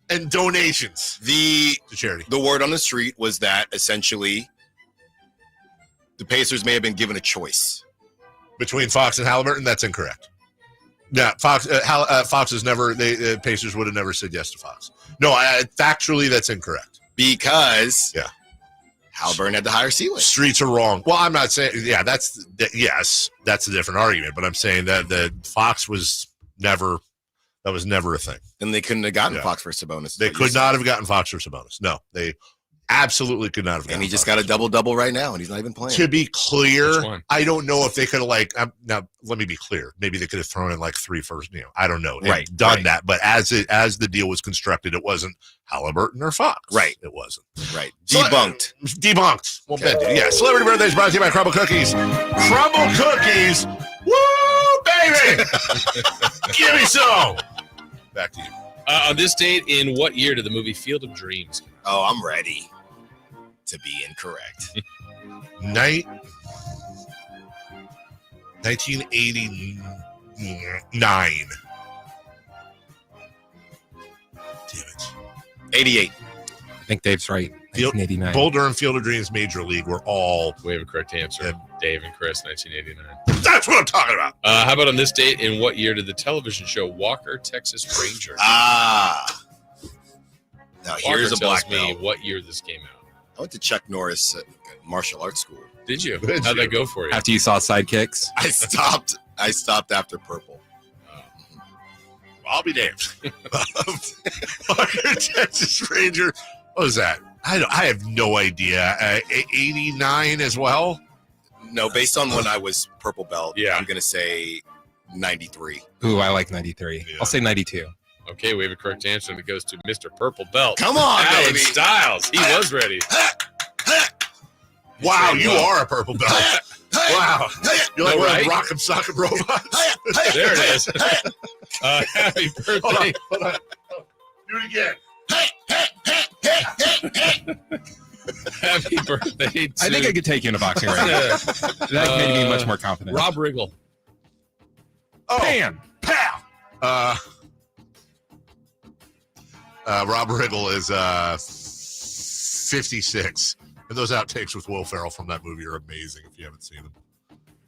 and donations to charity. The word on the street was that essentially the Pacers may have been given a choice between Fox and Halliburton. That's incorrect. Yeah, Fox is never. The Pacers would have never said yes to Fox. No, factually, that's incorrect because Halliburton had the higher ceiling. Streets are wrong. Well, I'm not saying. Yeah, that's a different argument. But I'm saying that the Fox was never. That was never a thing. Then they couldn't have gotten Fox for Sabonis. They could not have gotten Fox for Sabonis. No, they absolutely could not have gotten And he just Fox got a double-double right now, and he's not even playing. To be clear, I don't know if they could have now let me be clear. Maybe they could have thrown in like 3 first, I don't know. Done that. But as the deal was constructed, it wasn't Halliburton or Fox. Right. It wasn't. Right. Debunked. Debunked. Well, yeah. Celebrity Birthdays brought to you by Crumble Cookies. Crumble Cookies. Woo, baby. Give me some. Back to you. On this date, in what year did the movie Field of Dreams come out? Oh, I'm ready to be incorrect. 1989. Damn it. 88. I think Dave's right. 1989. Bull Durham Field of Dreams Major League were all. We have a correct answer. Dave and Chris, 1989. That's what I'm talking about. How about on this date, in what year did the television show Walker, Texas Ranger? Now, here's a black me belt. what year this came out. I went to Chuck Norris martial arts school. Did you? How'd that go for you? After you saw Sidekicks? I stopped after purple. I'll be damned. Parker, Texas Ranger. What was that? I have no idea. 89 as well? No, based on when I was purple belt, Yeah. I'm going to say 93. Ooh, I like 93. I'll say 92. Okay, we have a correct answer, and it goes to Mr. Purple Belt. Come on, Alan baby. Styles. He was ready. Wow, you are a purple belt. Wow. You're like No, one right? of the Rock'em Sock'em robots. There it is. Happy birthday. Hold on. Do it again. Happy birthday to... I think I could take you in a boxing ring. That made me much more confident. Rob Riggle. Oh. Bam! Pow! Rob Riggle is 56. And those outtakes with Will Ferrell from that movie are amazing if you haven't seen them.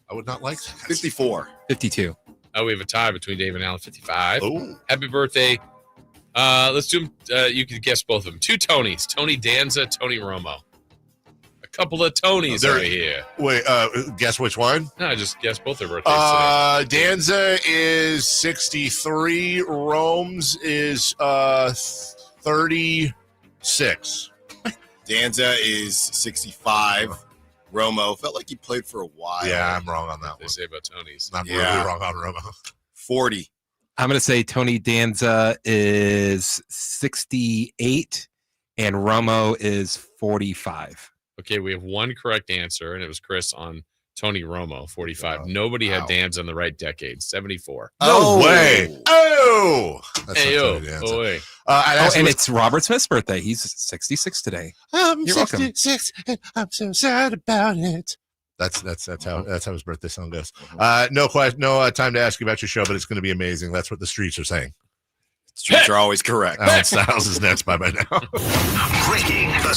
I would not like that. 54. 52. We have a tie between Dave and Alan, 55. Oh. Happy birthday. Let's do them. You can guess both of them. Two Tonys. Tony Danza, Tony Romo. A couple of Tonys right here. Wait, guess which one? No, I just guess both their birthdays today. Danza is 63. Rome's is 36. Danza is 65. Romo felt like he played for a while. Yeah, I'm wrong on that They one. say about Tonys. I'm really wrong on Romo. 40. I'm going to say Tony Danza is 68 and Romo is 45. Okay, we have one correct answer, and it was Chris on Tony Romo, 45. Nobody had Danza in the right decade, 74. No way. Oh! That's Hey, not yo. Tony Danza. Oh, wait. And it's Robert Smith's birthday. He's 66 today. You're welcome. 66 and I'm so sad about it. That's how his birthday song goes. No time to ask you about your show, but it's going to be amazing. That's what the streets are saying. Streets are always correct. Alan Styles is next. Bye now. Breaking the